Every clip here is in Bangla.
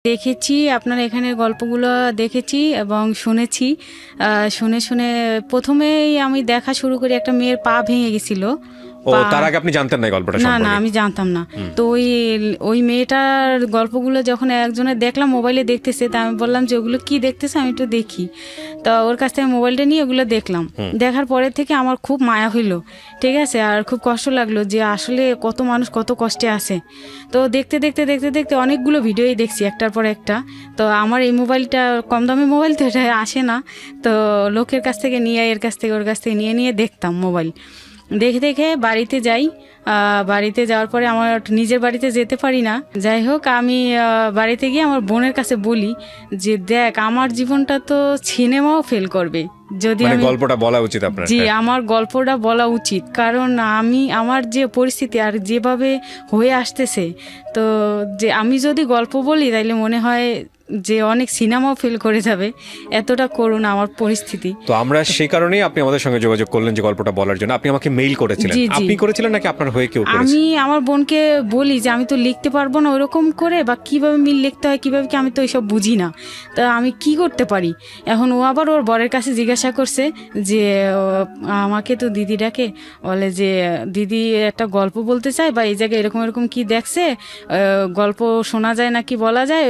দেখেছি আপনার এখানের গল্পগুলো দেখেছি এবং শুনেছি। শুনে শুনে প্রথমেই আমি দেখা শুরু করি একটা মেয়ের পা ভেঙে গেছিল। ও তার আগে আপনি জানতেন না এই গল্পটা না না সম্পর্কে? আমি জানতাম না। তো ওই মেয়েটার গল্পগুলো যখন একজনের দেখলাম মোবাইলে দেখতেছে, তা আমি বললাম যে ওগুলো কি দেখতেছে আমি একটু দেখি। তো ওর কাছ থেকে মোবাইলটা নিয়ে ওগুলো দেখলাম। দেখার পরে থেকে আমার খুব মায়া হইলো, ঠিক আছে, আর খুব কষ্ট লাগলো যে আসলে কত মানুষ কত কষ্টে আছে। তো দেখতে দেখতে দেখতে দেখতে অনেকগুলো ভিডিওই দেখছি একটার পর একটা। তো আমার এই মোবাইলটা কম দামি মোবাইল, তো এটা আসে না। তো লোকের কাছ থেকে নিয়ে, এর কাছ থেকে ওর কাছ থেকে নিয়ে নিয়ে দেখতাম মোবাইল। দেখে দেখে বাড়িতে যাই। বাড়িতে যাওয়ার পরে আমার নিজের বাড়িতে যেতে পারি না। যাই হোক, আমি বাড়িতে গিয়ে আমার বোনের কাছে বলি যে দেখ আমার জীবনটা তো সিনেমাও ফেল করবে যদি মানে আমি গল্পটা বলা উচিত আপনার। জি আমার গল্পটা বলা উচিত, কারণ আমার যে পরিস্থিতি আর যেভাবে হয়ে আসতেছে, তো যে আমি যদি গল্প বলি তাইলে মনে হয় যে অনেক সিনেমাও ফেল করে যাবে, এতটা করুণ আমার পরিস্থিতি। তো আমরা সেই কারণেই আপনি আমাদের সঙ্গে যোগাযোগ করলেন যে গল্পটা বলার জন্য। আপনি আমাকে মেইল করেছিলেন। জি জি আপনি করেছিলেন নাকি আপনার হয়ে কেউ করেছে? আমি আমার বোনকে বলি যে আমি তো লিখতে পারবো না ওরকম করে, বা কিভাবে মিল লিখতে হয় কিভাবে কি, আমি তো এইসব বুঝি না, তা আমি কি করতে পারি। এখন ও আবার ওর বরের কাছে জিজ্ঞাসা করছে যে আমাকে তো দিদি ডাকে, বলে যে দিদি একটা গল্প বলতে চায় বা এই জায়গায় এরকম এরকম কি দেখছে, গল্প শোনা যায় নাকি বলা যায়,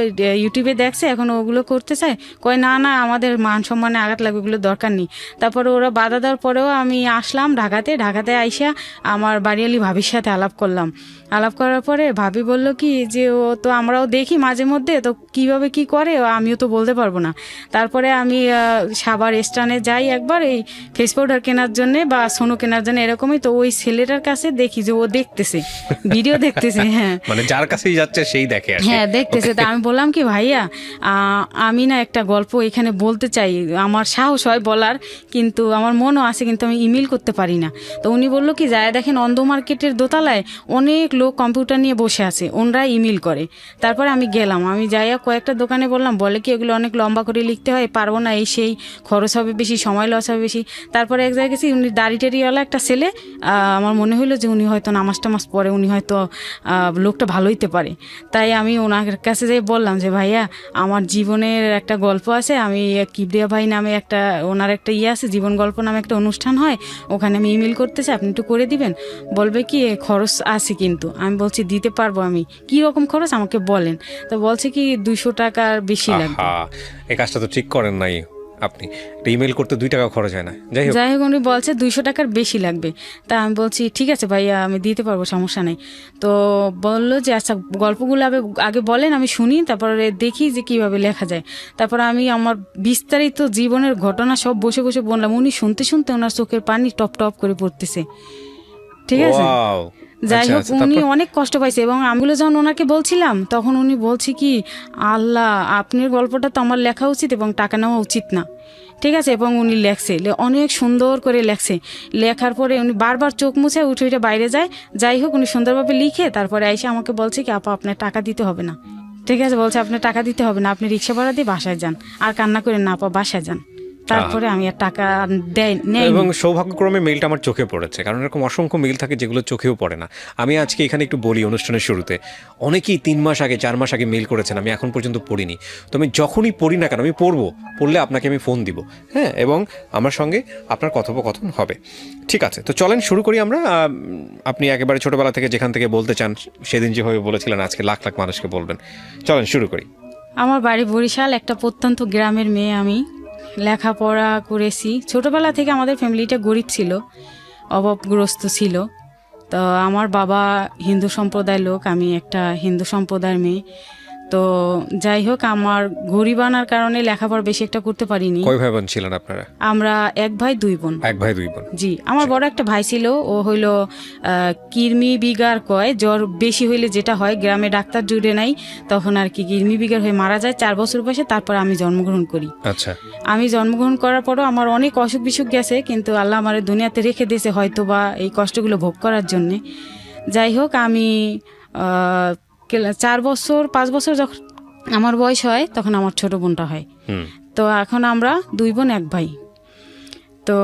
ইউটিউবে দেখছে, এখন ওগুলো করতে চায়। কয় না না আমাদের মান সম্মানে আঘাত লাগবে, ওগুলো দরকার নেই। তারপরে ওরা বাধা দেওয়ার পরেও আমি আসলাম ঢাকাতে আইসা আমার বাড়িয়ালি ভাবির সাথে আলাপ করলাম। আলাপ করার পরে ভাবি বলল কি যে ও তো আমরাও দেখি মাঝে মধ্যে, তো কিভাবে কি করে আমিও তো বলতে পারবো না। তারপরে আমি সাভার স্টানে যাই একবার এই ফেস পাউডার কেনার জন্য বা সোনো কেনার জন্য, এরকমই। তো ওই ছেলেটার কাছে দেখি যে ও দেখতেছে ভিডিও দেখতেছে। হ্যাঁ মানে যার কাছেই যাচ্ছে সেই দেখে আর কি। হ্যাঁ দেখতেছে। তা আমি বললাম কি ভাইয়া, আমি না একটা গল্প এখানে বলতে চাই, আমার সাহস হয় বলার, কিন্তু আমার মনও আছে, কিন্তু আমি ইমেল করতে পারি না। তো উনি বললো কি যায় দেখেন অন্ধ মার্কেটের দোতলায় অনেক লোক কম্পিউটার নিয়ে বসে আছে, ওনরা ইমেল করে। তারপরে আমি গেলাম, আমি যাইয়া কয়েকটা দোকানে বললাম, বলে কি এগুলো অনেক লম্বা করে লিখতে হয়, পারবো না, এই সেই খরচ হবে বেশি, সময় লস হবে বেশি। তারপরে এক জায়গায় গেছি, উনি দাড়ি টেরিওয়ালা একটা ছেলে, আমার মনে হইলো যে উনি হয়তো নামাজ টামাজ পড়ে, উনি হয়তো লোকটা ভালো হইতে পারে। তাই আমি ওনার কাছে যাই বললাম যে ভাইয়া আমার জীবনের একটা গল্প আছে, আমি কিবরিয়া ভাই নামে একটা, ওনার একটা আছে জীবন গল্প নামে একটা অনুষ্ঠান হয়, ওখানে আমি ইমেল করতে চাই, আপনি একটু করে দিবেন। বলবে কি খরচ আছে, কিন্তু আমি বলছি দিতে পারবো, আমি কি রকম খরচ আমাকে বলেন। তো বলছে কি 200 টাকার বেশি লাগবে। এই কাজটা তো ঠিক করেন নাই আপনি। ইমেল করতে 2 টাকা খরচ হয় না। যাই হোক উনি বলছে 200 টাকার বেশি লাগবে। তা আমি বলছি ঠিক আছে ভাইয়া আমি দিতে পারবো, সমস্যা নেই। তো বললো যে আচ্ছা গল্পগুলো আগে বলেন, আমি শুনি, তারপরে দেখি যে কিভাবে লেখা যায়। তারপর আমি আমার বিস্তারিত জীবনের ঘটনা সব বসে বসে বললাম। উনি শুনতে শুনতে ওনার চোখের পানি টপ টপ করে পড়তেছে, ঠিক আছে। যাই হোক উনি অনেক কষ্ট পাইছে, এবং আমিগুলো যখন ওনাকে বলছিলাম তখন উনি বলছে কি আল্লাহ আপনার গল্পটা তো আমার লেখা উচিত এবং টাকা নেওয়া উচিত না, ঠিক আছে। এবং উনি লেখছে, অনেক সুন্দর করে লেখছে। লেখার পরে উনি বারবার চোখ মুছে উঠে উঠে বাইরে যায়। যাই হোক উনি সুন্দরভাবে লিখে তারপরে এসে আমাকে বলছে কি আপা আপনার টাকা দিতে হবে না, ঠিক আছে। বলছে আপনার টাকা দিতে হবে না, আপনি রিক্সা ভাড়া দিয়ে বাসায় যান, আর কান্না করেন না আপা, বাসায় যান। তারপরে আমি আর টাকা নেই। এবং সৌভাগ্যক্রমে মেইলটা আমার চোখে পড়েছে, কারণ এরকম অসংখ্য মেইল থাকে যেগুলো চোখেও পড়ে না। আমি আজকে এখানে একটু বলি অনুষ্ঠানের শুরুতে, অনেকেই 3 মাস আগে 4 মাস আগে মেইল করেছেন, আমি এখন পর্যন্ত পড়িনি। তো আমি যখনই পড়ি না কেন আমি পড়লে আপনাকে আমি ফোন দিব, হ্যাঁ, এবং আমার সঙ্গে আপনার কথোপকথন হবে। ঠিক আছে, তো চলেন শুরু করি আমরা। আপনি একেবারে ছোটবেলা থেকে যেখান থেকে বলতে চান, সেদিন যেভাবে বলেছিলেন আজকে লাখ লাখ মানুষকে বলবেন। চলেন শুরু করি। আমার বাড়ি বরিশাল, একটা প্রত্যন্ত গ্রামের মেয়ে আমি। লেখাপড়া করেছি ছোটবেলা থেকে। আমাদের ফ্যামিলিটা গরিব ছিল, অভাবগ্রস্ত ছিল। তো আমার বাবা হিন্দু সম্প্রদায়ের লোক, আমি একটা হিন্দু সম্প্রদায়ের মেয়ে। তো যাই হোক আমার গরিব আনার কারণে লেখাপড়া বেশি একটা করতে পারিনি। কয় ভাই বোন ছিলেন আপনারা? আমরা 1 ভাই 2 বোন। 1 ভাই 2 বোন। জি আমার বড় একটা ভাই ছিল, ও হইলো কিরমি বিগার কয়, জ্বর বেশি হইলে যেটা হয়, গ্রামে ডাক্তার জুড়ে নাই, তখন আর কি কিরমি বিগার হয়ে মারা যায় 4 বছর বয়সে। তারপর আমি জন্মগ্রহণ করি। আচ্ছা, আমি জন্মগ্রহণ করার পরও আমার অনেক অসুখ বিসুখ গেছে, কিন্তু আল্লাহ আমার দুনিয়াতে রেখে দিয়েছে হয়তো বা এই কষ্টগুলো ভোগ করার জন্যে। যাই হোক আমি 4 বছর 5 বছর যখন আমার বয়স হয় তখন আমার ছোট বোনটা হয়। তো এখন আমরা 2 বোন 1 ভাই। তো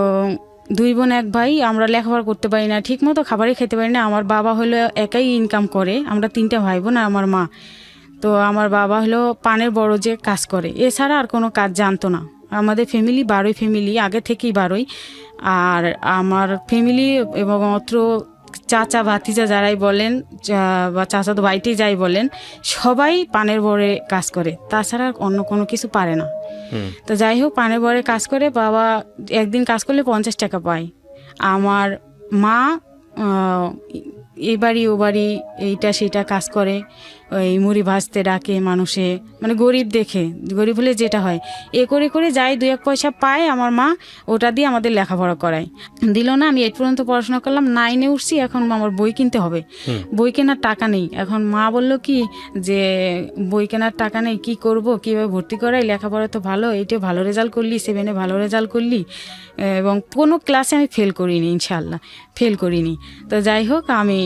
2 বোন 1 ভাই, আমরা লেখাপড়া করতে পারি না, ঠিক মতো খাবারই খেতে পারি না। আমার বাবা হলো একাই ইনকাম করে, আমরা 3টা ভাই বোন আর আমার মা। তো আমার বাবা হলো পানের বড় যে কাজ করে, এছাড়া আর কোনো কাজ জানতো না। আমাদের ফ্যামিলি 12 ফ্যামিলি, আগে থেকেই 12। আর আমার ফ্যামিলি এবং অত্র চাচা ভাতিজা যারাই বলেন বা চাচাতো ভাইটি যাই বলেন, সবাই পানের বরে কাজ করে, তাছাড়া আর অন্য কোনো কিছু পারে না। তো যাই হোক, পানের বরে কাজ করে বাবা একদিন কাজ করলে 50 টাকা পায়। আমার মা এই বাড়ি ও বাড়ি এইটা সেটা কাজ করে, ওই মুড়ি ভাজতে ডাকে মানুষে, মানে গরিব দেখে, গরিব হলে যেটা হয় এ করে করে যাই 2-1 পয়সা পায় আমার মা, ওটা দিয়ে আমাদের লেখাপড়া করায়। দিল না, আমি 8 পর্যন্ত পড়াশোনা করলাম, 9-এ উঠছি, এখন আমার বই কিনতে হবে, বই কেনার টাকা নেই। এখন মা বলল কি যে বই কেনার টাকা নেই, কি করব, কীভাবে ভর্তি করাই, লেখাপড়া তো ভালো, এইটা ভালো রেজাল্ট করলি, 7-এ ভালো রেজাল্ট করলি, এবং কোনো ক্লাসে আমি ফেল করিনি, ইনশাল্লাহ ফেল করিনি। তো যাই হোক, আমি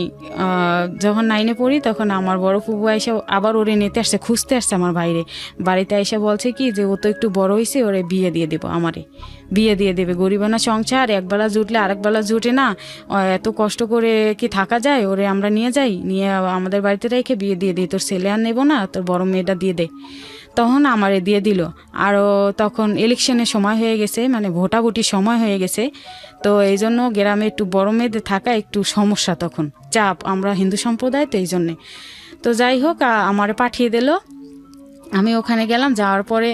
যখন 9-এ পড়ি তখন আমার বড় ফুবু এসে আবার ওরে নিতে আসছে, খুঁজতে আসছে আমার বাইরে বাড়িতে, এসে বলছে কি যে ও তো একটু বড় হয়েছে, ওরে বিয়ে দিয়ে দেবো, আমারে বিয়ে দিয়ে দেবে, গরিবানা সংসার, একবেলা জুটলে আরেকবেলা জুটে না, এত কষ্ট করে কি থাকা যায়, ওরে আমরা নিয়ে যাই, নিয়ে আমাদের বাড়িতে রেখে বিয়ে দিয়ে দিই, তোর ছেলে আর নেবো না, তোর বড় মেয়েটা দিয়ে দে। তখন আমারে দিয়ে দিল। আরও তখন ইলেকশনের সময় হয়ে গেছে, মানে ভোটাভুটির সময় হয়ে গেছে, তো এই জন্য গ্রামে একটু বড় মেয়েদের থাকা একটু সমস্যা, তখন চাপ, আমরা হিন্দু সম্প্রদায়, তো এই জন্যে। তো যাই হোক, আমারে পাঠিয়ে দিল, আমি ওখানে গেলাম, যাওয়ার পরে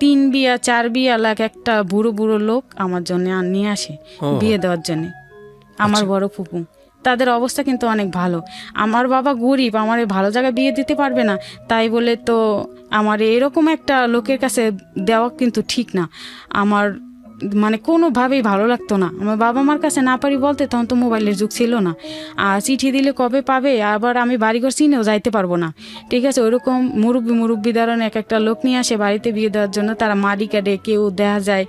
3 বিয়া 4 বিয়া লাখ একটা বুড়ো বুড়ো লোক আমার জন্য নিয়ে আসে বিয়ে দেওয়ার জন্যে, আমার বড় ফুপু। তাদের অবস্থা কিন্তু অনেক ভালো। আমার বাবা গরিব, আমার ভালো জায়গায় বিয়ে দিতে পারবে না, তাই বলে তো আমার এরকম একটা লোকের কাছে দেওয়া কিন্তু ঠিক না। আমার মানে কোনোভাবেই ভালো লাগতো না, আমার বাবা মার কাছে না পারি বলতে, তখন তো মোবাইলের যুগ ছিল না, আর চিঠি দিলে কবে পাবে, আবার আমি বাড়িঘর চিনেও যাইতে পারবো না। ঠিক আছে, ওইরকম মুরব্বী ধরনের একটা লোক নিয়ে আসে বাড়িতে বিয়ে দেওয়ার জন্য, তারা মাড়ি কাটে, কেউ দেখা যায়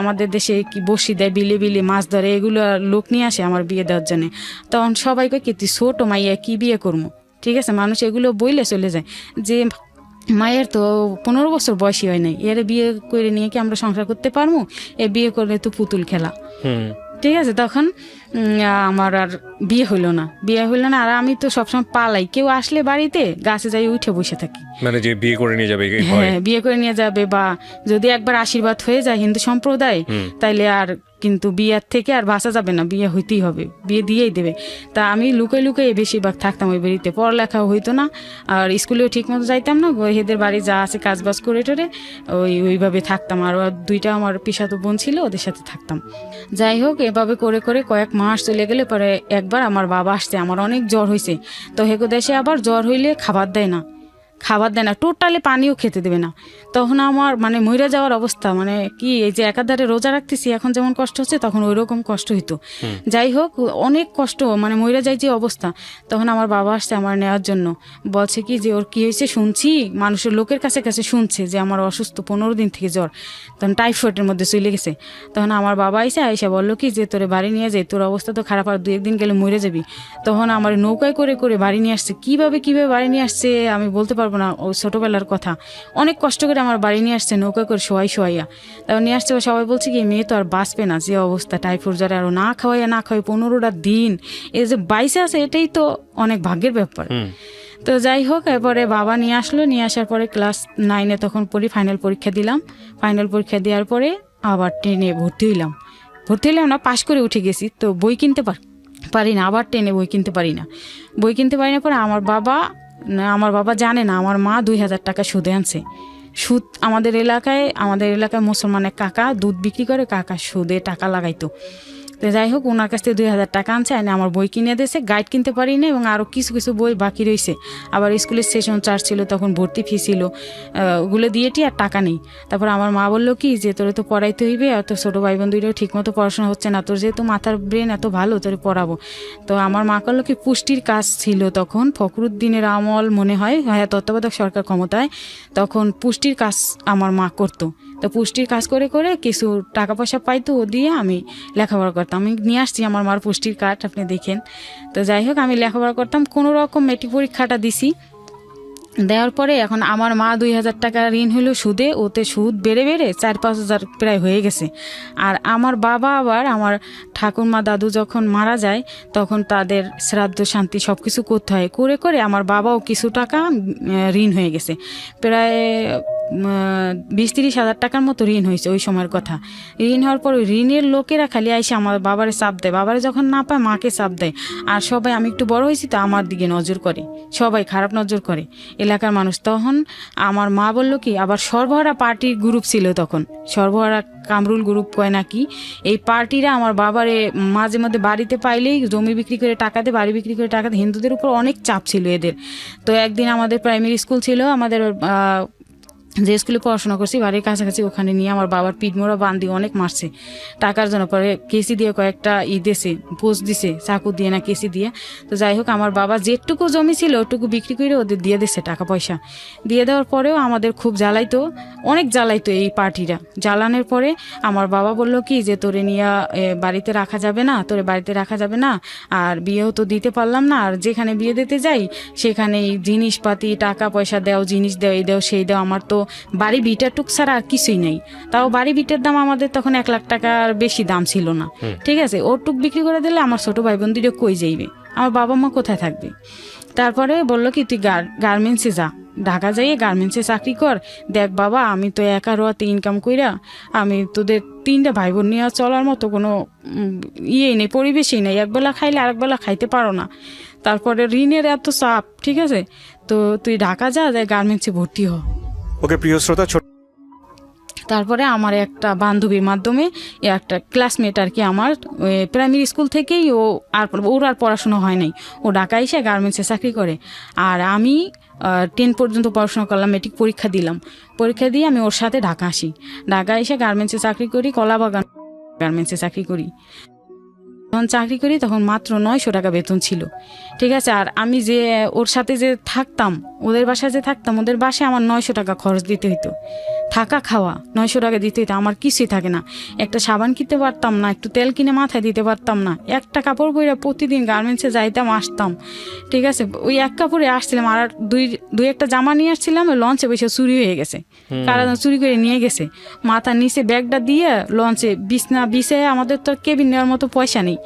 আমাদের দেশে কি বসি দেয়, বিলে বিলে মাছ ধরে, এগুলো লোক নিয়ে আসে আমার বিয়ে দেওয়ার জন্য। তখন সবাইকে কি তুই ছোট মাইয়া কি বিয়ে করবো, ঠিক আছে, মানুষ এগুলো বইলে চলে যায় যে মায়ের তো 15 বছর বয়সী হয় নাই, এর বিয়ে করে নিয়ে কি আমরা সংসার করতে পারবো, এ বিয়ে করলে তো পুতুল খেলা। ঠিক আছে, তখন আমার আর বিয়ে হইলো না, আর আমি তো সবসময় পালাই, কেউ আসলে বাড়িতে গাছে যাই উঠে বসে থাকি, মানে যে বিয়ে করে নিয়ে যাবে, হ্যাঁ বিয়ে করে নিয়ে যাবে, বা যদি একবার আশীর্বাদ হয়ে যায় হিন্দু সম্প্রদায়, তাইলে আর কিন্তু বিয়ের থেকে আর বাঁচা যাবে না, বিয়ে হইতেই হবে, বিয়ে দিয়েই দেবে। তা আমি লুকাই লুকাই বেশিরভাগ থাকতাম ওই বাড়িতে, পড়ালেখাও হইতো না, আর স্কুলেও ঠিক মতো যাইতাম না, এদের বাড়ি যা আছে কাজবাজ করে টোরে ওইভাবে থাকতাম। আর 2টা আমার পিসাতো বোন ছিল, ওদের সাথে থাকতাম। যাই হোক, এভাবে করে করে কয়েক মাস চলে গেলে পরে একবার আমার বাবা আসছে, আমার অনেক জ্বর হয়েছে, তো হেগো দেশে আবার জ্বর হইলে খাবার দেয় না, টোটালি পানিও খেতে দেবে না। তখন আমার মানে মইরা যাওয়ার অবস্থা, মানে কি এই যে একাধারে রোজা রাখতেছি, এখন যেমন কষ্ট হচ্ছে তখন ওই রকম কষ্ট হইতো। যাই হোক, অনেক কষ্ট, মানে মইরা যাই যে অবস্থা। তখন আমার বাবা আসছে আমার নেওয়ার জন্য, বলছে কি যে ওর কি হয়েছে শুনছি, মানুষের লোকের কাছে কাছে শুনছে যে আমার অসুস্থ, 15 দিন থেকে জ্বর, তখন টাইফয়েডের মধ্যে চলে গেছে। তখন আমার বাবা আইসা বললো কি যে তোরে বাড়ি নিয়ে যাই, তোর অবস্থা তো খারাপ, আর 2-1 দিন গেলে মরে যাবি। তখন আমার নৌকায় করে করে বাড়ি নিয়ে আসছে, কিভাবে বাড়ি নিয়ে আসছে আমি বলতে পারবো না, ও ছোটোবেলার কথা, অনেক কষ্ট করে আমার বাড়ি নিয়ে আসছে নৌকা করে শোয়াইয়া। তারপর নিয়ে আসছে, সবাই বলছে কি মেয়ে তো আর বাঁচবে না, যে অবস্থা টাইফয়েড জ্বরে, আরও না খাওয়াই 15টা দিন এই যে বাইসে আছে, এটাই তো অনেক ভাগ্যের ব্যাপার। তো যাই হোক, এরপরে বাবা নিয়ে আসলো, নিয়ে আসার পরে ক্লাস 9-এ তখন পড়ি, ফাইনাল পরীক্ষা দিলাম। ফাইনাল পরীক্ষা দেওয়ার পরে আবার 10-এ ভর্তি হইলাম না, পাশ করে উঠে গেছি, তো বই কিনতে পারি না, আবার 10-এ বই কিনতে পারি না পরে আমার বাবা জানে না আমার মা 2000 টাকা সুদে আনছে। সুদ আমাদের এলাকায় মুসলমানের কাকা দুধ বিক্রি করে, কাকা সুদে টাকা লাগাইতো। তো যাই হোক, ওনার কাছ থেকে 2000 টাকা আনছে, এনে আমার বই কিনে দিয়েছে, গাইড কিনতে পারি না, এবং আরও কিছু কিছু বই বাকি রয়েছে। আবার স্কুলের সেশন চার্জ ছিল, তখন ভর্তি ফি ছিল, ওগুলো দিয়েটি আর টাকা নেই। তারপর আমার মা বললো কি যে তোরে তো পড়াইতে হইবে, আর তোর ছোটো ভাই বোন দুইটাও ঠিক মতো পড়াশোনা হচ্ছে না, তোর যেহেতু মাথার ব্রেন এত ভালো, তোরে পড়াবো। তো আমার মা করলো কি, পুষ্টির কাজ ছিল তখন, ফখরুদ্দিনের আমল মনে হয়, হ্যাঁ তত্ত্বাবধায়ক সরকার ক্ষমতায়, তখন পুষ্টির কাজ আমার মা করতো। তো পুষ্টির কাজ করে করে কিছু টাকা পয়সা পাইতো, ও দিয়ে আমি লেখাপড়া করতাম। আমি নিয়ে আসছি আমার মার পুষ্টির কার্ড, আপনি দেখেন। তো যাই হোক, আমি লেখাপড়া করতাম, কোনো রকম মেট্রিক পরীক্ষাটা দিছি, দেওয়ার পরে এখন আমার মা 2,000 টাকা ঋণ হলো সুদে, ওতে সুদ বেড়ে বেড়ে 4-5 হাজার প্রায় হয়ে গেছে। আর আমার বাবা আবার আমার ঠাকুরমা দাদু যখন মারা যায় তখন তাদের শ্রাদ্ধ শান্তি সব কিছু করতে হয়, করে করে আমার বাবাও কিছু টাকা ঋণ হয়ে গেছে। প্রায় 20-30 হাজার টাকার মতো ঋণ হয়েছে ওই সময়ের কথা। ঋণ হওয়ার পর ওই ঋণের লোকেরা খালি আইসে আমার বাবারে চাপ দেয়, বাবারে যখন না পায় মাকে চাপ দেয়। আর সবাই, আমি একটু বড় হয়েছি তো আমার দিকে নজর করে, সবাই খারাপ নজর করে এলাকার মানুষ। তখন আমার মা বলল কি, আবার সর্বহারা পার্টির গ্রুপ ছিল তখন, সর্বহারা কামরুল গ্রুপ কয় নাকি, এই পার্টিরা আমার বাবারে মাঝে মধ্যে বাড়িতে পাইলেই জমি বিক্রি করে টাকা দেয়, বাড়ি বিক্রি করে টাকা দেয়। হিন্দুদের উপর অনেক চাপ ছিল এদের। তো একদিন আমাদের প্রাইমারি স্কুল ছিল, আমাদের যে স্কুলে পড়াশোনা করছি বাড়ির কাছাকাছি, ওখানে নিয়ে আমার বাবার পিঠমোড়া বান্ধি অনেক মারছে টাকার জন্য। পরে কেসি দিয়ে কয়েকটা দিছে, পোস্ট দিছে, চাকু দিয়ে না কেসি দিয়ে। তো যাই হোক, আমার বাবা যেটুকু জমি ছিল ওটুকু বিক্রি করে ওদের দিয়ে দিচ্ছে টাকা পয়সা। দিয়ে দেওয়ার পরেও আমাদের খুব জ্বালাইতো, অনেক জ্বালাইতো এই পার্টিরা। জ্বালানোর পরে আমার বাবা বলল কি যে তোরে নিয়ে বাড়িতে রাখা যাবে না, তোরে বাড়িতে রাখা যাবে না, আর বিয়েও তো দিতে পারলাম না, আর যেখানে বিয়ে দিতে যাই সেখানেই জিনিসপাতি টাকা পয়সা দেও, জিনিস দেও, এই দেও সেই দেও, আমার তো বাড়ি ভিটা টুক ছাড়া আর কিছুই নেই। তাও বাড়ি ভিটার দাম আমাদের তখন 1 লাখ টাকার বেশি দাম ছিল না, ঠিক আছে। ওর টুক বিক্রি করে দিলে আমার ছোট ভাই বোন দুটো কই যাইবে, আমার বাবা মা কোথায় থাকবে। তারপরে বললো কি তুই গার্মেন্টসে যা, ঢাকা যাইয়ে গার্মেন্টসে চাকরি কর। দেখ বাবা, আমি তো একা রোয়াতে ইনকাম কইরা আমি তোদের 3টা ভাই বোন নিয়ে চলার মতো কোনো নেই, পরিবেশই নেই, একবেলা খাইলে আরেকবেলা খাইতে পারো না। তারপরে ঋণের এত চাপ, ঠিক আছে, তো তুই ঢাকা যা, গার্মেন্টসে ভর্তি হ। ওকে প্রিয় শ্রোতা, তারপরে আমার একটা বান্ধবীর মাধ্যমে, একটা ক্লাসমেট আর কি, আমার প্রাইমারি স্কুল থেকেই ওর আর পড়াশোনা হয় নাই, ও ঢাকায় এসে গার্মেন্টসে চাকরি করে। আর আমি 10 পর্যন্ত পড়াশোনা করলাম, মেট্রিক পরীক্ষা দিলাম, পরীক্ষা দিয়ে আমি ওর সাথে ঢাকা আসি। ঢাকা এসে গার্মেন্টসে চাকরি করি, কলাবাগান গার্মেন্টসে চাকরি করি। যখন চাকরি করি তখন মাত্র 900 টাকা বেতন ছিল, ঠিক আছে। আর আমি যে ওর সাথে যে থাকতাম, ওদের বাসায় যে থাকতাম, ওদের বাসায় আমার 900 টাকা খরচ দিতে হইতো, থাকা খাওয়া 900 টাকা দিতে হইতো। আমার কিছুই থাকে না, একটা সাবান কিনতে পারতাম না, একটু তেল কিনে মাথায় দিতে পারতাম না, একটা কাপড় পরে প্রতিদিন গার্মেন্টসে যাইতাম আসতাম, ঠিক আছে। ওই এক কাপড়ে আসছিলাম, আর দুই একটা জামা নিয়ে আসছিলাম, লঞ্চে বসে চুরি হয়ে গেছে, কারা চুরি করে নিয়ে গেছে। মাথার নিচে ব্যাগটা দিয়ে লঞ্চে বিছনা বিছাইয়া, আমাদের তো কেবিন নেওয়ার মতো পয়সা নেই,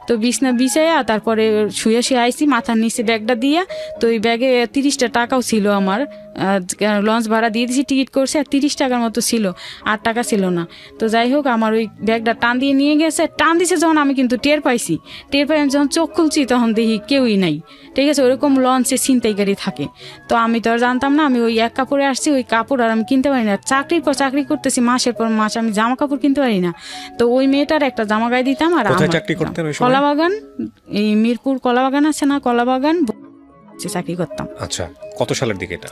তো বিছনা বিছাইয়া তারপরে শুয়ে শুয়ে আইসি, মাথার নিচে ব্যাগটা দিয়া। তো ওই ব্যাগে 30টা টাকাও ছিল আমার, লঞ্চ ভাড়া দিয়ে দিয়েছি, টিকিট করছে, আর 30 টাকার মতো ছিল, 8 টাকা ছিল না। তো যাই হোক, আমার ওই ব্যাগটা টান দিয়ে নিয়ে গেছে, টান দিছে যখন আমি কিন্তু টের পাই, আমি যখন চোখ খুলছি তখন দেখি কেউই নাই, ঠিক আছে। ওরকম লঞ্চে ছিনতাইকারী থাকে, তো আমি তো আর জানতাম না। আমি ওই এক কাপড়ে আসছি, ওই কাপড় আর আমি কিনতে পারি না, চাকরির পর চাকরি করতেছি, মাসের পর মাস আমি জামা কাপড় কিনতে পারি না। তো ওই মেয়েটার একটা জামা গায়ে দিতাম। আর কলাবাগান, এই মিরপুর কলাবাগান আছে না, কলাবাগান চাকরি করতাম। আচ্ছা, কত সালের দিকে এটা?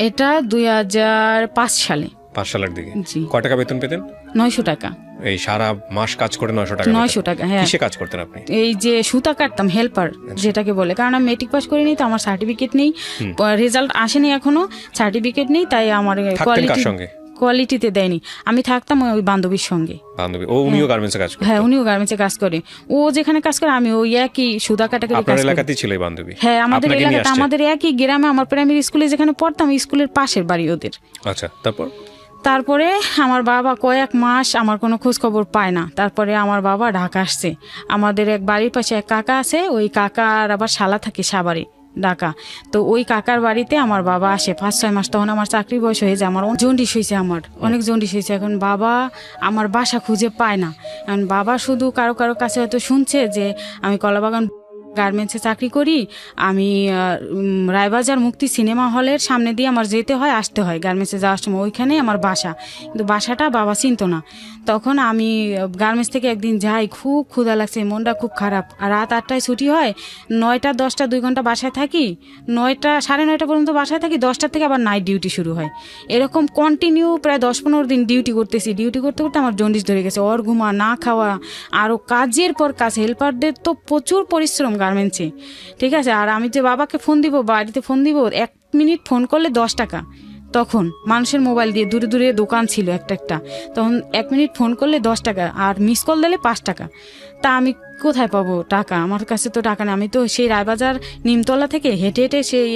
এটা 2005 সালে। 5 সালের দিকে। কয় টাকা বেতন পেতেন? 900 টাকা। এই সারা মাস কাজ করে 900 টাকা? 900 টাকা, হ্যাঁ। কিসে কাজ করতেন আপনি? এই যে সুতা কাটতাম, হেল্পার যেটাকে বলে। কারণ আমি মেট্রিক পাস করিনি, তো আমার সার্টিফিকেট নেই, রেজাল্ট আসেনি এখনো, সার্টিফিকেট নেই, তাই আমার কোয়ালিটিতে দেয়নি। আমি থাকতাম ওই বান্ধবীর সঙ্গে। উনিও গার্মেন্টসে কাজ করে? হ্যাঁ, উনিও গার্মেন্টসে কাজ করে। ও যেখানে কাজ করে আমি ওই একই সুতা কাটাকাটি কাজ করি। আপনার এলাকাতেই ছিল এই বান্ধবী? হ্যাঁ, আমাদের এলাকাতে, আমাদের একই গ্রামে, আমার প্রাইমারি স্কুলে যেখানে পড়তাম স্কুলের পাশের বাড়ি ওদের। আচ্ছা, তারপরে আমার বাবা কয়েক মাস আমার কোনো খোঁজ খবর পায় না। তারপরে আমার বাবা ঢাকা আসছে। আমাদের এক বাড়ির পাশে এক কাকা আছে, ওই কাকার আবার শালা থাকে সাভারে, ঢাকা। তো ওই কাকার বাড়িতে আমার বাবা আসে 5-6 মাস। তখন আমার চাকরি বয়স হয়ে যায়, আমার জন্ডিস হয়েছে, আমার অনেক জন্ডিস হয়েছে। এখন বাবা আমার বাসা খুঁজে পায় না। এখন বাবা শুধু কারো কাছে হয়তো শুনছে যে আমি কলাবাগান গার্মেন্টসে চাকরি করি, আমি রায়বাজার মুক্তি সিনেমা হলের সামনে দিয়ে আমার যেতে হয়, আসতে হয় গার্মেন্টসে যাওয়ার সময়, ওইখানেই আমার বাসা। কিন্তু বাসাটা বাবা চিনত না। তখন আমি গার্মেন্টস থেকে একদিন যাই, খুব ক্ষুধা লাগছে, মনটা খুব খারাপ। আর রাত 8টায় ছুটি হয়, 9টা 10টা 2 ঘন্টা বাসায় থাকি, 9টা 9:30 পর্যন্ত বাসায় থাকি, 10টা থেকে আবার নাইট ডিউটি শুরু হয়। এরকম কন্টিনিউ প্রায় 10-15 দিন ডিউটি করতেছি। ডিউটি করতে করতে আমার জন্ডিস ধরে গেছে, ওর ঘুমা না খাওয়া, আরও কাজের পর কাজ। হেল্পারদের তো প্রচুর পরিশ্রম গার্মেন্টসে, ঠিক আছে। আর আমি যে বাবাকে ফোন দিব, বাড়িতে ফোন দিব, 1 মিনিট ফোন করলে 10 টাকা। তখন মানুষের মোবাইল দিয়ে দূরে দূরে দোকান ছিল একটা, তখন 1 মিনিট ফোন করলে 10 টাকা, আর মিস কল দিলে 5 টাকা। তা আমি কোথায় পাবো টাকা? আমার কাছে তো টাকা নেই। আমি তো সেই রায়বাজার নিমতলা থেকে হেঁটে হেঁটে সেই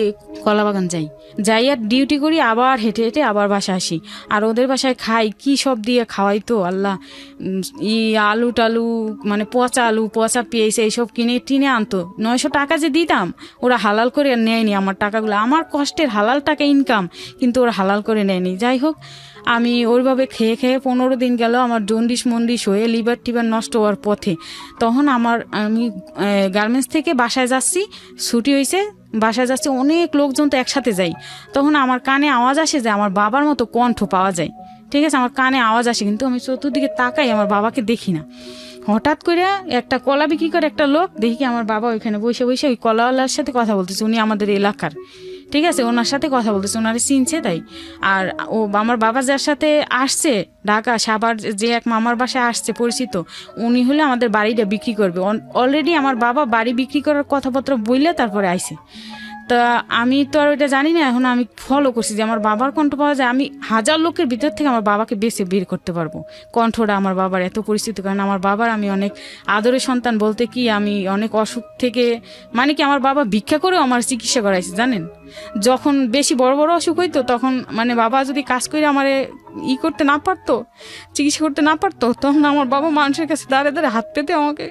কলাবাগান যাই আর ডিউটি করি, আবার হেঁটে হেঁটে আবার বাসায় আসি। আর ওদের বাসায় খাই কি সব দিয়ে খাওয়াই তো আল্লাহ, আলু টালু মানে পচা আলু পচা পেঁয়াজ এইসব কিনে টিনে আনতো। 900 টাকা যে দিতাম, ওরা হালাল করে আর নেয়নি আমার টাকাগুলো। আমার কষ্টের হালাল টাকা ইনকাম, কিন্তু ওরা হালাল করে নেয়নি। যাই হোক, আমি ওইভাবে খেয়ে খেয়ে 15 দিন গেল আমার জন্ডিস মন্ডিস হয়ে লিভার টিভার নষ্ট হওয়ার পথে। তখন আমি গার্মেন্টস থেকে বাসায় যাচ্ছি, ছুটি হয়েছে, বাসায় যাচ্ছি, অনেক লোকজন তো একসাথে যাই। তখন আমার কানে আওয়াজ আসে যে আমার বাবার মতো কণ্ঠ পাওয়া যায়। ঠিক আছে, আমার কানে আওয়াজ আসে, কিন্তু আমি চতুর্দিকে তাকাই, আমার বাবাকে দেখি না। হঠাৎ করে একটা কলা বিক্রি করে একটা লোক দেখি কি আমার বাবা ওইখানে বসে বসে ওই কলাওয়ালার সাথে কথা বলতেছে। উনি আমাদের এলাকার, ঠিক আছে, ওনার সাথে কথা বলতেছে, ওনারে চিনছে তাই। আর ও আমার বাবা যার সাথে আসছে ঢাকা সাভার, যে এক মামার বাসায় আসছে পরিচিত, উনি হলে আমাদের বাড়িটা বিক্রি করবে। অলরেডি আমার বাবা বাড়ি বিক্রি করার কথাপত্র বললে তারপরে আইছে। তা আমি তো আর ওইটা জানি না, এখন আমি ফলো করছি যে আমার বাবার কণ্ঠ পাওয়া যায়। আমি 1000 লোকের ভিতর থেকে আমার বাবাকে বেছে বের করতে পারবো। কণ্ঠটা আমার বাবার এত পরিচিত, কারণ আমার বাবার আমি অনেক আদরের সন্তান বলতে কি, আমি অনেক অসুখ থেকে মানে কি আমার বাবা ভিক্ষা করেও আমার চিকিৎসা করাইছে জানেন। যখন বেশি বড় বড় অসুখ হইতো তখন মানে বাবা যদি কাজ করে আমারে করতে না পারতো, চিকিৎসা করতে না পারতো, তখন আমার বাবা মানুষের কাছে দাঁড়ে দাঁড়ে হাত পেতে আমাকে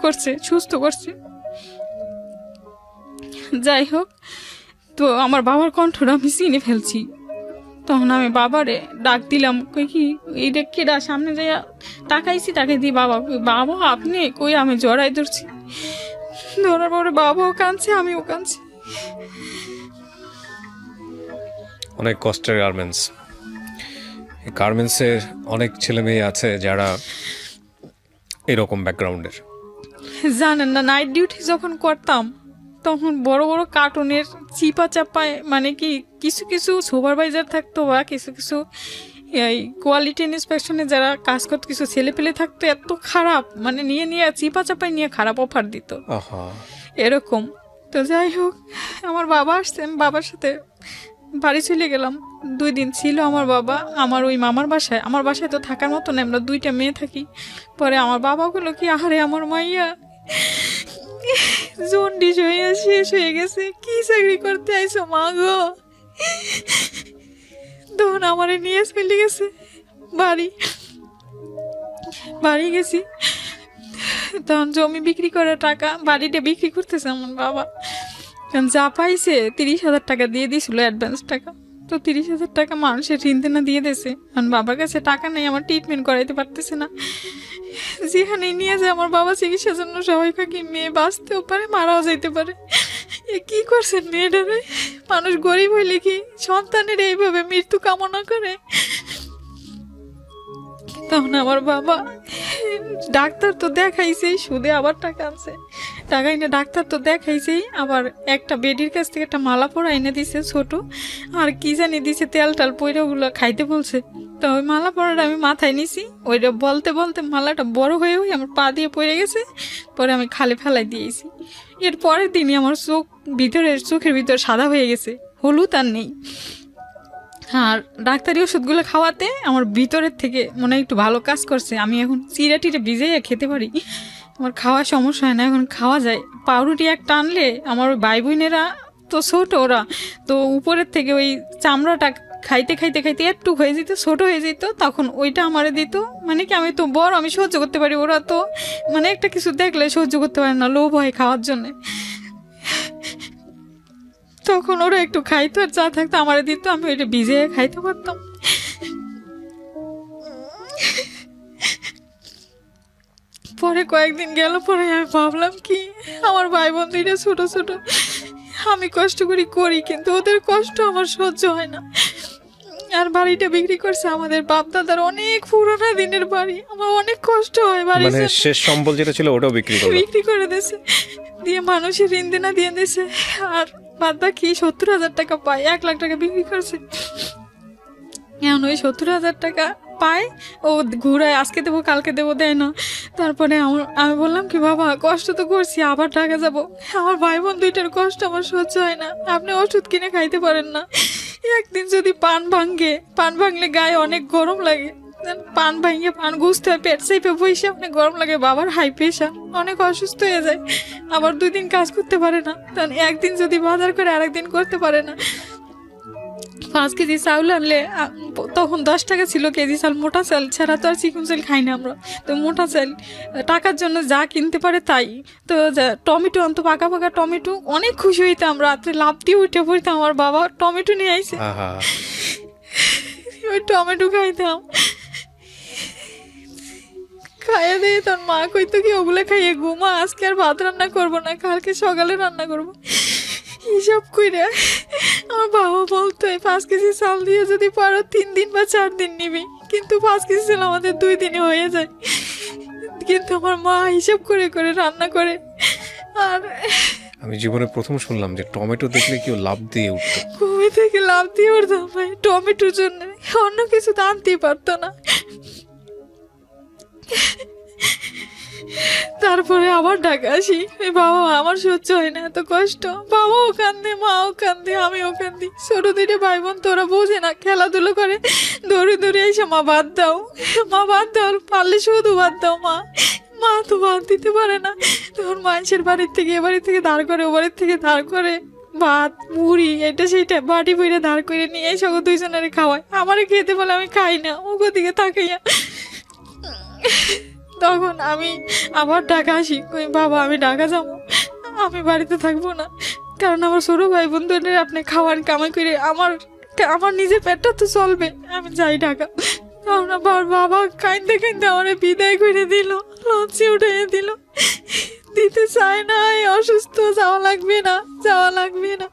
করছে, সুস্থ করছে। যাই হোক, তো আমার বাবার কণ্ঠটা আমি চিনে ফেলছি। তখন আমি বাবারে ডাক দিলাম, কই কি এইটা কেডা? সামনে যাইয়া তাকাইছি, তাকাই দিই বাবা, বাবা আপনি কই? আমি জড়াই ধরছি, ধরার পরে বাবাও কাঁদছে, আমিও কাঁদছি। অনেক কষ্টের গার্মেন্টস। গার্মেন্টসের অনেক ছেলে মেয়ে আছে যারা এরকম ব্যাকগ্রাউন্ডের। জানেন না, নাইট ডিউটি যখন করতাম তখন বড় বড় কার্টুনের চিপা চাপায় মানে কি কিছু কিছু সুপারভাইজার থাকতো বা কিছু কিছু এই কোয়ালিটি ইন্সপেকশনে যারা কাজ করতো, কিছু ছেলে পেলে থাকতো এত খারাপ, মানে নিয়ে নিয়ে চিপা চাপায় নিয়ে খারাপ অফার দিত এরকম। তো যাই হোক, আমার বাবা আসছে, আমি বাবার সাথে বাড়ি চলে গেলাম। 2 দিন ছিল আমার বাবা আমার ওই মামার বাসায়। আমার বাসায় তো থাকার মতো না, আমরা 2টা মেয়ে থাকি। পরে আমার বাবা বললো কি, আরে আমার মাইয়া জন্ডিস হয়ে শেষ হয়ে গেছে, কি চাকরি করতে আইসো মা গো? তখন আমারে নিয়ে চলে গেছে বাড়ি গেছি। তখন জমি বিক্রি করার টাকা, বাড়িটা বিক্রি করতেছে আমার বাবা। যা পাইছে 30,000 টাকা দিয়ে দিয়েছিল অ্যাডভান্স টাকা। তো 30,000 টাকা মানুষের ঋণ দেনা দিয়ে দিয়েছে। কারণ বাবার কাছে টাকা নেই, আমার ট্রিটমেন্ট করাইতে পারতেছে না। যেখানে নিয়ে যায় আমার বাবা চিকিৎসার জন্য, সবাই কি মেয়ে বাঁচতেও পারে, মারাও যাইতে পারে। কি করছেন মেয়েটারে? মানুষ গরিব হইলে কি সন্তানের এইভাবে মৃত্যু কামনা করে? তখন আমার বাবা ডাক্তার তো দেখাইছেই, সুদে আবার টাকা আনছে, টাকা এনে ডাক্তার তো দেখাইছেই, আবার একটা বেডির কাছ থেকে একটা মালা পরা এনে দিছে ছোট, আর কি জানি দিছে তেল টাল পয়রা, ওগুলো খাইতে বলছে। তো ওই মালা পরাটা আমি মাথায় নিছি, ওইটা বলতে বলতে মালাটা বড় হয়ে আমার পা দিয়ে পড়ে গেছে। পরে আমি খালে ফেলাই দিয়েছি। এর পরের দিনই আমার চোখের ভিতর সাদা হয়ে গেছে, হলুদ আর নেই। আর ডাক্তারি ওষুধগুলো খাওয়াতে আমার ভিতরের থেকে মনে হয় একটু ভালো কাজ করছে। আমি এখন চিড়া টিড়ে ভিজাইয়া খেতে পারি, আমার খাওয়ার সমস্যা হয় না, এখন খাওয়া যায়। পাউরুটি একটা আনলে আমার ওই ভাই বোনেরা তো ছোট, ওরা তো উপরের থেকে ওই চামড়াটা খাইতে খাইতে খাইতে একটু হয়ে যেত, ছোট হয়ে যেত, তখন ওইটা আমারে দিত। মানে কি আমি তো বড়, আমি সহ্য করতে পারি, ওরা তো মানে একটা কিছু দেখলে সহ্য করতে পারে না, লোভ হয় খাওয়ার জন্যে। তখন ওরা একটু খাইতো, আর যা থাকতো আমারে দিত, আমি ওইটা ভিজে খাইতে পারতাম। পরে কয়েকদিন গেল, পরে আমি ভাবলাম কি, আমার ভাই বোন 2টা ছোট ছোট, আমি কষ্ট করি কিন্তু ওদের কষ্ট আমার সহ্য হয় না। আর বাড়িটা বিক্রি করছে, আমাদের বাপ দাদার অনেক পুরোনো দিনের বাড়ি, আমার অনেক কষ্ট হয়। বাড়ি মানে শেষ সম্বল যেটা ছিল ওটাও বিক্রি করে দিয়েছে, দিয়ে মানুষের ঋণ দেনা দিয়ে দিয়েছে। আর বাদ বাকি 70,000 টাকা পায়, 1 লাখ টাকা বিক্রি করছে। এখন ওই 70,000 টাকা পায়, ও ঘুরায়, আজকে দেবো কালকে দেবো, দেয় না। তারপরে আমি বললাম কি, বাবা কষ্ট তো করছি, আবার টাকা যাবো, আমার ভাই বোন 2টার কষ্ট আমার সহ্য হয় না, আপনি ওষুধ কিনে খাইতে পারেন না। একদিন যদি পান ভাঙলে গায়ে অনেক গরম লাগে, পান ভাঙিয়ে পান গুছতে হয়, পেট চেপে বসে অনেক গরম লাগে, বাবার হাই প্রেশার, অনেক অসুস্থ হয়ে যায়, আবার 2 দিন কাজ করতে পারে না, তখন একদিন যদি বাজার করে আরেকদিন করতে পারে না। 5 কেজি চাউল আনলে তখন 10 টাকা ছিল কেজি চাল, মোটা চাল ছাড়া তো আর চিকন চাল খাই না আমরা, তো মোটা চাল টাকার জন্য যা কিনতে পারে তাই। তো টমেটো আনতো, পাকা পাকা টমেটো, অনেক খুশি হইতাম, রাত্রে লাফ দিয়ে উঠে পড়তাম, আমার বাবা টমেটো নিয়ে আইছে, আহা, ওই টমেটো খাইতাম, খাইয়ে দিয়ে তোর মা কইতো কি ওগুলো খাইয়ে ঘুমা, আজকে আর ভাত রান্না করবো না, কালকে সকালে রান্না করবো। হিসাব করে আমার বাবা বলতো এই 5 কেজি চাল দিয়ে যদি পারো 3 দিন বা 4 দিন নিবি, কিন্তু 5 কেজি চাল আমাদের 2 দিনে হয়ে যায়। কিন্তু আমার মা হিসাব করে করে রান্না করে। আর আমি জীবনে প্রথম শুনলাম যে টমেটো দেখলে কেউ লাফ দিয়ে উঠতো। ঘুমে থেকে লাভ দিয়ে উঠতাম ভাই টমেটোর জন্য, অন্য কিছু তো আনতেই পারতো না। তারপরে আবার ঢাকা আসি, বাবা আমার সহ্য হয় না এত কষ্ট, বাবাও কান্দে, মাও কান্দে, আমিও কান্দি, ছোট 2 ভাই বোন তোরা বোঝে না, খেলাধুলো করে, দৌড়ে দৌড়ে এসে মা ভাত দাও, মা ভাত দাও, পারলে শুধু ভাত দাও মা, মা তো ভাত দিতে পারে না, তখন মানুষের বাড়ির থেকে এ বাড়ির থেকে ধার করে ও বাড়ির থেকে ধার করে ভাত মুড়ি এটা সেটা বাটি বইরে ধার করে নিয়ে এসে 2 জনের খাওয়ায়, আমারে খেতে বলে আমি খাই না, ওগো দিকে তাকাইয়া। তখন আমি আবার ঢাকা আসি, কই বাবা আমি ঢাকা যাবো, আমি বাড়িতে থাকবো না, কারণ আমার ছোট ভাই বোনদের আপনি খাওয়ান কামাই করে আমার আমার নিজের পেটটা তো চলবে, আমি যাই ঢাকা। তখন আবার বাবা কাইন্দে কাইন্দে আমার বিদায় করে দিল, লঞ্চে উঠিয়ে দিল, দিতে চায় না, এই অসুস্থ, যাওয়া লাগবে না, যাওয়া লাগবে না,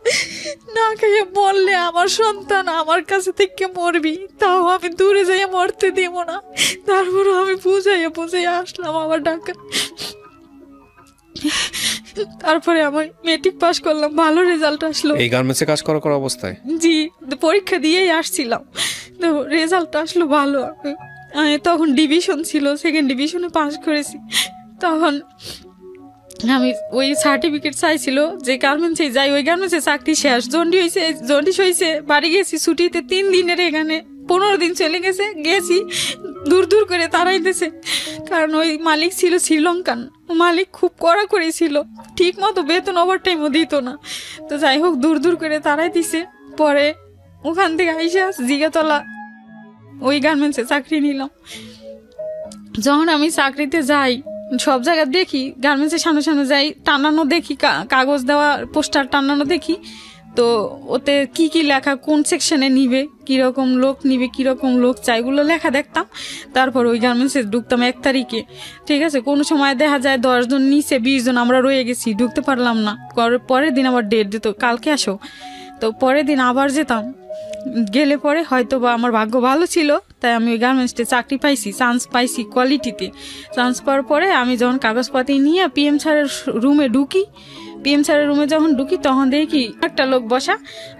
না খাইয়ে মরলে আমার সন্তান আমার কাছে থেকে মরবি, তাও আমি দূরে যাইয়ে মরতে দিব না। তারপর আমি বুঝাইয়া আসলাম আবার ঢাকা। তারপরে আমি মেট্রিক পাস করলাম, ভালো রেজাল্ট আসলো। এই গার্মেন্টসে কাজ করা অবস্থায়? জি, পরীক্ষা দিয়েই আসছিলাম, তো রেজাল্ট আসলো ভালো। তখন ডিভিশন ছিল, 2nd ডিভিশনে পাস করেছি। তখন আমি ওই সার্টিফিকেট চাইছিল যে গার্মেন্টসে যাই, ওই গার্মেন্টসে চাকরি শেষ, জন্ডিস হয়েছে, বাড়ি গেছি ছুটিতে 3 দিনের, এখানে 15 দিন চলে গেছি দূর দূর করে তাড়াইতেছে, কারণ ওই মালিক ছিল শ্রীলঙ্কান, মালিক খুব কড়া করেছিল, ঠিক মতো বেতন ওভারটাইমও দিত না, তো যাই হোক দূর দূর করে তাড়াই দিছে। পরে ওখান থেকে আইসা জিগাতলা ওই গার্মেন্টসে চাকরি নিলাম। যখন আমি চাকরিতে যাই সব জায়গায় দেখি, গার্মেন্টসের সামনে সামনে যাই, টানানো দেখি, কাগজ দেওয়া পোস্টার টানানো দেখি, তো ওতে কি কি লেখা, কোন সেকশনে নিবে, কীরকম লোক নিবে, কীরকম লোক চাই, এগুলো লেখা দেখতাম। তারপর ওই গার্মেন্টসে ঢুকতাম 1 তারিখে, ঠিক আছে, কোনো সময় দেখা যায় 10 জন নিচে 20 জন আমরা রয়ে গেছি, ঢুকতে পারলাম না, পরের দিন আবার ডেট দিত, কালকে আসো, তো পরের দিন আবার যেতাম, গেলে পরে হয়তো বা আমার ভাগ্য ভালো ছিল, তাই আমি ওই গার্মেন্টসে চাকরি পাইছি, চান্স পাইছি কোয়ালিটিতে। চান্স পাওয়ার পরে আমি যখন কাগজপাতি নিয়ে পিএম স্যারের রুমে ঢুকি, পিএম স্যারের রুমে যখন ঢুকি তখন দেখি একটা লোক বসা,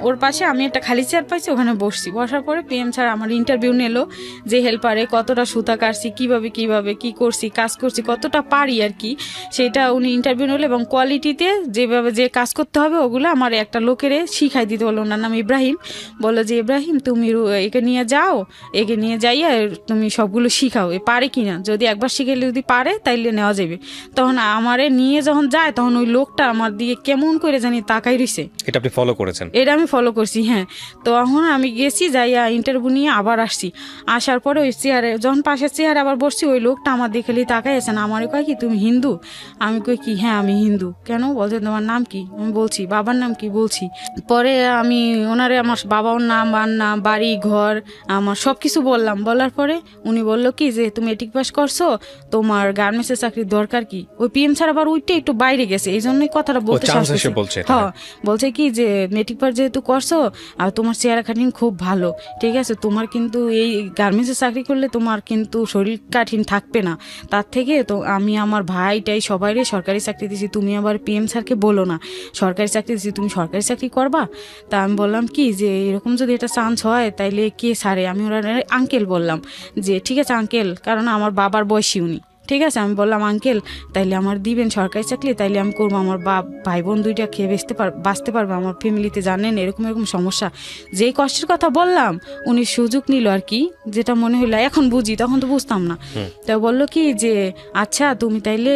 ওর পাশে আমি একটা খালি চেয়ার পাইছি, ওখানে বসছি। বসার পরে পিএম স্যার আমার ইন্টারভিউ নিলো, যে হেল্পারে কতটা সুতা কাটছি, কিভাবে কি করছি, কাজ করছি, কতটা পারি আর কি, সেটা উনি ইন্টারভিউ নিলো, এবং কোয়ালিটিতে যেভাবে যে কাজ করতে হবে ওগুলো আমার একটা লোকেরে শিখাই দিতে বললো, ওনার নাম ইব্রাহিম। বললো যে ইব্রাহিম তুমি একে নিয়ে যাও, একে নিয়ে যাইয়া তুমি সবগুলো শিখাও, পারে কিনা, যদি একবার শিখাইলে যদি পারে তাইলে নেওয়া যাবে। তখন আমারে নিয়ে যখন যায় তখন ওই লোকটা আমার দিকে কেমন করে জানি তাকাই রইছে। এটা আপনি ফলো করেছেন? এটা আমি ফলো করছি, হ্যাঁ। তো এখন আমি গেছি, যাইয়া ইন্টারভিউ নিয়ে আবার আসছি, আসার পরে ওই চেয়ারে যখন পাশের চেয়ারে আবার বসছি, ওই লোকটা আমার দেখেলি তাকাই আছে না, আমারে কয় কি তুমি হিন্দু? আমি কই কি হ্যাঁ আমি হিন্দু। কেন? বলছে তোমার নাম কি? আমি বলছি বাবার নাম কি বলছি। পরে আমি ওনারে আমার বাবার নাম, বাড়ি ঘর আমার সব কিছু বললাম। বলার পরে উনি বললো কি যে তুমি মেট্রিক পাস করছো, তোমার গার্মেন্টসের চাকরির দরকার কি? ওই পিএম স্যার আবার উইটে একটু বাইরে গেছে, এই জন্যই কথাটা বলতে হ্যাঁ, বলছে কি যে মেট্রিক পাস যেহেতু করছো আর তোমার চেহারা কাঠিন খুব ভালো, ঠিক আছে, তোমার কিন্তু এই গার্মেন্টসের চাকরি করলে তোমার কিন্তু শরীর কাঠিন থাকবে না, তার থেকে তো আমি আমার ভাইটাই সবাইরে সরকারি চাকরি দিয়েছি, তুমি আবার পিএম স্যারকে বলো না সরকারি চাকরি দিয়েছি, তুমি সরকারি চাকরি করবা। তা আমি বললাম কি যে এরকম যদি এটা চান্স হয় তাইলে কে সারে, আমি ওরা আঙ্কেল বললাম যে ঠিক আছে আঙ্কেল, কারণ আমার বাবার বয়সী উনি, ঠিক আছে। আমি বললাম আঙ্কেল তাইলে আমার দিবেন সরকারি চাকরি, তাইলে আমি করবো, আমার ভাই বোন দুইটা খেয়ে বাঁচতে পারবে, আমার ফ্যামিলিতে জানেন এরকম এরকম সমস্যা। যেই কষ্টের কথা বললাম উনি সুযোগ নিল আর কি, যেটা মনে হইলো এখন বুঝি, তখন তো বুঝতাম না। তো বললো কি যে আচ্ছা তুমি তাইলে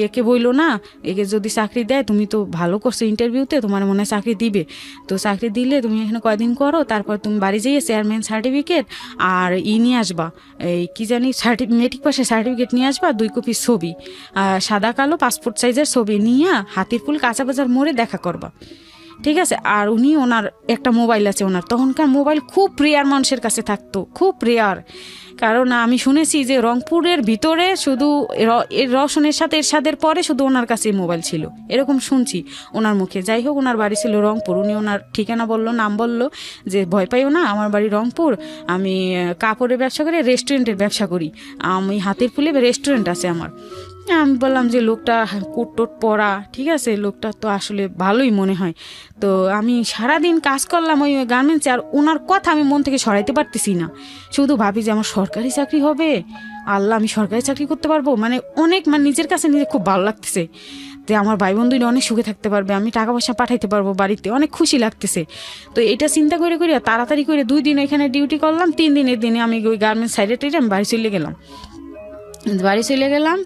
একে বইলো না, একে যদি চাকরি দেয়, তুমি তো ভালো করছো ইন্টারভিউতে, তোমার মনে হয় চাকরি দিবে, তো চাকরি দিলে তুমি এখানে কয়দিন করো, তারপর তুমি বাড়ি যেয়ে চেয়ারম্যান সার্টিফিকেট আর নিয়ে আসবা, এই কি জানি মেট্রিক পাশের সার্টিফিকেট নিয়ে আসবা, 2 কপি ছবি, সাদা কালো পাসপোর্ট সাইজের ছবি নিয়ে হাতিরপুল কাঁচা বাজার মোড়ে দেখা করবা, ঠিক আছে। আর উনি ওনার একটা মোবাইল আছে, ওনার তখনকার মোবাইল খুব রেয়ার মানুষের কাছে থাকতো, খুব রেয়ার। কারণ আমি শুনেছি যে রংপুরের ভিতরে শুধু রওশনের সাথে এরশাদের পরে শুধু ওনার কাছে মোবাইল ছিল, এরকম শুনছি ওনার মুখে। যাই হোক, ওনার বাড়ি ছিল রংপুর। উনি ওনার ঠিকানা বললো, নাম বললো যে ভয় পাইও না, আমার বাড়ি রংপুর, আমি কাপড়ের ব্যবসা করি, রেস্টুরেন্টের ব্যবসা করি, আমি হাতের ফুলে রেস্টুরেন্ট আছে আমার। আমি বললাম যে লোকটা কোট টোট পরা, ঠিক আছে, লোকটা তো আসলে ভালোই মনে হয়। তো আমি সারাদিন কাজ করলাম ওই গার্মেন্টসে, আর ওনার কথা আমি মন থেকে সরাইতে পারতেছি না। শুধু ভাবি যে আমার সরকারি চাকরি হবে, আল্লাহ আমি সরকারি চাকরি করতে পারবো, মানে অনেক, মানে নিজের কাছে নিজে খুব ভালো লাগতেছে যে আমার ভাই বোন দুইটা অনেক সুখে থাকতে পারবে, আমি টাকা পয়সা পাঠাইতে পারবো বাড়িতে, অনেক খুশি লাগতেছে। তো এটা চিন্তা করে তাড়াতাড়ি করে 2 দিন এখানে ডিউটি করলাম, 3 দিনের দিনে আমি ওই গার্মেন্টস সাইডে আমি বাড়ি চলে গেলাম।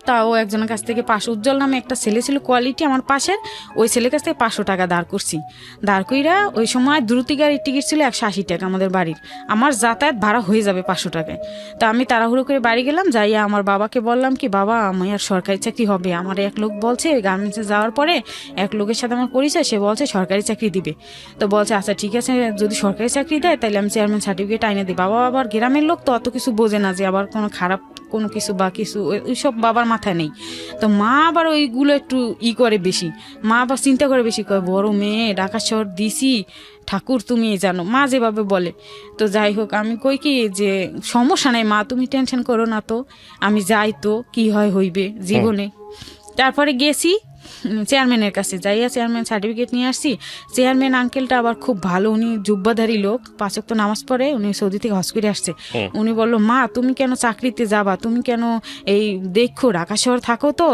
তাও একজনের কাছ থেকে উজ্জ্বল নামে একটা ছেলে ছিল কোয়ালিটি আমার পাশের, ওই ছেলের কাছ থেকে 500 টাকা ধার করছি। ধার কইরা ওই সময় দ্রুতি গাড়ির টিকিট ছিল 180 টাকা আমাদের বাড়ির, আমার যাতায়াত ভাড়া হয়ে যাবে 500 টাকায়। তো আমি তাড়াহুড়ো করে বাড়ি গেলাম, যাইয়া আমার বাবাকে বললাম কি বাবা আমার আর সরকারি চাকরি হবে, আমার এক লোক বলছে গার্মেন্টসে যাওয়ার পরে এক লোকের সাথে আমার পরিচয়, সে বলছে সরকারি চাকরি দিবে। তো বলছে আচ্ছা ঠিক আছে, যদি সরকারি চাকরি দেয় তাহলে আমি চেয়ারম্যান সার্টিফিকেট আইনে দিই। বাবা আবার গ্রামের লোক তো অত কিছু বোঝে না যে আবার কোনো খারাপ কোনো কিছু বা কিছু, ওইসব বাবার মাথায় নেই। তো মা আবার ওইগুলো একটু করে বেশি, মা আবার চিন্তা করে বেশি, কয় বড় মেয়ে ঢাকা শহর দিছি, ঠাকুর তুমি জানো, মা যেভাবে বলে। তো যাই হোক, আমি কই কি যে সমস্যা নাই মা, তুমি টেনশন করো না, তো আমি যাই, তো কি হইবে জীবনে। তারপরে গেছি চেয়ারম্যানের কাছে, যাইয়া চেয়ারম্যান সার্টিফিকেট নিয়ে আসছি। চেয়ারম্যান আঙ্কেলটা আবার খুব ভালো, উনি জুব্বাধারী লোক, 5 ওয়াক্ত নামাজ পড়ে, উনি সৌদি থেকে হজ করে আসছে। উনি বললো মা তুমি কেন চাকরিতে যাবা, তুমি কেন এই দেখো ঢাকা শহর থাকো, তো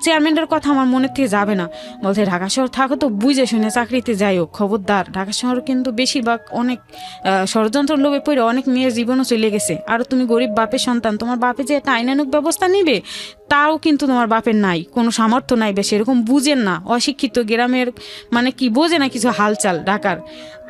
চেয়ারম্যানের কথা আমার মনের থেকে যাবে না, বলছে ঢাকা শহর থাকো তো বুঝে শুনে চাকরিতে যাইও, খবরদার, ঢাকা শহর কিন্তু বেশিরভাগ অনেক ষড়যন্ত্র লোভে পড়ে অনেক মেয়ের জীবনও চলে গেছে, আর তুমি গরিব বাপের সন্তান, তোমার বাপে যে একটা আইনানুক ব্যবস্থা নিবে তাও কিন্তু তোমার বাপের নাই, কোনো সামর্থ্য নাই, বেশি এরকম বুঝেন না, অশিক্ষিত গ্রামের, মানে কি বোঝে না কিছু হালচাল ঢাকার।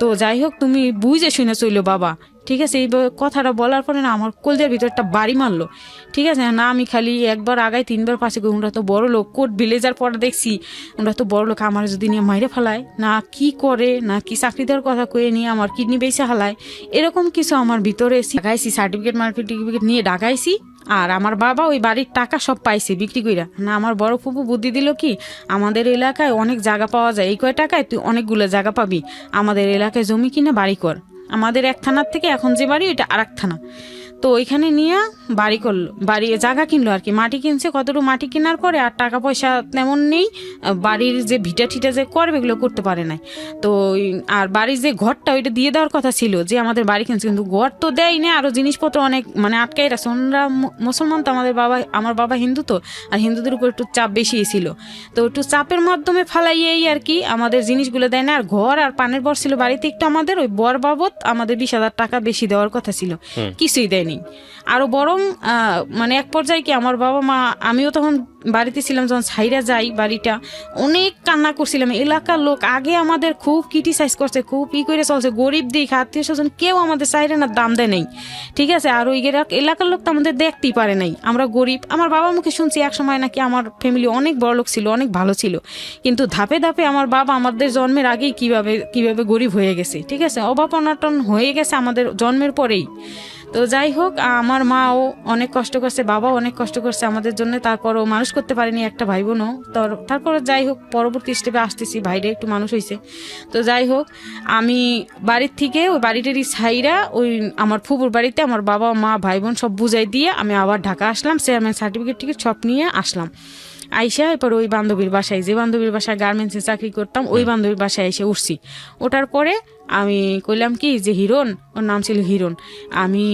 তো যাই হোক, তুমি বুঝে শুনে চইলো বাবা, ঠিক আছে। এই কথাটা বলার পরে না আমার কলজের ভিতর একটা বাড়ি মারলো, ঠিক আছে না। আমি খালি একবার আগায় 3বার পাশে গই, ওরা তো বড় লোক, কোট ভিলেজার পরে দেখছি ওরা তো বড় লোক, আমার যদি নিয়ে মাইরে ফেলায় না, কি করে না কি চাকরি দেওয়ার কথা কয়ে নিয়ে আমার কিডনি বেঁচে হালায়, এরকম কিছু আমার ভিতরে ঢাকাইছি, সার্টিফিকেট নিয়ে ঢাকাইছি। আর আমার বাবা ওই বাড়ির টাকা সব পাইছে বিক্রি কইরা না। আমার বড় ফুপু বুদ্ধি দিল কি, আমাদের এলাকায় অনেক জায়গা পাওয়া যায়, এই কয় টাকায় তুই অনেকগুলো জায়গা পাবি, আমাদের এলাকায় জমি কিনে বাড়ি কর। আমাদের এক থানার থেকে এখন যে বাড়ি ওইটা আর এক থানা, তো ওইখানে নিয়ে বাড়ি করলো, জায়গা কিনলো আর কি, মাটি কিনছে, কতটুকু মাটি কেনার পরে আর টাকা পয়সা তেমন নেই, বাড়ির যে ভিটা ঠিটা যে করবে এগুলো করতে পারে নাই। তো আর বাড়ির যে ঘরটা ওইটা দিয়ে দেওয়ার কথা ছিল, যে আমাদের বাড়ি কিনছে, কিন্তু ঘর তো দেয় না, আরও জিনিসপত্র অনেক মানে আটকাই রাখছে। ওনারা মুসলমান তো, আমার বাবা হিন্দু তো, আর হিন্দুদের উপর একটু চাপ বেশি ছিল, তো একটু চাপের মাধ্যমে ফালাইয়েই আর কি আমাদের জিনিসগুলো দেয় না। আর ঘর আর পানের বর ছিল বাড়িতে একটু, আমাদের ওই বর বাবদ আমাদের 20,000 টাকা বেশি দেওয়ার কথা ছিল, কিছুই দেয়নি। আরো বরং মানে এক পর্যায়ে কি আমার বাবা মা, আমিও তখন বাড়িতে ছিলাম যখন ছাইরা যাই বাড়িটা, অনেক কান্না করছিলাম। এলাকার লোক আগে আমাদের খুব ক্রিটিসাইজ করছে, খুব করে চলছে, গরিব দিক আত্মীয় স্বজন কেউ আমাদের চাইরে না, দাম দেয় নাই, ঠিক আছে। আর ওই এলাকার লোক তো আমাদের দেখতেই পারে নাই, আমরা গরিব। আমার বাবার মুখে শুনছি এক সময় নাকি আমার ফ্যামিলি অনেক বড় লোক ছিল, অনেক ভালো ছিল, কিন্তু ধাপে ধাপে আমার বাবা আমাদের জন্মের আগেই কিভাবে গরিব হয়ে গেছে, ঠিক আছে, অভাব অনটন হয়ে গেছে আমাদের জন্মের পরেই। তো যাই হোক, আমার মাও অনেক কষ্ট করছে, বাবাও অনেক কষ্ট করছে আমাদের জন্য, তারপরও মানুষ করতে পারেনি একটা ভাই বোনও। তারপরে যাই হোক, পরবর্তী স্টেপে আসতেছি, ভাইরে একটু মানুষ হয়েছে। তো যাই হোক, আমি বাড়ির থেকে ওই বাড়িটারই ছাইরা ওই আমার ফুপুর বাড়িতে আমার বাবা মা ভাই বোন সব বুঝাই দিয়ে আমি আবার ঢাকা আসলাম, চেয়ারম্যান সার্টিফিকেট টিকিট সব নিয়ে আসলাম। আইসা এরপর ওই বান্ধবীর বাসায়, যে বান্ধবীর বাসায় গার্মেন্টসে চাকরি করতাম, ওই বান্ধবীর বাসায় এসে উঠছি। ওঠার পরে আমি কইলাম কি যে হিরণ, ওর নাম ছিল হিরণ, আমি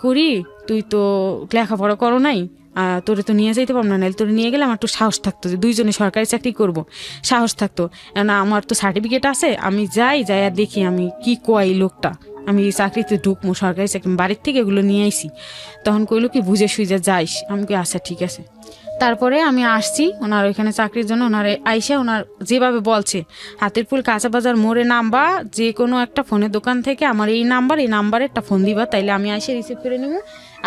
করি, তুই তো লেখাপড়া করো নাই, তোরে তো নিয়ে যাইতে পারবো না, নাহলে তোরে নিয়ে গেলে আমার একটু সাহস থাকতো যে দুইজনে সরকারি চাকরি করব, সাহস থাকতো। না আমার তো সার্টিফিকেট আছে, আমি যাই আর দেখি আমি কি কয় লোকটা, আমি এই চাকরিতে ঢুকবো, সরকারি চাকরি বাড়ির থেকে এগুলো নিয়ে আইসি। তখন কইলো কি বুঝে সুইজে যাইস, আমি কি আচ্ছা ঠিক আছে। তারপরে আমি আসছি ওনার ওইখানে চাকরির জন্য, ওনার আইসা ওনার যেভাবে বলছে হাতের পুল কাঁচা বাজার মোড়ে নামবা, যে কোনো একটা ফোনের দোকান থেকে আমার এই নাম্বারে একটা ফোন দিবা, তাইলে আমি আইসে রিসিভ করে নেবো,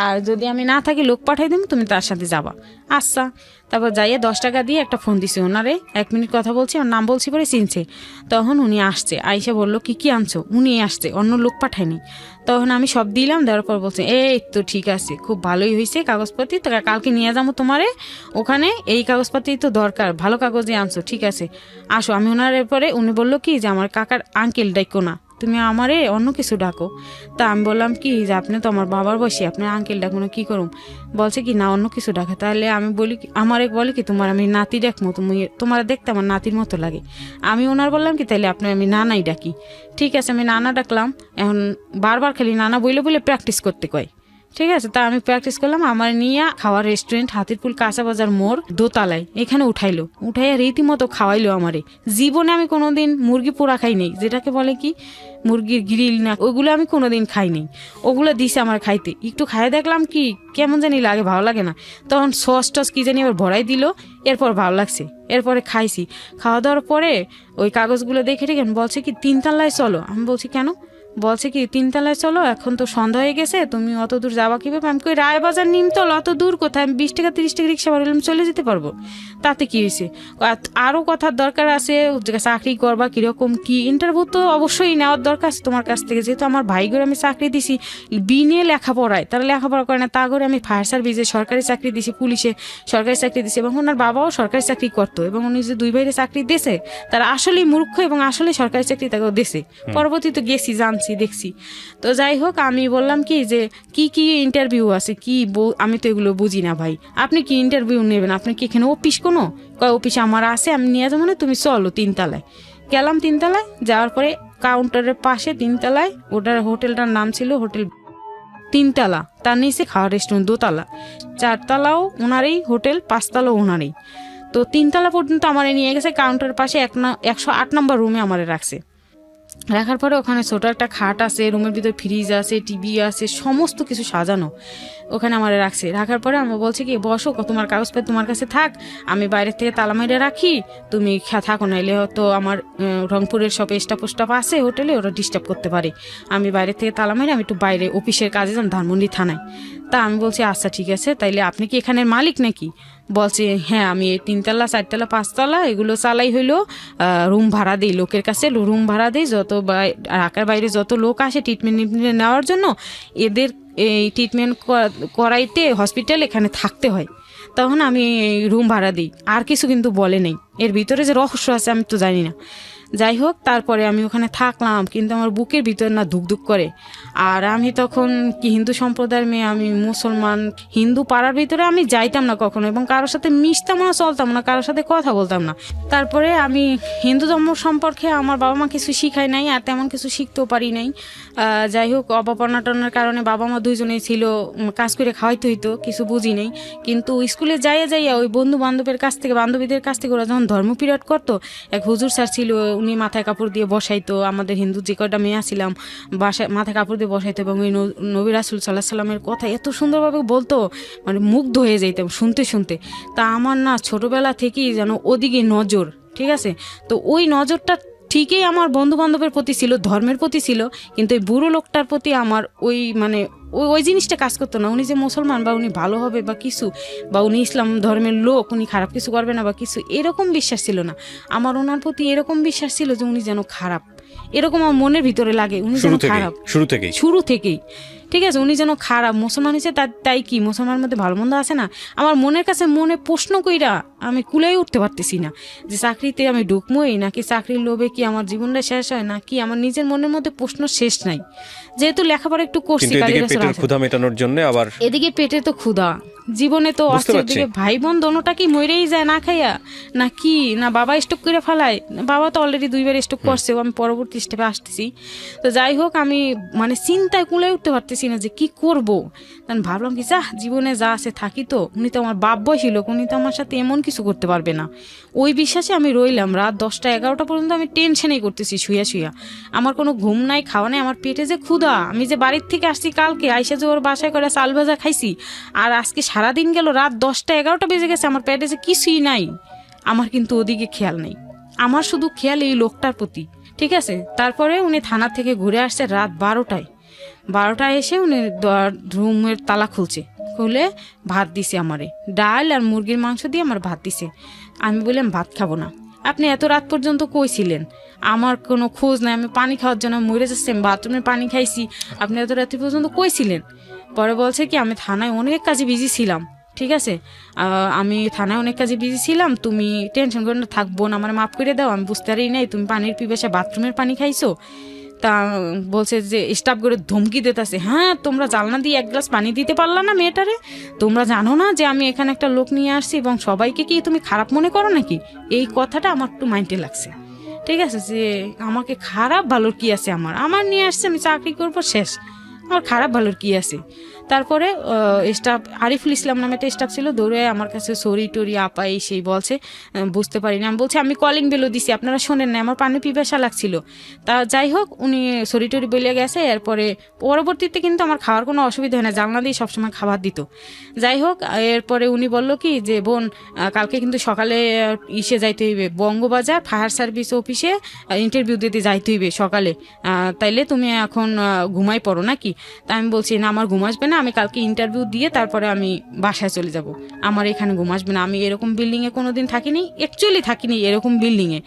আর যদি আমি না থাকি লোক পাঠাই দেবো, তুমি তার সাথে যাবা। আচ্ছা, তারপর যাইয়ে 10 টাকা দিয়ে একটা ফোন দিছে ওনারে, 1 মিনিট কথা বলছি, ওর নাম বলছি পরে চিনছে। তখন উনি আসছে, আইসা বললো কি আনছো, উনি আসছে, অন্য লোক পাঠায়নি। তখন আমি সব দিলাম, দেওয়ার পর বলছে এই তো ঠিক আছে, খুব ভালোই হয়েছে কাগজপাতি, তো কালকে নিয়ে যাবো তোমারে ওখানে, এই কাগজপাতি তো দরকার, ভালো কাগজই আনছো, ঠিক আছে আসো। আমি ওনার পরে উনি বললো কি যে আমার কাকার আঙ্কেল ডাইকো না, তুমি আমারে অন্য কিছু ডাকো। তা আমি বললাম কি যে আপনি তো আমার বাবার বয়সী, আপনার আঙ্কেল ডাকবো না, কী করুম? বলছে কি না অন্য কিছু ডাকে। তাহলে আমি বলি আমার এক বলে কি তোমার আমি নাতি ডাকবো, তুমি তোমার দেখতে আমার নাতির মতো লাগে। আমি ওনার বললাম কি তাইলে আপনি আমি নানাই ডাকি। ঠিক আছে, আমি নানা ডাকলাম। এখন বারবার খালি নানা বলে প্র্যাকটিস করতে কয়। ঠিক আছে, তা আমি প্র্যাকটিস করলাম। আমার নিয়ে খাওয়ার রেস্টুরেন্ট হাতিরপুল কাঁচা বাজার মোড় দোতলায়, এখানে উঠাইয়া রীতিমতো খাওয়াইলো আমারে। জীবনে আমি কোনোদিন মুরগি পোড়া খাই নেই, যেটাকে বলে কি মুরগির গ্রিল না, ওগুলো আমি কোনোদিন খাই নেই। ওগুলো দিছে আমার খাইতে, একটু খাইয়ে দেখলাম কি কেমন জানি লাগে, ভালো লাগে না। তখন সস টস কি জানি আবার ভরাই দিল, এরপর ভালো লাগছে, এরপরে খাইছি। খাওয়া দাওয়ার পরে ওই কাগজগুলো দেখে রেখেন, বলছে কি 3 তলায় চলো। আমি বলছি কেন? বলছে কি 3 তলায় চলো, এখন তো সন্ধ্যা হয়ে গেছে, তুমি অত দূর যাবা কিভাবে? আমি কই রায়বাজার নিমতল, অত দূর কোথায়, আমি 20 টাকা 30 টাকা রিক্সা ভাড়া চলে যেতে পারবো, তাতে কি হয়েছে? আরও কথার দরকার আছে, চাকরি করবা কিরকম কি, ইন্টারভিউ তো অবশ্যই নেওয়ার দরকার আছে তোমার কাছ থেকে, যেহেতু আমার ভাই করে আমি চাকরি দিছি বিনে লেখাপড়ায়, তারা লেখাপড়া করে না, তা করে আমি ফায়ার সার্ভিসে সরকারি চাকরি দিছি, পুলিশে সরকারি চাকরি দিছি, এবং ওনার বাবাও সরকারি চাকরি করতো, এবং উনি যে 2 ভাইয়ের চাকরি দিয়েছে তারা আসলেই মূর্খ, এবং আসলে সরকারি চাকরি তাকেও দিয়েছে। পরবর্তীতে গেছি জানছি দেখছি। তো যাই হোক, আমি বললাম কি যে কি ইন্টারভিউ আছে, আমি তো এগুলো বুঝি না ভাই, আপনি কি ইন্টারভিউ নেবেন, আপনি কি এখানে অফিস কোনো? কয় অফিস আমার আছে, আমি নিয়ে যাবো না, তুমি চলো 3 তলায়। গেলাম 3 তলায়, যাওয়ার পরে কাউন্টারের পাশে 3 তলায়, ওটার হোটেলটার নাম ছিল হোটেল 3 তলা, তার নিচে খাওয়ার রেস্টুরেন্ট 2 তলা, 4 তলাও ওনারই হোটেল, 5 তলাও ওনারই। তো 3 তলা পর্যন্ত আমারে নিয়ে গেছে, কাউন্টারের পাশে 108 নম্বর রুমে আমারে রাখছে। রাখার পরে ওখানে ছোট একটা খাট আছে, রুমের ভিতরে ফ্রিজ আছে, টিভি আছে, সমস্ত কিছু সাজানো, ওখানে আমার রাখছে। রাখার পরে আমি বলছি কি বসো, তোমার কাগজপত্র তোমার কাছে থাক, আমি বাইরের থেকে তালা মেরে রাখি, তুমি থাকো, নাইলে হয়তো আমার রংপুরের সব স্টাফ আছে হোটেলে, ওরা ডিস্টার্ব করতে পারে, আমি বাইরের থেকে তালা মেরে আমি একটু বাইরে অফিসের কাজে যান ধানমন্ডি থানায়। তা আমি বলছি আচ্ছা ঠিক আছে, তাইলে আপনি কি এখানের মালিক নাকি? বলছে হ্যাঁ, আমি এই 3 তলা 4 তলা 5 তলা এগুলো চালাই হইলো রুম ভাড়া দিই, লোকের কাছে রুম ভাড়া দিই, যত ঢাকার বাইরে যত লোক আসে ট্রিটমেন্ট নেওয়ার জন্য, এদের এই ট্রিটমেন্ট করাইতে হসপিটাল এখানে থাকতে হয়, তখন আমি রুম ভাড়া দিই। আর কিছু কিন্তু বলে নেই, এর ভিতরে যে রহস্য আছে আমি তো জানি না। যাই হোক, তারপরে আমি ওখানে থাকলাম, কিন্তু আমার বুকের ভিতর না ধুকধুক করে। আর আমি তখন কি হিন্দু সম্প্রদায়ের মেয়ে, আমি মুসলমান, হিন্দু পাড়ার ভিতরে আমি যাইতাম না কখনো, এবং কারোর সাথে মিশতাম না, চলতাম না, কারোর সাথে কথা বলতাম না। তারপরে আমি হিন্দু ধর্ম সম্পর্কে আমার বাবা মা কিছু শিখায় নাই, আর তেমন কিছু শিখতেও পারি নাই। যাই হোক, অভাব অনাটনের কারণে বাবা মা দুইজনেই ছিল, কাজ করে খাওয়াইতে হইতো, কিছু বুঝি নেই। কিন্তু স্কুলে যাইয়া ওই বন্ধু বান্ধবের কাছ থেকে, বান্ধবীদের কাছ থেকে, ওরা যখন ধর্ম পিরিয়ড করতো, এক হুজুর স্যার ছিল, উনি মাথায় কাপড় দিয়ে বসাইতো, আমাদের হিন্দু যে কটা মেয়ে ছিলাম বাসায় মাথায় কাপড় দিয়ে বসাইতো, এবং ওই নবী রাসূল সাল্লাল্লাহু আলাইহি সাল্লামের কথা এত সুন্দরভাবে বলতো, মানে মুগ্ধ হয়ে যাইতাম শুনতে। তা আমার না ছোটবেলা থেকেই যেন ওদিকে নজর, ঠিক আছে। তো ওই নজরটা ঠিকই আমার বন্ধু বান্ধবের প্রতি ছিল, ধর্মের প্রতি ছিল, কিন্তু ওই বুড়ো লোকটার প্রতি আমার ওই মানে ওই জিনিসটা কাজ করতো না। উনি যে মুসলমান, বা উনি ভালো হবে বা কিছু, বা উনি ইসলাম ধর্মের লোক, উনি খারাপ কিছু করবে না বা কিছু, এরকম বিশ্বাস ছিল না আমার। ওনার প্রতি এরকম বিশ্বাস ছিল যে উনি যেন খারাপ, এরকম আমার মনের ভিতরে লাগে, উনি যেন খারাপ শুরু থেকেই। ঠিক আছে, উনি যেন খারাপ, মুসলমান হয়েছে তাই কি মুসলমানের মধ্যে ভালো মন্দ আছে না। আমার মনের কাছে মনে প্রশ্ন কইরা আমি কুলাই উঠতে পারতেছি না, যে চাকরিতে আমি ঢুকবোই নাকি চাকরির লোভে কি আমার জীবনটা শেষ হয়, নাকি আমার নিজের মনের মধ্যে প্রশ্ন শেষ নাই। যেহেতু লেখাপড়া একটু করছি, ক্ষুধা মেটানোর জন্য, আবার এদিকে পেটে তো ক্ষুধা, জীবনে তো বুঝতে অস্ত্রের পারছি। দিকে ভাই বোন দোনোটা কি মরেই যায় না খাইয়া, না কি না বাবা স্টক করে ফেলায়, বাবা তো অলরেডি 2বার স্টক করছে, আমি পরবর্তী স্টেপে আসতেছি। তো যাই হোক আমি মানে চিন্তায় কুলে উঠতে পারতেছি না যে কি করব। তখন ভাবলাম কি যা জীবনে যা আছে থাকি, তো উনি তো আমার বাপ বয়সী লোক, উনি তো আমার সাথে এমন কিছু করতে পারবে না। ওই বিশ্বাসে আমি রইলাম। রাত 10টা 11টা পর্যন্ত আমি টেনশনেই করতেছি শুয়া শুয়া, আমার কোনো ঘুম নাই খাওয়া নাই, আমার পেটে যে ক্ষুধা, আমি যে বাড়ির থেকে আসছি কালকে আইসা যে ওর বাসায় করে চাল ভাজা খাইছি, আর আজকে সারাদিন গেল রাত 10টা 11টা বেজে গেছে, আমার পেটে যে কিছুই নাই। আমার কিন্তু ওদিকে খেয়াল নেই, আমার শুধু খেয়াল এই লোকটার প্রতি। ঠিক আছে, তারপরে উনি থানা থেকে ঘুরে আসছে রাত 12টায় এসে উনি রুমের তালা খুলে ভাত দিছে আমারে, ডাল আর মুরগির মাংস দিয়ে আমার ভাত দিছে। আমি বললাম ভাত খাবো না। আপনি এত রাত পর্যন্ত কই ছিলেন? আমার কোনো খোঁজ নাই, আমি পানি খাওয়ার জন্য মরে যাচ্ছি, বাথরুমে পানি খাইছি, আপনি এত রাত্রি পর্যন্ত কই ছিলেন? পরে বলছে কি আমি থানায় অনেক কাজে বিজি ছিলাম। ঠিক আছে, আমি থানায় অনেক কাজে বিজি ছিলাম, তুমি টেনশন করে না, থাকবো না, আমার মাফ করে দাও, আমি বুঝতে পারি নাই তুমি পানির পিপাসা বাথরুমের পানি খাইছো। তা বলছে যে স্টাফ করে ধমকি দিতেছে, হ্যাঁ তোমরা জানলা দিয়ে 1 গ্লাস পানি দিতে পারলা না মেয়েটারে? তোমরা জানো না যে আমি এখানে একটা লোক নিয়ে আসছি এবং সবাইকে কি তুমি খারাপ মনে করো নাকি? এই কথাটা আমার একটু মাইন্ডে লাগছে। ঠিক আছে, যে আমাকে খারাপ ভালোর কি আছে, আমার নিয়ে আসছে, আমি চাকরি করবো শেষ, আমার খারাপ ভালোর কি আছে? তারপরে স্টাফ আরিফুল ইসলাম নামে একটা স্টাফ ছিল, দৌড়ে আমার কাছে সরি টরি আপা এই সেই বলছে, বুঝতে পারিনি। আমি বলছি আমি কলিং বেলও দিছি, আপনারা শোনেন না, আমার পানি পিপাসা লাগছিল। তা যাই হোক উনি সরি টরি বলে গেছে। এরপরে পরবর্তীতে কিন্তু আমার খাওয়ার কোনো অসুবিধা হয় না, জানলা দিয়ে সবসময় খাবার দিত। যাই হোক এরপরে উনি বলল কি যে বোন কালকে কিন্তু সকালে ইসে যাইতে হইবে, বঙ্গবাজার ফায়ার সার্ভিস অফিসে ইন্টারভিউ দিতে যাইতে হইবে সকালে, তাইলে তুমি এখন ঘুমাই পড়ো নাকি? তা আমি বলছি না আমার ঘুম আসবে না, আমি কালকে ইন্টারভিউ দিয়ে তারপরে আমি বাসায় চলে যাব, আমার এখানে ঘুম আসবে না। আমি এরকম বিল্ডিংয়ে কোনোদিন থাকিনি, অ্যাকচুয়ালি থাকিনি এরকম বিল্ডিংয়ে।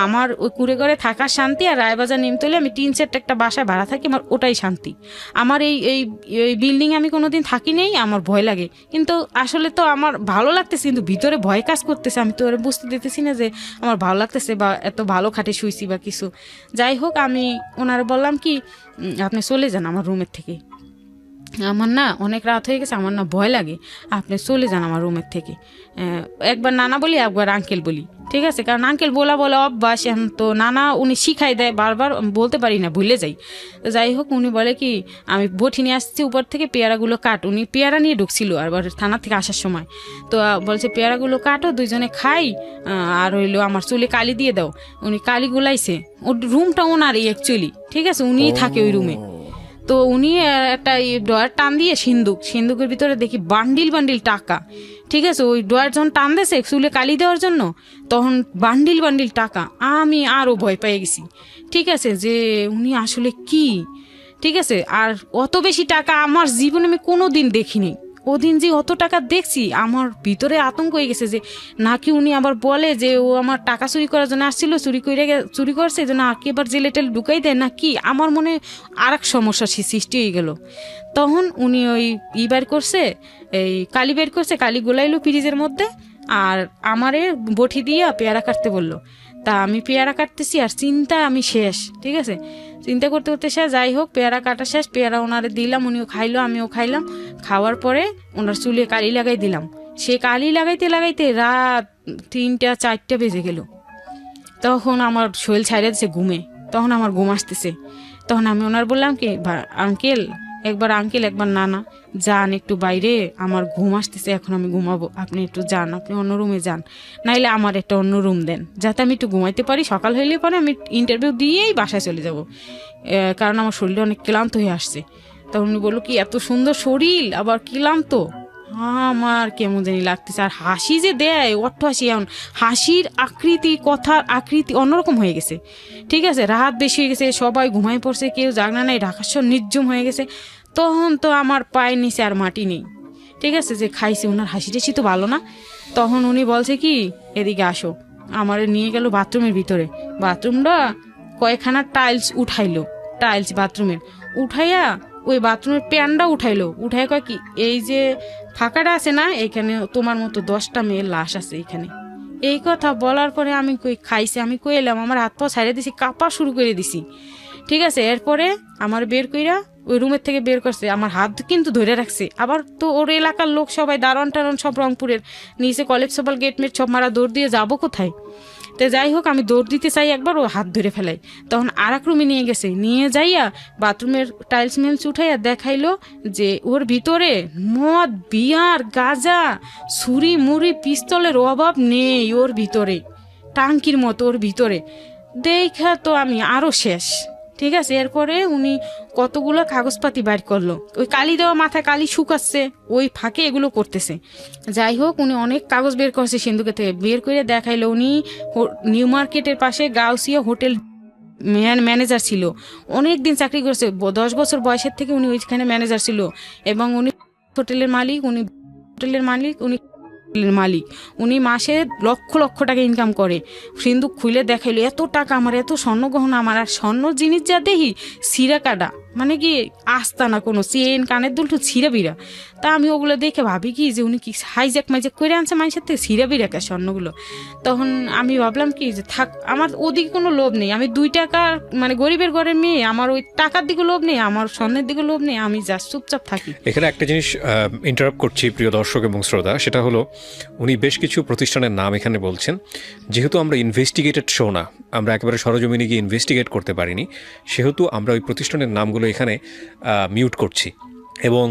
আমার ওই কুড়ে ঘরে থাকার শান্তি, আর রায়বাজার নিমতলে আমি 3 সেট একটা বাসায় ভাড়া থাকি, আমার ওটাই শান্তি। আমার এই বিল্ডিংয়ে আমি কোনোদিন থাকি নেই, আমার ভয় লাগে। কিন্তু আসলে তো আমার ভালো লাগতেছে, কিন্তু ভিতরে ভয় কাজ করতেছে, আমি তো ওরা বুঝতে দিতেছি না যে আমার ভালো লাগতেছে বা এত ভালো খাটে শুইছি বা কিছু। যাই হোক আমি ওনারা বললাম কি আপনি চলে যান আমার রুমের থেকে, আমার না অনেক রাত হয়ে গেছে, আমার না ভয় লাগে, আপনি চলে যান আমার রুমের থেকে। একবার নানা বলি একবার আঙ্কেল বলি, ঠিক আছে, কারণ আঙ্কেল বলা অভ্যাস, এখন তো নানা উনি শিখাই দেয়, বারবার বলতে পারি না, ভুলে যাই। তো যাই হোক উনি বলে কি আমি বটি নিয়ে আসছি উপর থেকে, পেয়ারাগুলো কাট। উনি পেয়ারা নিয়ে ঢুকছিল আর থানা থেকে আসার সময়, তো বলছে পেয়ারাগুলো কাটো, দুইজনে খাই, আর হইলো আমার চুলে কালি দিয়ে দাও। উনি কালি গুলাইছে, ওর রুমটা ওনারই অ্যাকচুয়ালি, ঠিক আছে, উনিই থাকে ওই রুমে। তো উনি একটা ডয়ার টান দিয়ে সিন্দুকের ভিতরে দেখি বান্ডিল টাকা। ঠিক আছে, ওই ডয়ার যখন টান দিয়েছে চুলে কালি দেওয়ার জন্য, তখন বান্ডিল টাকা। আমি আরও ভয় পেয়ে গেছি। ঠিক আছে, যে উনি আসলে কি, ঠিক আছে, আর অত বেশি টাকা আমার জীবনে আমি কোনো দিন দেখিনি। ওদিন যে অত টাকা দেখছি আমার ভিতরে আতঙ্ক হয়ে গেছে, যে নাকি উনি আবার বলে যে ও আমার টাকা চুরি করার জন্য আসছিল, চুরি করছে এই জন্য আঁকে এবার জেলে টেলে ঢুকাই দেয় নাকি, আমার মনে আর এক সমস্যা সৃষ্টি হয়ে গেল। তখন উনি ওই বের করছে, এই কালি বের করছে, কালি গোলাইলো ফ্রিজের মধ্যে, আর আমারে বটি দিয়ে পেয়ারা কাটতে বললো। তা আমি পেয়ারা কাটতেছি আর চিন্তা আমি শেষ। ঠিক আছে, চিন্তা করতে করতে শেষ। যাই হোক পেয়ারা কাটা শেষ, পেয়ারা ওনারে দিলাম, উনিও খাইলো আমিও খাইলাম। খাওয়ার পরে ওনার চুলে কালি লাগাই দিলাম। সে কালি লাগাইতে রাত 3টা 4টা বেজে গেল। তখন আমার শরীর ছাইড়ে দিচ্ছে ঘুমে, তখন আমার ঘুম আসতেছে। তখন আমি ওনার বললাম কি আঙ্কেল একবার নানা যান একটু বাইরে, আমার ঘুম আসতেছে, এখন আমি ঘুমাবো, আপনি একটু যান, আপনি অন্য রুমে যান, নাইলে আমার একটা অন্য রুম দেন যাতে আমি একটু ঘুমাইতে পারি, সকাল হইলে পরে আমি ইন্টারভিউ দিয়েই বাসায় চলে যাব, কারণ আমার শরীরটা অনেক ক্লান্ত হয়ে আসছে। তখন উনি বললো কি এত সুন্দর শরীর আবার ক্লান্ত, আমার কেমন জানি লাগতেছে। আর হাসি যে দেয় অট্ট হাসি, এখন হাসির আকৃতি কথার আকৃতি অন্যরকম হয়ে গেছে। ঠিক আছে, রাত বেশি হয়ে গেছে, সবাই ঘুমাই পড়ছে, কেউ জাগনা নাই, ঢাকা শহর নির্জম হয়ে গেছে। তখন তো আমার পায়ের নিচে আর মাটি নেই। ঠিক আছে, যে খাইছে ওনার হাসি টাসি তো ভালো না। তখন উনি বলছে কি এদিকে আসো, আমার নিয়ে গেল বাথরুমের ভিতরে। বাথরুমটা কয়েকখানা টাইলস বাথরুমের উঠাইয়া ওই বাথরুমের প্যানটা উঠাই কয় কি এই যে ফাঁকাটা আছে না, এইখানে তোমার মতো 10টা মেয়ের লাশ আছে এইখানে। এই কথা বলার পরে আমি খাইছি, আমি কই এলাম, আমার হাত পা ছাড়িয়ে দিছি, কাঁপা শুরু করে দিছি। ঠিক আছে, এরপরে আমার বের কইরা ওই রুমের থেকে বের করছে, আমার হাত কিন্তু ধরে রাখছে। আবার তো ওর এলাকার লোক সবাই দারোয়ান টারন সব রংপুরের, নিচে কলেজ সবাল গেট মেট সব মারা, দৌড় দিয়ে যাবো কোথায়? তো যাই হোক, আমি দৌড় দিতে চাই একবার, ও হাত ধরে ফেলাই। তখন আর এক রুমে নিয়ে গেছে, নিয়ে যাইয়া বাথরুমের টাইলস মেলস উঠাইয়া দেখাইলো যে ওর ভিতরে মদ, বিয়ার, গাঁজা, ছুরি মুড়ি পিস্তলের অভাব নেই ওর ভিতরে, টাঙ্কির মতো ওর ভিতরে। দেখা তো আমি আরও শেষ। ঠিক আছে, এরপরে উনি কতগুলো কাগজপাতি বাইর করলো, ওই কালি দেওয়া মাথায় কালি শুকাচ্ছে, ওই ফাঁকে এগুলো করতেছে। যাই হোক, উনি অনেক কাগজ বের করছে সিন্ধুকে থেকে, বের করে দেখাইলো উনি নিউ মার্কেটের পাশে গাউসিয়া হোটেল ম্যানেজার ছিল, অনেক দিন চাকরি করেছে, 10 বছর বয়সের থেকে উনি ওইখানে ম্যানেজার ছিল। এবং উনি হোটেলের মালিক, উনি মাসে লক্ষ লক্ষ টাকা ইনকাম করে। সিন্ধুক খুলে দেখাইলো এত টাকা আমার, এত স্বর্ণ গহনা আমার, আর স্বর্ণ জিনিস যা দেখি সিরা কাটা, মানে কি আস্তা না, কোনো চেন কানের দুলটু ছিঁড়া বিরা। তা আমি ওগুলো দেখে ভাবি কি যে উনি কি হাইজ্যাক মাইজ্যাক করে আনছে মানুষের থেকে ছিঁড়া বিরা কে স্বর্ণগুলো। তখন আমি ভাবলাম কি যে থাক, আমার ওদিকে কোনো লোভ নেই, আমি 2 টাকার মানে গরিবের ঘরের মেয়ে, আমার ওই টাকার দিকে লোভ নেই, আমার স্বর্ণের দিকে লোভ নেই, আমি জাস্ট চুপচাপ থাকি। এখানে একটা জিনিস ইন্টারাপ্ট করছি প্রিয় দর্শক এবং শ্রোতা, সেটা হলো উনি বেশ কিছু প্রতিষ্ঠানের নাম এখানে বলছেন। যেহেতু আমরা ইনভেস্টিগেটেড শো না, আমরা একেবারে সরজমিনে গিয়ে ইনভেস্টিগেট করতে পারিনি, সেহেতু আমরা ওই প্রতিষ্ঠানের নামগুলো এখানে মিউট করছি। এবং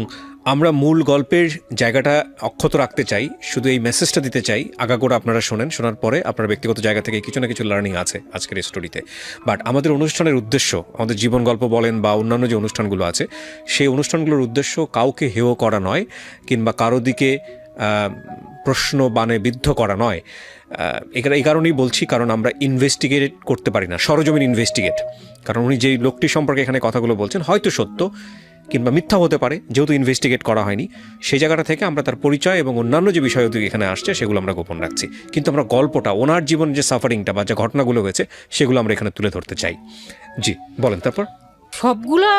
আমরা মূল গল্পের জায়গাটা অক্ষত রাখতে চাই, শুধু এই মেসেজটা দিতে চাই, আগাগোড়া আপনারা শোনেন, শোনার পরে আপনার ব্যক্তিগত জায়গা থেকে কিছু না কিছু লার্নিং আছে আজকের এই স্টোরিতে। বাট আমাদের অনুষ্ঠানের উদ্দেশ্য, আমাদের জীবন গল্প বলেন বা অন্যান্য যে অনুষ্ঠানগুলো আছে, সেই অনুষ্ঠানগুলোর উদ্দেশ্য কাউকে হেয় করা নয়, কিংবা কারো দিকে প্রশ্ন বানে বিদ্ধ করা নয়। এই কারণেই বলছি, কারণ আমরা ইনভেস্টিগেট করতে পারি না, সরজমিন ইনভেস্টিগেট। কারণ উনি যেই লোকটি সম্পর্কে এখানে কথাগুলো বলছেন হয়তো সত্য কিংবা মিথ্যা হতে পারে, যেহেতু ইনভেস্টিগেট করা হয়নি, সেই জায়গাটা থেকে আমরা তার পরিচয় এবং অন্যান্য যে বিষয় এখানে আসছে সেগুলো আমরা গোপন রাখছি। কিন্তু আমরা গল্পটা, ওনার জীবনের যে সাফারিংটা বা যে ঘটনাগুলো হয়েছে সেগুলো আমরা এখানে তুলে ধরতে চাই। জি বলেন। তারপর সবগুলা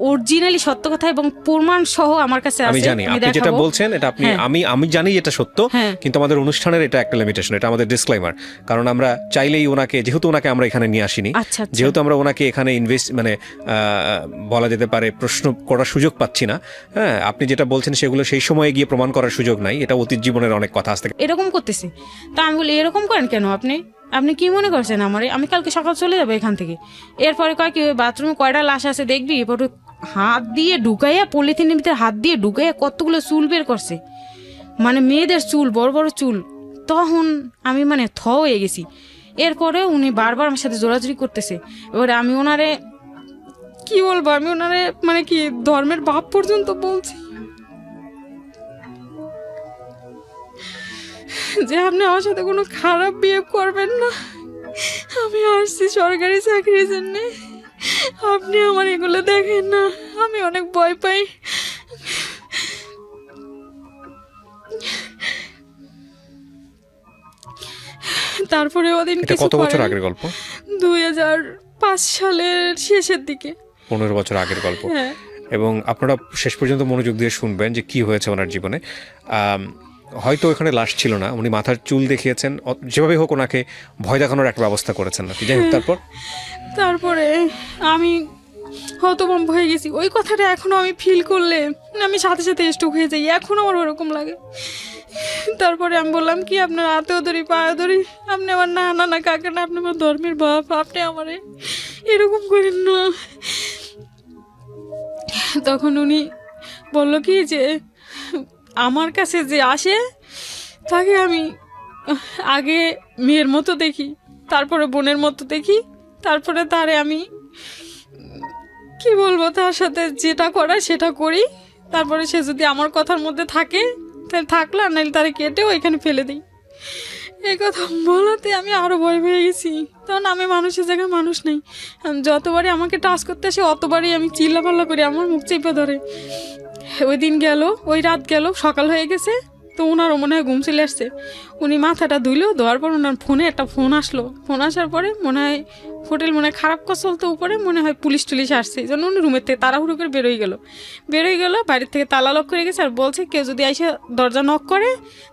অরিজিনালি সত্য কথা এবং প্রমাণ সহ আমার কাছে আছে। আমি জানি আপনি যেটা বলছেন এটা আপনি, আমি জানি এটা সত্য, কিন্তু আমাদের অনুষ্ঠানের এটা একটা লিমিটেশন, এটা আমাদের ডিসক্লেমার। কারণ আমরা চাইলেই ওনাকে, যেহেতু ওনাকে আমরা এখানে নিয়ে আসিনি, যেহেতু আমরা ওনাকে এখানে বলা যেতে পারে প্রশ্ন করার সুযোগ পাচ্ছি না, হ্যাঁ, আপনি যেটা বলছেন সেগুলো সেই সময়ে গিয়ে প্রমাণ করার সুযোগ নাই, এটা অতীত জীবনের অনেক কথা আসতে এরকম করতেছে। তা আমি বলি এরকম করেন কেন আপনি কি মনে করছেন আমারে, আমি কালকে সকাল চলে যাবো এখান থেকে। এরপরে কয় কি বাথরুমে কয়টা লাশ আছে দেখবি, এরপরে হাত দিয়ে ঢুকাইয়া, পলিথিনের ভিতরে হাত দিয়ে ঢুকাইয়া কতগুলো চুল বের করছে, মানে মেয়েদের চুল, বড় বড় চুল। তখন আমি মানে হয়ে গেছি। এরপরে উনি বারবার আমার সাথে জোরাজুরি করতেছে। এবারে আমি ওনারে কি বলবো, আমি ওনারে মানে কি ধর্মের বাপ পর্যন্ত বলছি যে আপনি আমার সাথে কোনো খারাপ বিহেভ করবেন না, আমি আসছি সরকারি চাকরির জন্য, আপনি আমার এগুলো দেখেন না, আমি অনেক ভয় পাই। তারপরে ওদিন কত বছর আগের গল্প? 2005 সালের শেষের দিকে, 15 বছর আগের গল্প। এবং আপনারা শেষ পর্যন্ত মনোযোগ দিয়ে শুনবেন যে কি হয়েছে ওনার জীবনে। হয়তো ওখানে লাশ ছিল না, উনি মাথার চুল দেখিয়েছেন, যেভাবে হোক ওনাকে ভয় দেখানোর একটা ব্যবস্থা করেছেন নাকি, যাই হোক। তারপরে আমি হতভম্ব হয়ে গেছি। ওই কথাটা এখনো আমি ফিল করলে আমি সাথে সাথে স্ট্রোক হয়ে যাই, এখনো আমার ওরকম লাগে। তারপরে আমি বললাম কি, আপনার হাতেও ধরি, পায়ে ধরি, আপনি আমার না কাকা না, আপনি আমার ধর্মের বাপ, আপনি আমারে এরকম করেন না। তখন উনি বলল কি যে আমার কাছে যে আসে তাকে আমি আগে মেয়ের মতো দেখি, তারপরে বোনের মতো দেখি, তারপরে তারে আমি কি বলবো, তার সাথে যেটা করার সেটা করি, তারপরে সে যদি আমার কথার মধ্যে থাকে তাহলে থাকলো, আর নাহলে তারে কেটেও এখানে ফেলে দিই। এই কথা বলাতে আমি আরও ভয় পেয়ে গেছি। তখন আমি মানুষের জায়গায় মানুষ নেই, যতবারই আমাকে টাচ করতে আসে অতবারই আমি চিল্লাপাল্লা করি, আমার মুখ চেপে ধরে। ওই দিন গেল, ওই রাত গেল, সকাল হয়ে গেছে, তো ওনারও মনে হয় ঘুম চলে আসছে। উনি মাথাটা ধুইলো, ধোয়ার পর ওনার ফোনে একটা ফোন আসলো। ফোন আসার পরে মনে হয় হোটেল মনে হয় খারাপ কাজ চলতো, উপরে মনে হয় পুলিশ টুলিশ আসছে, এই জন্য উনি রুমের থেকে তাড়াহুড়ো করে বেরোয় গেল, বাড়ির থেকে তালা লক করে গেছে। আর বলছে কেউ যদি এসে দরজা নক করে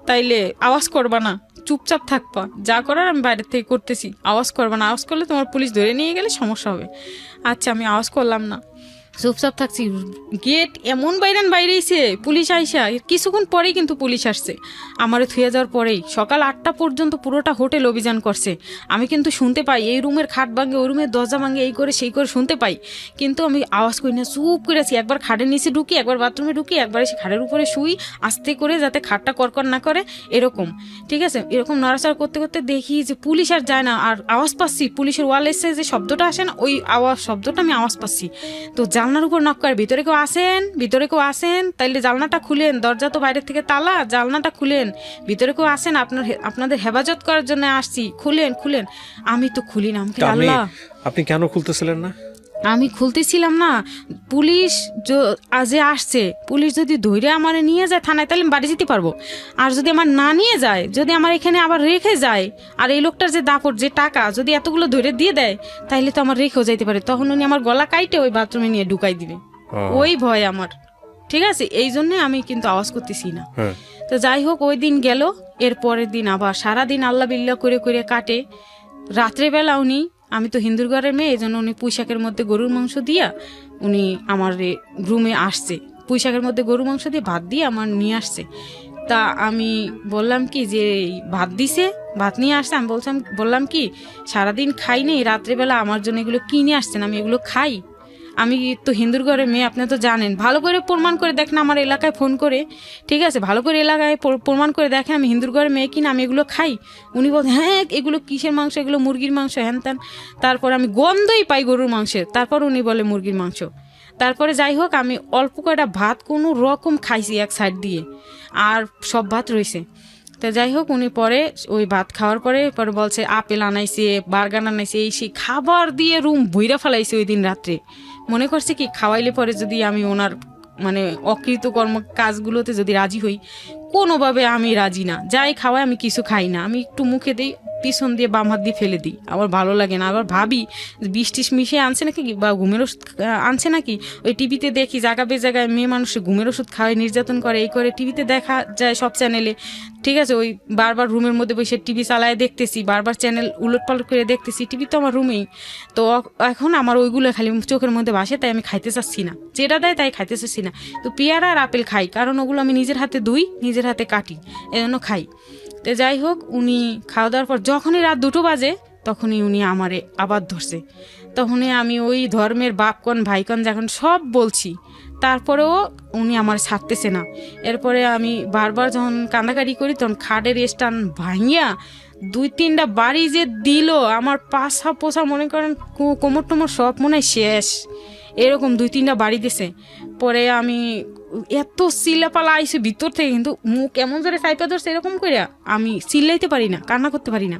তাইলে আওয়াজ করবা না, চুপচাপ থাকবা, যা করার আমি বাইরের থেকে করতেছি, আওয়াজ করবা না, আওয়াজ করলে তোমার পুলিশ ধরে নিয়ে গেলে সমস্যা হবে। আচ্ছা আমি আওয়াজ করলাম না। চুপচাপ থাকছি। গেট এমন বাইরেছে, পুলিশ আইসা কিছুক্ষণ পরেই কিন্তু পুলিশ আসছে আমারে থুয়ে যাওয়ার পরেই। সকাল 8টা পর্যন্ত পুরোটা হোটেল অভিযান করছে। আমি কিন্তু শুনতে পাই এই রুমের খাট ভাঙে, ওই রুমের দরজা ভাঙে, এই করে সেই করে শুনতে পাই, কিন্তু আমি আওয়াজ করি না, চুপ করে আছি। একবার খাটের নিচে ঢুকি, একবার বাথরুমে ঢুকি, একবার এসে খাটের উপরে শুই আস্তে করে, যাতে খাটটা করকর না করে এরকম। ঠিক আছে, এরকম নড়াচড়া করতে করতে দেখি যে পুলিশ আর যায় না, আর আওয়াজ পাচ্ছি পুলিশের ওয়াল এসে যে শব্দটা আসে না, ওই শব্দটা আমি আওয়াজ পাচ্ছি। তো জানলার উপর নক করে, ভিতরে কেউ আসেন, ভিতরে কেউ আসেন, তাইলে জানলাটা খুলেন, দরজা তো বাইরের থেকে তালা, জানলাটা খুলেন, ভিতরে কেউ আসেন, আপনাদের হেফাজত করার জন্য আসছি, খুলেন খুলেন। আমি তো খুলি না, তা আল্লাহ। আপনি কেন খুলতেছিলেন না? আমি খুলতেছিলাম না, পুলিশ যে আসছে, পুলিশ যদি ধৈর্য আমার নিয়ে যায় থানায়, তাহলে আমি বাড়ি যেতে পারবো। আর যদি আমার না নিয়ে যায়, যদি আমার এখানে আবার রেখে যায়, আর এই লোকটার যে দাপট, যে টাকা যদি এতগুলো ধৈর্য দিয়ে দেয়, তাইলে তো আমার রেখেও যাইতে পারে। তখন উনি আমার গলা কাইটে ওই বাথরুমে নিয়ে ঢুকাই দিবে। ওই ভয় আমার। ঠিক আছে, এই জন্য আমি কিন্তু আওয়াজ করতেছি না। তো যাই হোক, ওই দিন গেল। এর পরের দিন আবার সারাদিন আল্লাহ বিল্লাহ করে করে কাটে। রাত্রেবেলা উনি, আমি তো হিন্দুর ঘরের মেয়ে, এই জন্য উনি পুঁইশাকের মধ্যে গরুর মাংস দিয়া উনি আমার রুমে আসছে, পুঁইশাকের মধ্যে গরুর মাংস দিয়ে ভাত দিয়ে আমার নিয়ে আসছে। তা আমি বললাম কি যে ভাত দিছে, ভাত নিয়ে আসছে, আমি বললাম কি সারাদিন খাই নেই, রাত্রেবেলা আমার জন্য এগুলো কিনে আসছেন, আমি এগুলো খাই? আমি তো হিন্দুর ঘরের মেয়ে, আপনি তো জানেন। ভালো করে প্রমাণ করে দেখেন আমার এলাকায় ফোন করে, ঠিক আছে, ভালো করে এলাকায় প্রমাণ করে দেখেন আমি হিন্দুর ঘরের মেয়ে কিনা, আমি এগুলো খাই? উনি বলেন হ্যাঁ, এগুলো কিসের মাংস, এগুলো মুরগির মাংস, হ্যান ত্যান। তারপর আমি গন্ধই পাই গরুর মাংসের, তারপর উনি বলে মুরগির মাংস। তারপরে যাই হোক, আমি অল্প কয়টা ভাত কোনো রকম খাইছি এক সাইড দিয়ে, আর সব ভাত রয়েছে। তো যাই হোক, উনি পরে ওই ভাত খাওয়ার পরে বলছে আপেল আনাইছে, বার্গার আনাইছে, এই সেই খাবার দিয়ে রুম ভুইরা ফেলাইছে ওই দিন রাত্রে। মনে করছে কি খাওয়াইলে পরে যদি আমি ওনার মানে অকৃতকর্ম কাজগুলোতে যদি রাজি হই, কোনোভাবে আমি রাজি না। যাই খাওয়াই আমি কিছু খাই না, আমি একটু মুখে দিই, পিছন দিয়ে বাম হাত দিয়ে ফেলে দিই, আমার ভালো লাগে না। আবার ভাবি বিষ টিস মিশিয়ে আনছে নাকি, বা ঘুমের ওষুধ আনছে নাকি। ওই টিভিতে দেখি জায়গা বে জায়গায় মেয়ে মানুষের ঘুমের ওষুধ খাওয়ায়, নির্যাতন করে, এই করে টিভিতে দেখা যায় সব চ্যানেলে। ঠিক আছে, ওই বারবার রুমের মধ্যে বসে টিভি চালায় দেখতেছি, বারবার চ্যানেল উলট পালট করে দেখতেছি, টিভি তো আমার রুমেই। তো এখন আমার ওইগুলো খালি চোখের মধ্যে ভাসে, তাই আমি খাইতে চাচ্ছি না, যেটা দেয় তাই খাইতে চাচ্ছি না। তো পেয়ারা আর আপেল খাই, কারণ ওগুলো আমি নিজের হাতে ধুই, নিজের হাতে কাটি, এজন্য খাই। তো যাই হোক, উনি খাওয়া দাওয়ার পর যখনই রাত 2টো বাজে, তখনই উনি আমারে আবার ধরছে। তখনই আমি ওই ধর্মের বাপকন ভাইকন যখন সব বলছি, তারপরেও উনি আমার ছাড়তেছে না। এরপরে আমি বারবার যখন কান্দাকাটি করি, তখন খাটের স্ট্যান্ড ভাঙিয়া 2-3টা বাড়ি যে দিল, আমার পাশা পোষা মনে করেন কোমর টোমর সব মনে হয় শেষ, এরকম 2-3টা বাড়ি দিছে। পরে আমি এত চিল্লাপালা আইসে ভিতর থেকে, কিন্তু মুখ এমন জোরে চাইপা ধরছে এরকম করে, আমি চিল্লাইতে পারি না, কান্না করতে পারি না,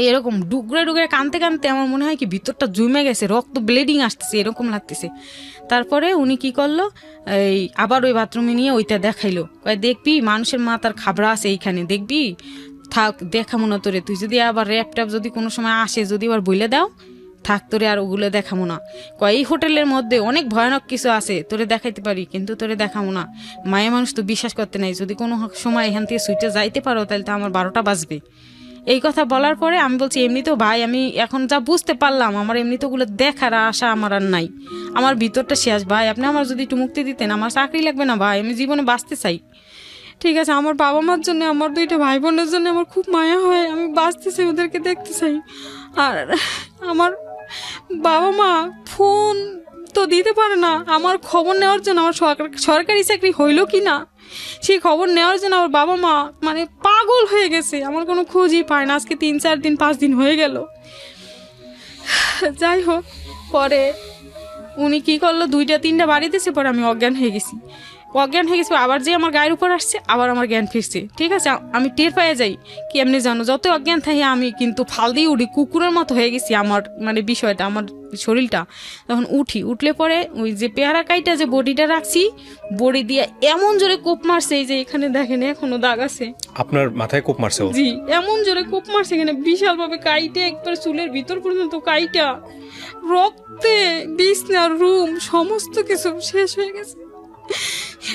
এরকম ডুগরে ডুগরে কানতে কানতে আমার মনে হয় কি ভিতরটা জমে গেছে, রক্ত ব্লিডিং আসতেছে, এরকম লাগতেছে। তারপরে উনি কি করলো, এই আবার ওই বাথরুমে নিয়ে ওইটা দেখাইলো, দেখবি মানুষের মাথার খাবরা আছে এইখানে, দেখবি, থাক দেখামো না তোরে, তুই যদি আবার র্যাপ ট্যাপ যদি কোনো সময় আসে, যদি আবার বইলে দাও, থাক তোরে আর ওগুলো দেখামো না। এই হোটেলের মধ্যে অনেক ভয়ানক কিছু আছে, তোরে দেখাইতে পারি, কিন্তু তোরে দেখামো না। মায়ের মানুষ তো বিশ্বাস করতে নাই, যদি কোনো সময় এখান থেকে সুইটে যাইতে পারো, তাহলে তো আমার 12টা বাজবে। এই কথা বলার পরে আমি বলছি, এমনিতেও ভাই আমি এখন যা বুঝতে পারলাম, আমার এমনিতে ওগুলো দেখার আশা আমার আর নাই, আমার ভিতরটা শেষ ভাই, আপনি আমার যদি একটু মুক্তি দিতেন, আমার চাকরি লাগবে না ভাই, আমি জীবনে বাঁচতে চাই। ঠিক আছে, আমার বাবা মার জন্য, আমার 2টা ভাই বোনের জন্য আমার খুব মায়া হয়, আমি বাঁচতে চাই, ওদেরকে দেখতে চাই। আর আমার বাবা মা ফোন তো দিতে পারে না, আমার খবর নেওয়ার জন্য, আমার সরকারি চাকরি হইল কি না সেই খবর নেওয়ার জন্য আমার বাবা মা মানে পাগল হয়ে গেছে, আমার কোনো খোঁজই পায় না। আজকে 3-4 দিন 5 দিন হয়ে গেল। যাই হোক, পরে উনি কি করলো, 2-3টা বাড়ি দিয়েছে, পরে আমি অজ্ঞান হয়ে গেছি। আবার যে আমার গায়ের উপর আসছে, আবার আমার জ্ঞান ফিরছে। ঠিক আছে, আমি টের পেয়ে যাই কি এমনি জানো, যত অজ্ঞান থাকি আমি কিন্তু ফাল দিয়ে উঠি, কুকুরের মতো হয়ে গেছি, আমার মানে বিষয়টা, আমার শরীরটা। তখন উঠলে পরে ওই যে পেয়ারা কাইটা যে বডিটা রাখছি, বডি দিয়ে এমন জোরে কোপ মারছে, এই যে এখানে দেখেন এখনো দাগ আছে। আপনার মাথায় কোপ মারছে? জি, এমন জোরে কোপ মারছে, এখানে বিশাল ভাবে কাইটে, একবার চুলের ভিতর পর্যন্ত কাইটা, রক্তে বিছনা রুম সমস্ত কিছু শেষ হয়ে গেছে।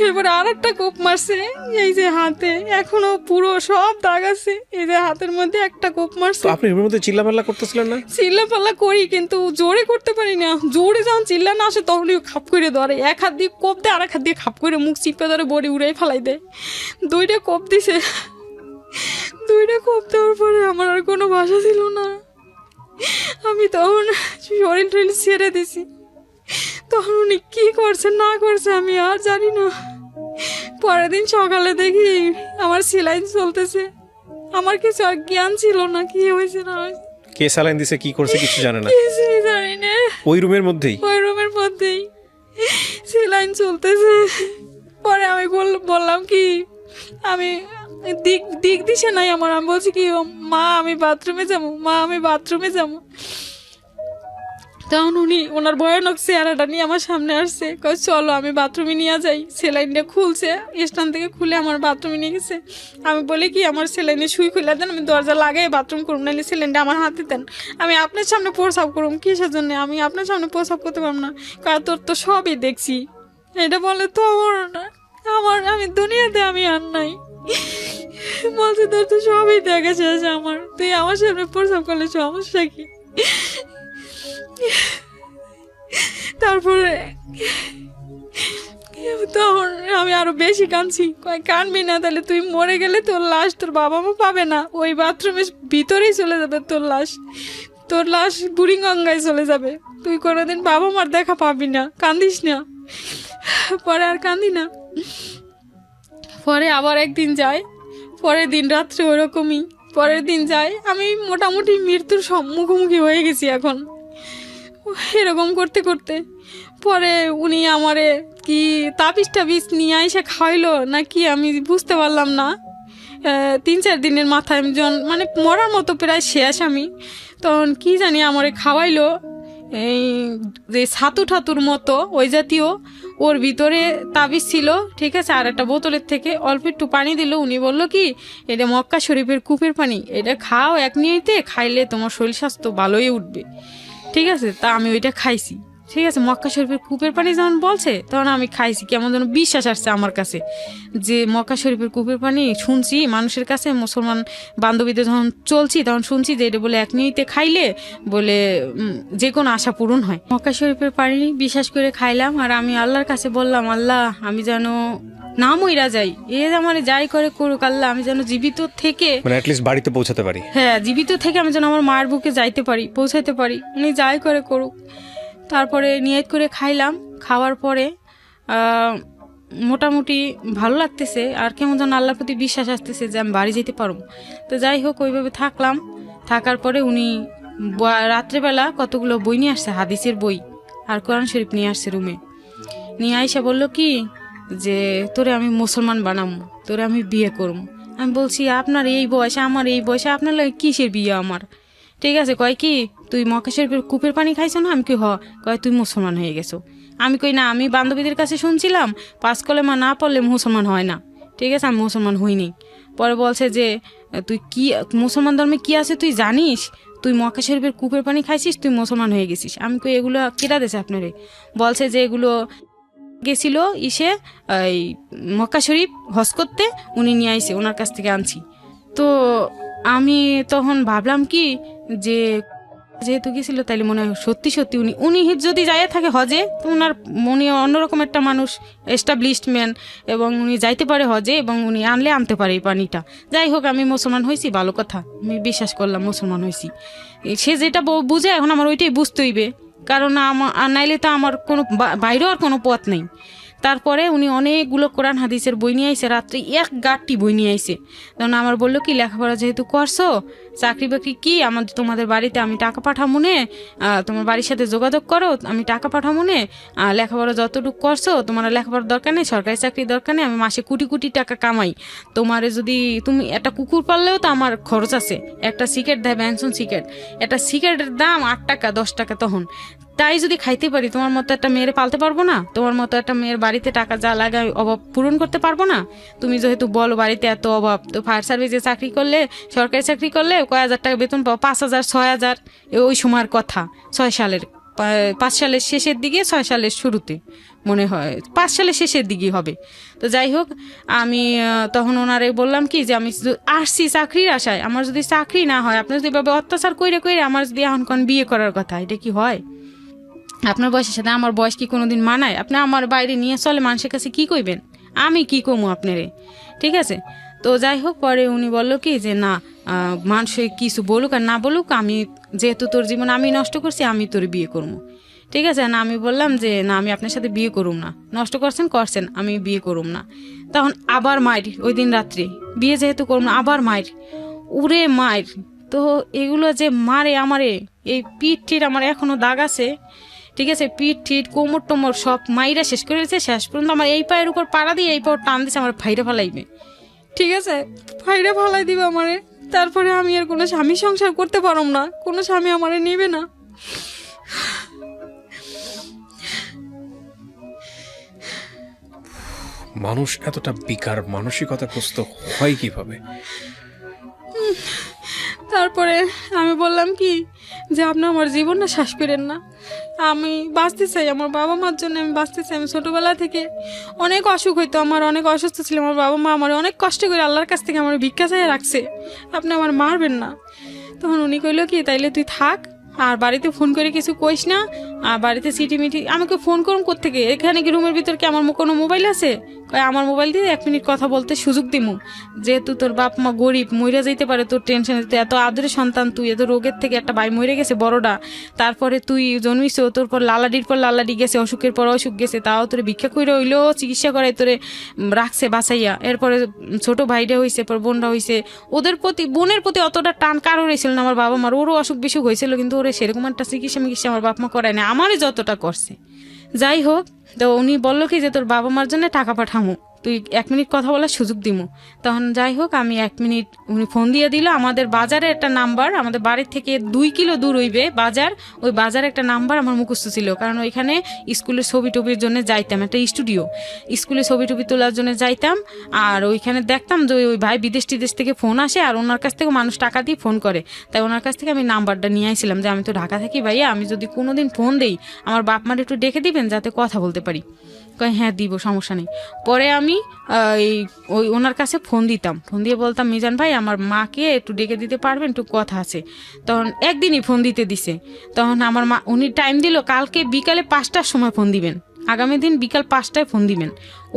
এরপরে আর একটা কোপ মারছে এই যে হাতে, এখনো পুরো সব দাগ আছে, এই যে হাতের মধ্যে একটা কোপ তো মারছে। আপনি এর মধ্যে চিল্লাপাল্লা করতেছিলেন না? চিল্লাপাল্লা করি কিন্তু জোরে করতে পারি না, জোরে যখন চিল্লা না আসে তখনই ও খাপ করে ধরে, এক হাত দিয়ে কোপ দেয় আর এক হাত দিয়ে খাপ করে মুখ চিপে ধরে বড়ি উড়াই ফেলাই দেয়। 2টা কোপ দিছে, 2টা কোপ দেওয়ার পরে আমার আর কোনো ভাষা ছিল না। আমি তখন শরীর টরীর ছেড়ে দিছি। তখন উনি কি করছে না করছে আমি আর জানি না। পরের দিন সকালে দেখি আমার সেলাইন চলতেছে, আমার কিছু আর জ্ঞান ছিল না কি হয়েছে না হয়েছে, কে স্যালাইন দিছে, কি করছে কিছু জানে না? কিছুই জানি না। ওই রুমের মধ্যেই? ওই রুমের মধ্যেই সেলাইন চলতেছে। পরে আমি বললাম কি আমি দিক দিছে নাই আমার, আমি বলছি কি মা আমি বাথরুমে যাবো, মা আমি বাথরুমে যাবো। তখন উনি ওনার ভয়ানক চেহারাটা নিয়ে আমার সামনে আসছে, কয় চলো আমি বাথরুমে নিয়ে যাই। সেলাইনটা খুলছে, স্ট্যান্ড থেকে খুলে আমার বাথরুমে নিয়ে গেছে। আমি বলি কি আমার সেলাইনে সুই খুলে দেন, আমি দরজা লাগাই বাথরুম করুম, নাহলে সেলাইনটা আমার হাতে দেন, আমি আপনার সামনে প্রসাব করুম। কিসের জন্য আমি আপনার সামনে প্রসাব করতে পারবো না? কয় তোর তো সবই দেখছি। এটা বলে তো আমার আমি দুনিয়াতে আমি আর নাই। বলছে তোর তো সবই দেখা শেষ, আমার তুই আমার সামনে প্রসাব করলে সমস্যা কি? তারপরে তখন আমি আরো বেশি কাঁদছি। কয় কানবি না, তাহলে তুই মরে গেলে তোর লাশ তোর বাবা মা পাবে না, ওই বাথরুমের ভিতরেই চলে যাবে তোর লাশ বুড়িগঙ্গায় চলে যাবে, তুই কোনোদিন বাবা মার দেখা পাবি না, কান্দিস না। পরে আর কান্দি না। পরে আবার একদিন যায়, পরের দিন রাত্রে ওরকমই, পরের দিন যায়, আমি মোটামুটি মৃত্যুর মুখোমুখি হয়ে গেছি এখন এরকম করতে করতে। পরে উনি আমারে কি তাবিজ টাবিজ নিয়ে এসে খাইলো নাকি আমি বুঝতে পারলাম না। 3-4 দিনের মাথায় আমি যখন মানে মরার মতো প্রায় শেষ আমি, তখন কি জানি আমারে খাওয়াইলো এই যে ছাতু ঠাতুর মতো ওই জাতীয়, ওর ভিতরে তাবিজ ছিল, ঠিক আছে, আর একটা বোতলের থেকে অল্প একটু পানি দিল। উনি বললো কি এটা মক্কা শরীফের কূপের পানি, এটা খাও এক নিয়েতে, খাইলে তোমার শরীর স্বাস্থ্য ভালোই উঠবে, ঠিক আছে। তা আমি ওইটা খাইছি, ঠিক আছে। মক্কা শরীফের কূপের পানি যখন বলছে তখন আমি খাইছি, কেমন যেন বিশ্বাস আসছে আমার কাছে যে মক্কা শরীফের কূপের পানি। শুনছি মানুষের কাছে, মুসলমান বান্ধবীদের যখন চলছি তখন শুনছি যে এটা বলে এক নিতে খাইলে বলে যে কোনো আশা পূরণ হয়। মক্কা শরীফের পানি বিশ্বাস করে খাইলাম, আর আমি আল্লাহর কাছে বললাম আল্লাহ আমি যেন না মইরা যাই, এ আমার যাই করে করুক আল্লাহ, আমি যেন জীবিত থেকে মানে অ্যাটলিস্ট বাড়িতে পৌঁছাতে পারি। হ্যাঁ, জীবিত থেকে আমি যেন আমার মায়ের বুকে যাইতে পারি, পৌঁছাইতে পারি, উনি যাই করে করুক। তারপরে নিয়ত করে খাইলাম, খাওয়ার পরে মোটামুটি ভালো লাগতেছে, আর কেমন যেন আল্লাহর প্রতি বিশ্বাস আসতেছে যে আমি বাড়ি যেতে পারবো। তো যাই হোক ওইভাবে থাকলাম। থাকার পরে উনি রাত্রেবেলা কতগুলো বই নিয়ে আসছে, হাদিসের বই আর কোরআন শরীফ নিয়ে আসছে রুমে। নিয়ে আইসা বললো কি যে তোরে আমি মুসলমান বানাবো, তোরে আমি বিয়ে করবো। আমি বলছি আপনার এই বয়সে আমার এই বয়সে আপনার লাগে কিসের বিয়ে আমার, ঠিক আছে। কয় কি তুই মক্কা শরীফের কূপের পানি খাইছো না? আমি কি কয় তুই মুসলমান হয়ে গেছো। আমি কই না, আমি বান্ধবীদের কাছে শুনছিলাম 5 কলেমা না পড়লে মুসলমান হয় না, ঠিক আছে, আমি মুসলমান হইনি। পরে বলছে যে তুই কি মুসলমান ধর্মে কি আছে তুই জানিস, তুই মক্কা শরীফের কূপের পানি খাইছিস, তুই মুসলমান হয়ে গেছিস। আমি কই এগুলো কেটা দিয়েছে আপনারে? বলছে যে এগুলো গেছিল ইসে এই মক্কা শরীফ হজ করতে, উনি নিয়ে আইসে, ওনার কাছ থেকে আনছি। তো আমি তখন ভাবলাম কি যে যেহেতু গেছিল তাইলে মনে হয় সত্যি সত্যি উনি যদি যায় থাকে হজে, তো উনার উনি অন্যরকম একটা মানুষ, এস্টাবলিশড ম্যান, এবং উনি যাইতে পারে হজে, এবং উনি আনতে পারে এই পানিটা। যাই হোক আমি মুসলমান হয়েছি, ভালো কথা, আমি বিশ্বাস করলাম মুসলমান হয়েছি। সে যেটা বুঝে এখন আমার ওইটাই বুঝতে হইবে, কারণ নাইলে তো আমার কোনো বাইরেও আর কোনো পথ নেই। তারপরে উনি অনেকগুলো কোরআন হাদিসের বই নিয়ে আইসে, রাত্রে 1 গাঁটটি বই নিয়ে আইসে। তখন আমার বললো কি লেখাপড়া যেহেতু করছো, চাকরি বাকরি কি তোমাদের বাড়িতে আমি টাকা পাঠাবো নে, তোমার বাড়ির সাথে যোগাযোগ করো, আমি টাকা পাঠাবো নে, লেখাপড়া যতটুকু করছো তোমার লেখাপড়ার দরকার নেই, সরকারি চাকরির দরকার নেই, আমি মাসে কোটি কোটি টাকা কামাই, তোমারে যদি তুমি একটা কুকুর পাললেও তো আমার খরচ আছে। একটা সিগারেট দেয় ব্যানসন সিগারেট, একটা সিগারেটের দাম 8 টাকা 10 টাকা, তখন তাই যদি খাইতে পারি তোমার মতো একটা মেয়ের পালতে পারবো না, তোমার মতো একটা মেয়ের বাড়িতে টাকা যা লাগে অভাব পূরণ করতে পারবো না। তুমি যেহেতু বলো বাড়িতে এত অভাব, তো ফায়ার সার্ভিসে চাকরি করলে, সরকারি চাকরি করলে কয় হাজার টাকা বেতন পাও, 5,000 6,000, ওই সময়ের কথা, 6 সালের 5 সালের শেষের দিকে 6 সালের শুরুতে মনে হয় 5 সালের শেষের দিকে হবে। তো যাই হোক আমি তখন ওনারে বললাম কি যে আমি আসছি চাকরির আশায়, আমার যদি চাকরি না হয়, আপনার যদি এভাবে অত্যাচার কইরে কইরে আমার যদি এখন কোন বিয়ে করার কথা, এটা কি হয়? আপনার বয়সের সাথে আমার বয়স কি কোনোদিন মানায়? আপনি আমার বাইরে নিয়ে চলে মানুষের কাছে কি কইবেন, আমি কি কমু আপনারে? ঠিক আছে। তো যাই হোক পরে উনি বললো কি যে না, মানুষ কিছু বলুক আর না বলুক, আমি যেহেতু তোর জীবন আমি নষ্ট করছি, আমি তোর বিয়ে করবো। ঠিক আছে না, আমি বললাম যে না, আমি আপনার সাথে বিয়ে করুম না, নষ্ট করছেন, আমি বিয়ে করুম না। তখন আবার মায়ের ওই দিন রাত্রে, বিয়ে যেহেতু করুম না, আবার মায়ের, উড়ে মায়ের। তো এগুলো যে মারে আমারে, এই পিঠ টিঠ আমার এখনো দাগ আছে। ঠিক আছে, পিঠ টিঠ কোমর টোমর সব মাইরা শেষ করে দিয়েছে। শেষ পর্যন্ত আমার এই পায়ের উপর পাড়া দিয়ে এই পায়ের টান দিচ্ছে, আমার ফাইরে ফালাইবে। ঠিক আছে, ফাইরে ফালাই দিবে আমারে। তারপরে আমি আর কোনো স্বামী সংসার করতে পারম না, কোনো স্বামী আমারে নেবে না। মানুষ এতটা বিকার মানসিকতাগ্রস্ত হয় কিভাবে? তারপরে আমি বললাম কি যে আপনি আমার জীবনটা শ্বাস করেন না, আমি বাঁচতে চাই, আমার বাবা মার জন্য আমি বাঁচতে চাই। আমি ছোটোবেলা থেকে অনেক অসুখ হইতো, আমার অনেক অসুস্থ ছিল, আমার বাবা মা আমার অনেক কষ্ট করে আল্লাহর কাছ থেকে আমার ভিক্ষা চাইয়ে রাখছে, আপনি আমার মারবেন না। তখন উনি কইল কি তাইলে তুই থাক, আর বাড়িতে ফোন করে কিছু কইস না, আর বাড়িতে সিটি মিটি আমাকে ফোন করুন কোত্থেকে, এখানে কি রুমের ভিতর কি আমার কোনো মোবাইল আছে? আমার মোবাইল দিয়ে 1 মিনিট কথা বলতে সুযোগ দিমু, যেহেতু তোর বাপ মা গরিব, মইরা যাইতে পারে, তোর টেনশন, এত আদরের সন্তান তুই, এত রোগের থেকে একটা ভাই মরে গেছে বড়টা, তারপরে তুই জন্মিস, তোর পর লালাডির পর লালাডি গেছে, অসুখের পর অসুখ গেছে, তাও তোরে ভিক্ষা কইরা হইলেও চিকিৎসা করাই তোরে রাখছে বাঁচাইয়া। এরপরে ছোট ভাইটা হয়েছে, পর বোনটা হয়েছে, ওদের প্রতি বোনের প্রতি অতটা টান কারোর হয়েছিল না আমার বাবা মার। ওরও অসুখ বিসুখ হয়েছিল, কিন্তু ওরে সেরকম একটা চিকিৎসা মিকিৎসা আমার বাপ মা করায় না, আমারই যতটা করছে। যাই হোক, তো উনি বললো কি যে তোর বাবা মার জন্য টাকা পাঠামো, তুই 1 মিনিট কথা বলার সুযোগ দিমু। তখন যাই হোক আমি 1 মিনিট, উনি ফোন দিয়ে দিল, আমাদের বাজারে একটা নাম্বার, আমাদের বাড়ির থেকে 2 কিলো দূর হইবে বাজার, ওই বাজারে একটা নাম্বার আমার মুখস্থ ছিল, কারণ ওইখানে স্কুলের ছবি টবির জন্য যাইতাম, একটা স্টুডিও, স্কুলে ছবি টবি তোলার জন্য যাইতাম। আর ওইখানে দেখতাম যে ওই ভাই বিদেশ টিদেশ থেকে ফোন আসে, আর ওনার কাছ থেকে মানুষ টাকা দিয়ে ফোন করে, তাই ওনার কাছ থেকে আমি নাম্বারটা নিয়ে আইছিলাম যে আমি তো ঢাকা থাকি ভাইয়া, আমি যদি কোনোদিন ফোন দেই আমার বাপ মার একটু ডেকে দিবেন যাতে কথা বলতে পারি। কয় হ্যাঁ দিব, সমস্যা নেই। পরে আমি ওই ওনার কাছে ফোন দিতাম, ফোন দিয়ে বলতাম মিজান ভাই আমার মাকে একটু ডেকে দিতে পারবেন, একটু কথা আছে। তখন একদিনই ফোন দিতে দিছে, তখন আমার মা, উনি টাইম দিল কালকে বিকালে 5টার সময় ফোন দিবেন, আগামী দিন বিকাল 5টায় ফোন দিবেন।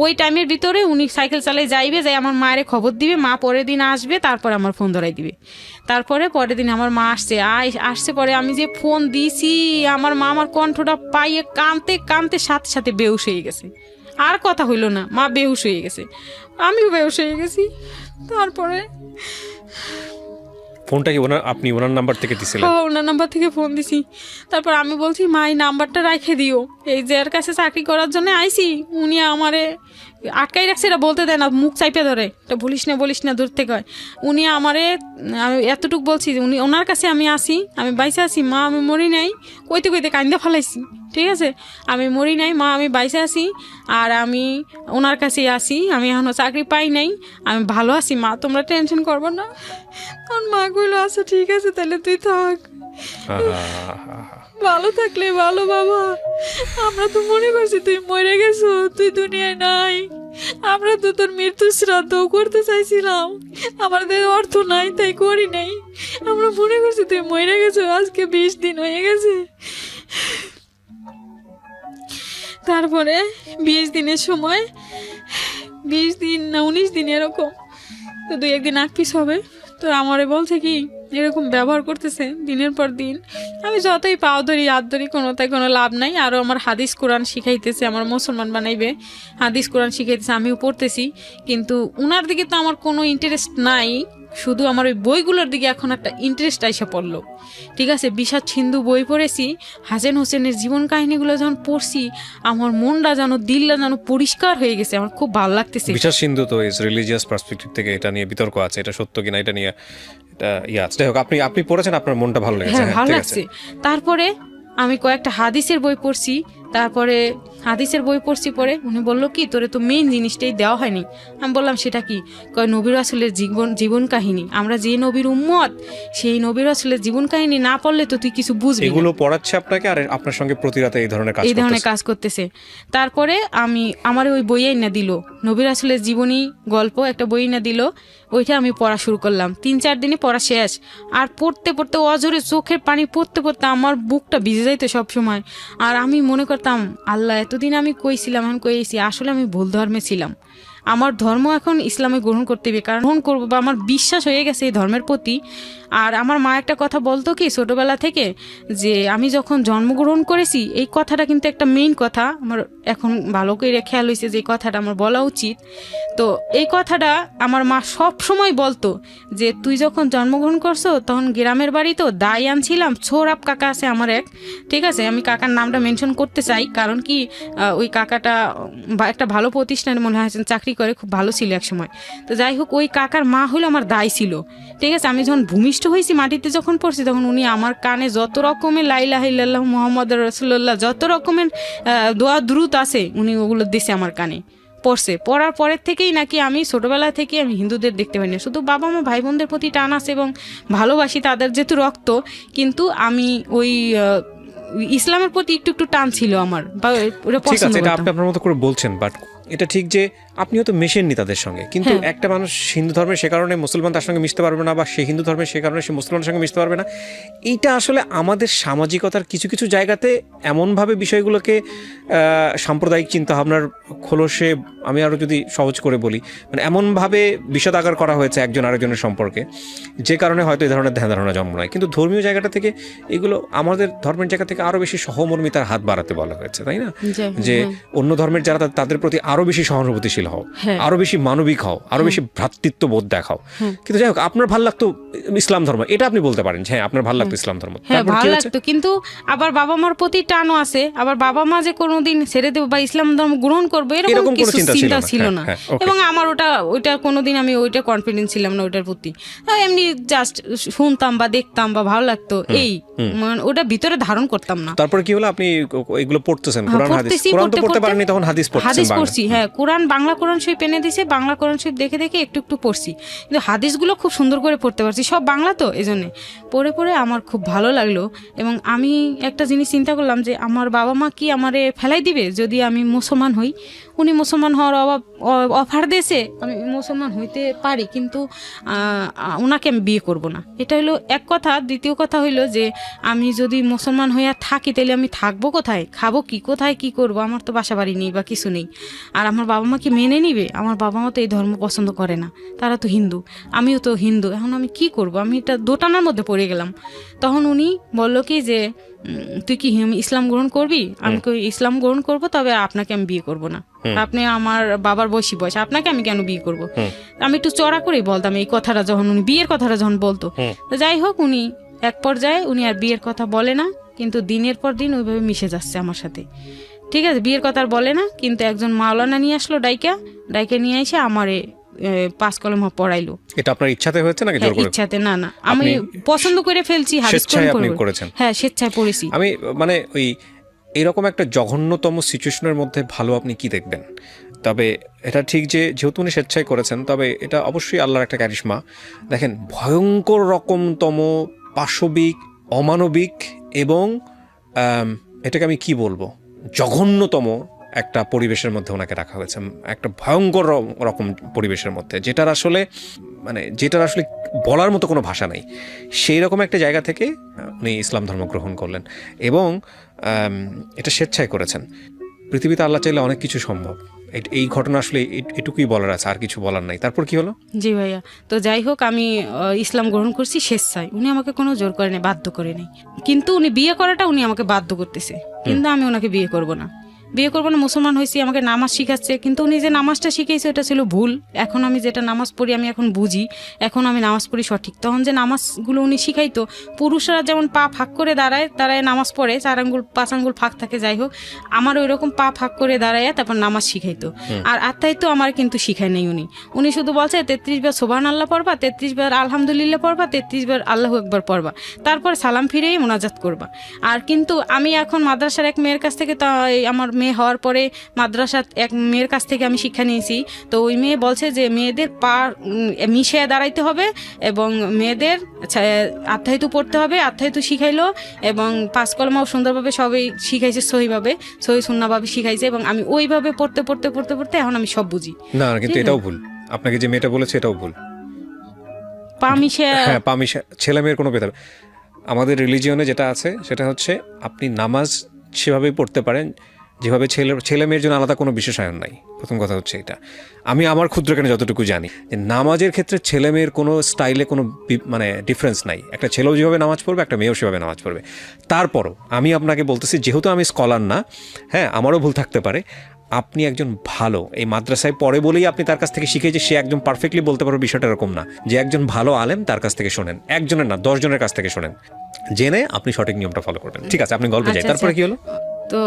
ওই টাইমের ভিতরে উনি সাইকেল চালাই যাইবে, যাই আমার মায়ের খবর দিবে, মা পরের দিন আসবে, তারপরে আমার ফোন ধরাই দিবে। তারপরে পরের দিন আমার মা আসছে পরে আমি যে ফোন দিছি, আমার মা আমার কণ্ঠটা পাইয়ে কানতে কানতে সাথে সাথে বেহুশ হয়ে গেছে, আর কথা হইল না, মা বেহুশ হয়ে গেছে, আমিও বেহুশ হয়ে গেছি। তারপরে ফোনটা কি আপনি ওনার নাম্বার থেকে দিছিলেন? হ্যাঁ, ওনার নাম্বার থেকে ফোন দিছি। তারপর আমি বলছি মা এই নাম্বারটা রাখে দিও, এই যে এর কাছে চাকরি করার জন্য আইছি, উনি আমারে আটকাই রাখছে, এটা বলতে দেয় না, মুখ চাইপে ধরে, এটা বলিস না দূর থেকে হয়। উনি আমারে, আমি এতটুকু বলছি যে উনি ওনার কাছে আমি আসি, আমি বাইসে আছি, মা আমি মরি নাই, কইতে কইতে কান্দা ফেলাইছি। ঠিক আছে, আমি মরি নাই মা, আমি বাইসে আছি, আর আমি ওনার কাছেই আসি, আমি এখনও চাকরি পাই নাই, আমি ভালো আছি মা, তোমরা টেনশন করবো না। তখন মা কইলো আচ্ছা ঠিক আছে তাহলে তুই থাক, ভালো থাকলে ভালো বাবা, আমরা তো মনে করছি তুই মরে গেছো, তুই দুনিয়ায় নাই, আমরা তো তোর মৃত্যু শ্রাদ্ধ করতে চাইছিলাম, আমাদের অর্থ নাই তাই করি নাই, আমরা মনে করছি তুই মরে গেছো, আজকে 20 দিন হয়ে গেছে। তারপরে 20 দিনের সময়, 20 দিন না 19 দিন এরকম, তো 2-1 দিন আগ পিস হবে। তো আমারে বলছে কি এরকম ব্যবহার করতেছে দিনের পর দিন, আমি যতই পাও ধরি হাত ধরি, কোনো লাভ নাই। আরও আমার হাদিস কোরআন শিখাইতেছে, আমার মুসলমান বানাইবে, হাদিস কোরআন শিখাইতেছে, আমিও পড়তেছি, কিন্তু উনার দিকে তো আমার কোনো ইন্টারেস্ট নাই, শুধু আমার ওই বইগুলোর দিকে এখন একটা ইন্টারেস্ট আইসা পড়লো। ঠিক আছে, বিষাদ সিন্ধু বই পড়েছি, হাসান হোসেনের জীবন কাহিনীগুলো যখন পড়ছি, আমার মনটা যেন, দিলটা যেন পরিষ্কার হয়ে গেছে, আমার খুব ভালো লাগতেছে। বিষাদ সিন্ধু তো রিলিজিয়াস পার্সপেক্টিভ থেকে এটা নিয়ে বিতর্ক আছে, এটা সত্য কিনা এটা নিয়ে যাই হোক, আপনি পড়েছেন, আপনার মনটা ভালো লেগেছে? হ্যাঁ ভালো লাগছে। তারপরে আমি কয়েকটা হাদিসের বই পড়ছি, তারপরে হাদিসের বই পড়ছি, পরে উনি বললো কি তোরে তো মেইন জিনিসটাই দেওয়া হয়নি। আমি বললাম সেটা কি? কয় নবী রাসূলের জীবন কাহিনী, আমরা যে নবীর উম্মত সেই নবী রাসূলের জীবন কাহিনী না পড়লে তো তুই কিছু বুঝবি না। এগুলো পড়াচ্ছে আপনাকে আর আপনার সঙ্গে প্রতি রাতে এই ধরনের কাজ করতেছে। তারপরে আমার ওই বই না দিল, নবী রাসূলের জীবনী গল্প একটা বই না দিল, ওইটা আমি পড়া শুরু করলাম। 3-4 দিনে পড়া শেষ। আর পড়তে পড়তে অজরে চোখের পানি পড়তে পড়তে আমার বুকটা ভিজে যাইতো সব সময়। আর আমি মনে করতাম আল্লাহ এতদিন আমি কইছিলাম, এখন কইছি আসলে আমি ভুল ধর্মে ছিলাম, আমার ধর্ম এখন ইসলামে গ্রহণ করতে হবে, কারণ গ্রহণ করবো বা আমার বিশ্বাস হয়ে গেছে এই ধর্মের প্রতি। আর আমার মা একটা কথা বলতো কি ছোটবেলা থেকে, যে আমি যখন জন্মগ্রহণ করেছি, এই কথাটা কিন্তু একটা মেইন কথা আমার এখন ভালো করে খেয়াল হয়েছে যে এই কথাটা আমার বলা উচিত। তো এই কথাটা আমার মা সব সময় বলতো যে তুই যখন জন্মগ্রহণ করছো তখন গ্রামের বাড়ি তো দায় আনছিলাম, ছোরাব কাকা আছে আমার এক, ঠিক আছে আমি কাকার নামটা মেনশন করতে চাই, কারণ কি ওই কাকাটা একটা ভালো প্রতিষ্ঠানে মনে হয় চাকরি করে, খুব ভালো ছিল এক সময়। তো যাই হোক, ওই কাকার মা হলো আমার দায় ছিল, ঠিক আছে। আমি যখন ভূমিষ্ঠ হয়েছি, মাটিতে যখন পড়ছি, তখন উনি আমার কানে যত রকমের লা ইলাহা ইল্লাল্লাহু মুহাম্মাদুর রাসূলুল্লাহ যত রকমের দোয়া দুরূদ আছে উনি ওগুলো দিছে আমার কানে, পড়ছে। পড়ার পরের থেকেই নাকি আমি ছোটবেলা থেকে আমি হিন্দুদের দেখতে পাই না, শুধু বাবা মা ভাই বোনদের প্রতি টান আছে এবং ভালোবাসি তাদের যেহেতু রক্ত, কিন্তু আমি ওই ইসলামের প্রতি একটু একটু টান ছিল আমার, বা ওটা পছন্দ করতাম। আপনি আপনার মতো করে বলছেন, বাট এটা ঠিক যে আপনিও তো মেশেননি তাদের সঙ্গে, কিন্তু একটা মানুষ হিন্দু ধর্মের সে কারণে মুসলমান তার সঙ্গে মিশতে পারবে না, বা সে হিন্দু ধর্মের সে কারণে সে মুসলমানের সঙ্গে মিশতে পারবে না। এইটা আসলে আমাদের সামাজিকতার কিছু কিছু জায়গাতে এমনভাবে বিষয়গুলোকে সাম্প্রদায়িক চিন্তাভাবনার খোলসে, আমি আরও যদি সহজ করে বলি, মানে এমনভাবে বিষদাগার করা হয়েছে একজন আরেকজনের সম্পর্কে, যে কারণে হয়তো এই ধরনের ধ্যান ধারণা জন্ম নেয়। কিন্তু ধর্মীয় জায়গাটা থেকে এগুলো আমাদের ধর্মের জায়গা থেকে আরও বেশি সহমর্মিতার হাত বাড়াতে বলা হয়েছে, তাই না? যে অন্য ধর্মের যারা তাদের প্রতি আরো বেশি সহানুভূতিশীল হও, আরো বেশি মানবিক হও, আরো বেশি ভ্রাতৃত্ব বোধ দেখাও। কিন্তু যাই হোক, আপনার ভালো লাগতো ইসলাম ধর্ম, এটা আপনি বলতে পারেন, হ্যাঁ আপনার ভালো লাগতো ইসলাম ধর্ম। হ্যাঁ ভালো লাগতো, কিন্তু আবার বাবা মার প্রতি টানও আছে, আবার বাবা মা যে কোনোদিন ছেড়ে দেবো বা ইসলাম ধর্ম গ্রহণ করবো এরকম কিছু চিন্তা ছিল না। এবং আমার ওইটা কোনোদিন আমি ওইটা কনফিডেন্স ছিলাম না ওইটার প্রতি। এমনি জাস্ট শুনতাম বা দেখতাম বা ভালো লাগতো, এই ওটা ভিতরে ধারণ করতাম না। তারপরে কি হলো, আপনি এগুলো পড়তেছেন, কোরআন হাদিস, কোরআন তো পড়তে পারেননি তখন, হাদিস পড়ছি। হ্যাঁ, কোরআন বাংলা কোরআন শরীফ এনে দিয়েছে, বাংলা কোরআন শরীফ দেখে দেখে একটু একটু পড়ছি, কিন্তু হাদিসগুলো খুব সুন্দর করে পড়তে পারছি, সব বাংলা তো এজন্য পড়ে পড়ে আমার খুব ভালো লাগলো। এবং আমি একটা জিনিস চিন্তা করলাম যে আমার বাবা মা কি আমারে ফেলাই দিবে যদি আমি মুসলমান হই। উনি মুসলমান হওয়ার অফার দিয়েছে, আমি মুসলমান হইতে পারি, কিন্তু ওনাকে আমি বিয়ে করব না, এটা হলো এক কথা। দ্বিতীয় কথা হইলো যে আমি যদি মুসলমান হইয়া থাকি তাহলে আমি থাকবো কোথায়, খাবো কি, কোথায় কি করব, আমার তো বাসা বাড়ি নেই বা কিছু নেই। আর আমার বাবা মা কি মেনে নিবে? আমার বাবা মা তো এই ধর্ম পছন্দ করে না, তারা তো হিন্দু, আমিও তো হিন্দু, এখন আমি কি করব? আমি এটা দোটানার মধ্যে পড়ে গেলাম। তখন উনি বলল কি যে তুই কি ইসলাম গ্রহণ করবি? আমি ইসলাম গ্রহণ করব, তবে আপনাকে আমি বিয়ে করব না, আপনি আমার বাবার বয়স, আপনাকে আমি কেন বিয়ে করব? আমি একটু চড়া করেই বলতাম এই কথাটা, যখন উনি বিয়ের কথাটা যখন বলতো। যাই হোক, উনি এক পর্যায়ে উনি আর বিয়ের কথা বলে না, কিন্তু দিনের পর দিন ওইভাবে মিশে যাচ্ছে আমার সাথে, ঠিক আছে। বিয়ের কথা আর বলে না, কিন্তু একজন মাওলানা নিয়ে আসলো, ডাইকা নিয়ে এসে আমারে 5 কলমা পড়াইলো। এটা আপনার ইচ্ছাতে হয়েছে নাকি জোর করে? ইচ্ছাতে না, আমি পছন্দ করে ফেলছি, হাদিস করেছেন। হ্যাঁ, স্বেচ্ছায় পড়েছি আমি। মানে ওই এরকম একটা জঘন্যতম সিচুয়েশনের মধ্যে ভালো আপনি কি দেখবেন? তবে এটা ঠিক যে যেহেতু উনি স্বেচ্ছায় করেছেন, তবে এটা অবশ্যই আল্লাহর একটা ক্যারিশমা। দেখেন, ভয়ঙ্কর রকমতম পাশবিক, অমানবিক এবং এটাকে আমি কি বলবো, জঘন্যতম একটা পরিবেশের মধ্যে ওনাকে রাখা হয়েছে, একটা ভয়ঙ্কর রকম পরিবেশের মধ্যে, যেটার আসলে বলার মতো কোনো ভাষা নেই। সেই রকম একটা জায়গা থেকে উনি ইসলাম ধর্ম গ্রহণ করলেন এবং এটা স্বেচ্ছায় করেছেন। পৃথিবীতে আল্লাহ চাইলে অনেক কিছু সম্ভব। এই ঘটনা আসলে এটুকুই বলার আছে, আর কিছু বলার নাই। তারপর কি হলো? জি ভাইয়া, তো যাই হোক, আমি ইসলাম গ্রহণ করছি স্বেচ্ছায়, উনি আমাকে কোনো জোর করে নেই, বাধ্য করে নেই। কিন্তু উনি বিয়ে করাটা উনি আমাকে বাধ্য করতেছে, কিন্তু আমি ওনাকে বিয়ে করব না। বিয়ে করবো না, মুসলমান হয়েছি, আমাকে নামাজ শিখাচ্ছে, কিন্তু উনি যে নামাজটা শিখিয়েছে ওটা ছিল ভুল। এখন আমি যেটা নামাজ পড়ি আমি এখন বুঝি, এখন আমি নামাজ পড়ি সঠিক। তখন যে নামাজগুলো উনি শিখাইতো, পুরুষরা যেমন পা ফাঁক করে দাঁড়ায় নামাজ পড়ে, 4 আঙ্গুল 5 আঙ্গুল ফাঁক থাকে, যাই হোক আমার ওই রকম পা ফাঁক করে দাঁড়ায় তারপর নামাজ শিখাইতো। আর আত্মাই তো আমার কিন্তু শিখায় নাই উনি শুধু বলছে 33 বার সুবহান আল্লাহ পড়বা, 33 বার আলহামদুলিল্লাহ পড়বা, 33 বার আল্লাহু আকবার পড়বা, তারপর সালাম ফিরেই মোনাজাত করবা। আর কিন্তু আমি এখন মাদ্রাসার এক মেয়ের কাছ থেকে, আমার মেয়ে হওয়ার পরে মাদ্রাসার এক মেয়ের কাছ থেকে আমি শিক্ষা নিয়েছি। তো ওই মেয়ে বলছে যে মেয়েদের পা মিশিয়ে দাঁড়াইতে হবে এবং মেয়েদের আত্মাহিতু পড়তে হবে, আত্মাহিতু শিখাইলো এবং 5 কলমাও সুন্দরভাবে সবই শিখাইছে, সহিভাবে সহি সুন্নাহভাবে শিখাইছে এবং আমি ওইভাবে পড়তে পড়তে পড়তে পড়তে এখন আমি সব বুঝি। না কিন্তু এটাও ভুল, আপনাকে যে মেয়েটা বলেছে এটাও ভুল। পা মিশিয়ে, হ্যাঁ পা মিশিয়ে ছেলে মেয়ের কোনো ভেদাভেদ আমাদের রিলিজিয়নে যেটা আছে সেটা হচ্ছে আপনি নামাজ সেভাবেই পড়তে পারেন যেভাবে ছেলে মেয়ের জন্য আলাদা কোনো বিশেষায়ন নাই। প্রথম কথা হচ্ছে এটা। আমি আমার ক্ষুদ্রজ্ঞানে যতটুকু জানি যে নামাজের ক্ষেত্রে ছেলে মেয়ের কোনো স্টাইলে কোনো মানে ডিফারেন্স নাই। একটা ছেলেও যেভাবে নামাজ পড়বে একটা মেয়েও সেভাবে নামাজ পড়বে। তারপরও আমি আপনাকে বলতেছি, যেহেতু আমি স্কলার না, হ্যাঁ আমারও ভুল থাকতে পারে, আপনি একজন ভালো এই মাদ্রাসায় পড়ে বলেই আপনি তার কাছ থেকে শিখে যে সে একজন পারফেক্টলি বলতে পারবে, বিষয়টা এরকম না। যে একজন ভালো আলেম তার কাছ থেকে শোনেন, একজনের না 10 জনের কাছ থেকে শোনেন, জেনে আপনি সঠিক নিয়মটা ফলো করবেন। ঠিক আছে, আপনি গল্পে যাই। তারপরে কি হলো? তো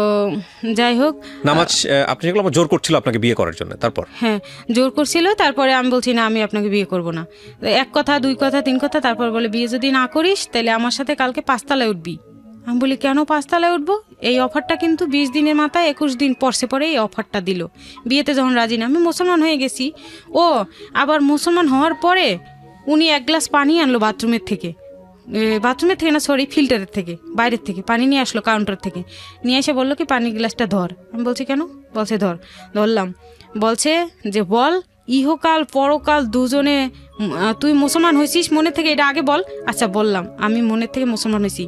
যাই হোক, নামাজ আপনি যেগুলো আমার জোর করছিল আপনাকে বিয়ে করার জন্য, তারপর? হ্যাঁ জোর করছিল। তারপরে আমি বলছি না আমি আপনাকে বিয়ে করব না। 1 কথা 2 কথা 3 কথা, তারপর বলে বিয়ে যদি না করিস তাহলে আমার সাথে কালকে 5 তলায় উঠবি। আমি বলি কেন 5 তলায় উঠবো? এই অফারটা কিন্তু 20 দিনের মাথায় 21 দিন পরে এই অফারটা দিল। বিয়েতে যখন রাজি না, আমি মুসলমান হয়ে গেছি। ও আবার মুসলমান হওয়ার পরে উনি 1 গ্লাস পানি আনলো বাথরুমের থেকে না সরি ফিল্টারের থেকে, বাইরের থেকে পানি নিয়ে আসলো, কাউন্টার থেকে নিয়ে এসে বললো কি পানি গ্লাসটা ধর। আমি বলছি কেন? বলছে ধরলাম। বলছে যে বল ইহকাল পরকাল দুজনে তুই মুসলমান হয়েছিস মনে থেকে, এটা আগে বল। আচ্ছা বললাম আমি মনের থেকে মুসলমান হয়েছি।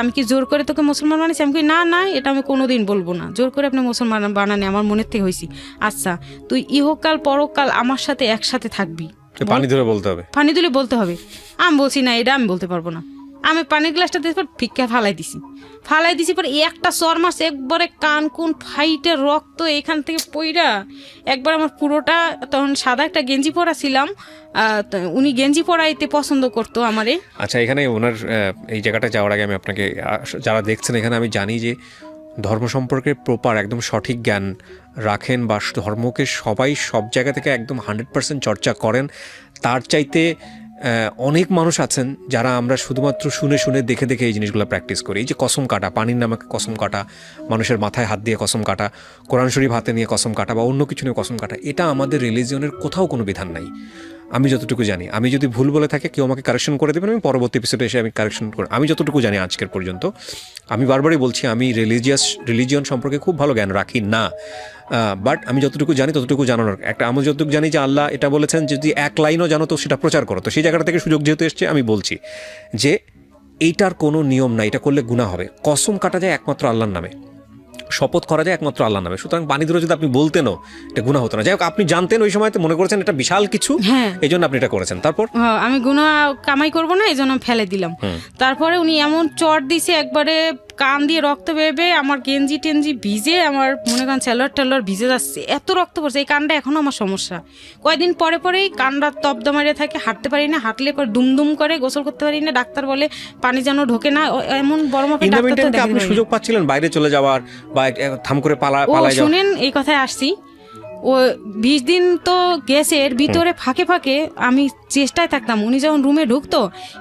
আমি কি জোর করে তোকে মুসলমান বানিয়েছি? আমি কি না এটা আমি কোনোদিন বলবো না, জোর করে আপনি মুসলমান বানানে, আমার মনের থেকে হয়েছি। আচ্ছা তুই ইহকাল পরকাল আমার সাথে একসাথে থাকবি, পানি ধরে বলতে হবে, পানি তুলে বলতে হবে। আমি বলছি না এটা আমি বলতে পারবো না। আমি পানির গ্লাসটা দিয়ে ফিক্কা ফালাই দিছি পরে একটা চরমাস একবারে কান কোন ফাইটে রক্ত এখান থেকে পইরা একবার আমার পুরোটা, তখন সাদা একটা গেঞ্জি পরা ছিলাম, উনি গেঞ্জি পরাইতে পছন্দ করতো আমারে। আচ্ছা এখানে ওনার এই জায়গাটা যাওয়ার আগে আমি আপনাকে, যারা দেখছেন এখানে, আমি জানি যে ধর্ম সম্পর্কে প্রপার একদম সঠিক জ্ঞান রাখেন বা ধর্মকে সবাই সব জায়গা থেকে একদম 100% চর্চা করেন। তার চাইতে অনেক মানুষ আছেন যারা আমরা শুধুমাত্র শুনে দেখে এই জিনিসগুলো প্র্যাকটিস করি। এই যে কসম কাটা, পানির নামে কসম কাটা, মানুষের মাথায় হাত দিয়ে কসম কাটা, কোরআন শরীফ হাতে নিয়ে কসম কাটা বা অন্য কিছু নিয়ে কসম কাটা, এটা আমাদের রিলিজিয়নের কোথাও কোনো বিধান নাই আমি যতটুকু জানি। আমি যদি ভুল বলে থাকি কেউ আমাকে কারেকশন করে দেবেন, আমি পরবর্তী এপিসোডে এসে আমি কারেকশন করে, আমি যতটুকু জানি আজকের পর্যন্ত, আমি বারবারই বলছি আমি রিলিজিয়ন সম্পর্কে খুব ভালো জ্ঞান রাখি না, বাট আমি যতটুকু জানি ততটুকু জানানোর একটা, আমি যতটুকু জানি যে আল্লাহ এটা বলেছেন যদি 1 লাইনও জানো তো সেটা প্রচার করো। তো সেই জায়গাটা থেকে সুযোগ যেহেতু এসছে আমি বলছি যে এইটার কোনো নিয়ম নাই, এটা করলে গুনাহ হবে। কসম কাটা যায় একমাত্র আল্লাহর নামে, শপথ করা যায় একমাত্র আল্লাহর নামে, সুতরাং পানি ধরে যদি আপনি বলতেনও এটা গুনাহ হতো না। যাই হোক আপনি জানতেন ওই সময়, মনে করেছেন এটা বিশাল কিছু, এই জন্য আপনি এটা করেছেন। তারপর আমি গুনাহ কামাই করবো না এই জন্য ফেলে দিলাম। তারপরে উনি এমন চট দিছে একবারে কান দিয়ে রক্ত বেরবে, আমার গেঞ্জি টেঞ্জি ভিজে, আমার মনে করেন সেলোয়ার ভিজে যাচ্ছে, এত রক্ত পড়ছে। এই কানটা এখনো আমার সমস্যা, কয়েকদিন পরেই কানটা তপদা মারিয়ে থাকে, হাঁটতে পারি না, হাঁটলে পর দুমদুম করে, গোসল করতে পারি না, ডাক্তার বলে পানি যেন ঢোকে না, এমন বড় মাপের ডাক্তার। আপনি সুযোগ পাচ্ছিলেন বাইরে চলে যাওয়ার বা থাম করে পালাই যাওয়ার? শুনেন এই কথায় আসছি, ও 20 দিন তো গেছে, এর ভিতরে ফাঁকে আমি চেষ্টায় থাকতাম। উনি যখন রুমে ঢুকতো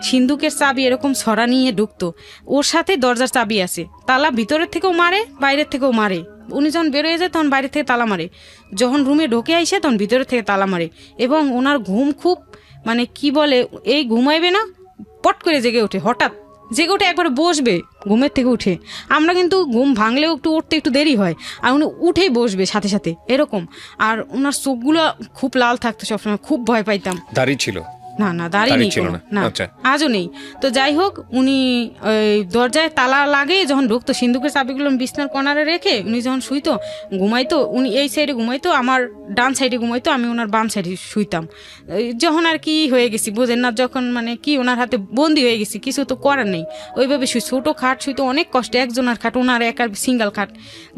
সিন্ধুকের চাবি এরকম ছড়া নিয়ে ঢুকতো, ওর সাথে দরজার চাবি আছে, তালা ভিতরের থেকেও মারে বাইরের থেকেও মারে। উনি যখন বেরোয় যায় তখন বাইরের থেকে তালা মারে, যখন রুমে ঢুকে আইসে তখন ভিতরের থেকে তালা মারে। এবং ওনার ঘুম খুব মানে কি বলে, এই ঘুমাইবে না পট করে জেগে ওঠে, হঠাৎ জেগে উঠে একবারে বসবে ঘুমের থেকে উঠে। আমরা কিন্তু ঘুম ভাঙলেও উঠতে একটু দেরি হয়, আর উনি উঠেই বসবে সাথে এরকম। আর ওনার চোখগুলো খুব লাল থাকতো সবসময়, খুব ভয় পাইতাম। দাড়ি ছিল? না দাঁড়িয়ে দাড়ি নেই ছিল কোনো, না? না আচ্ছা। আজও নেই। তো যাই হোক উনি ওই দরজায় তালা লাগে যখন ঢুকতো, সিন্ধুকের চাবিগুলো বিছনার কর্নারে রেখে উনি যখন শুইতো ঘুমাইতো, উনি এই সাইডে ঘুমাইতো, আমার ডান সাইডে ঘুমাইতো, আমি ওনার বাম সাইডে শুইতাম। যখন আর কি হয়ে গেছি বোঝেন না, যখন মানে কি ওনার হাতে বন্দি হয়ে গেছি, কিছু তো করার নেই, ওইভাবে শুই। ছোটো খাট শুইতো অনেক কষ্টে, একজনের খাট, ওনার একার সিঙ্গেল খাট।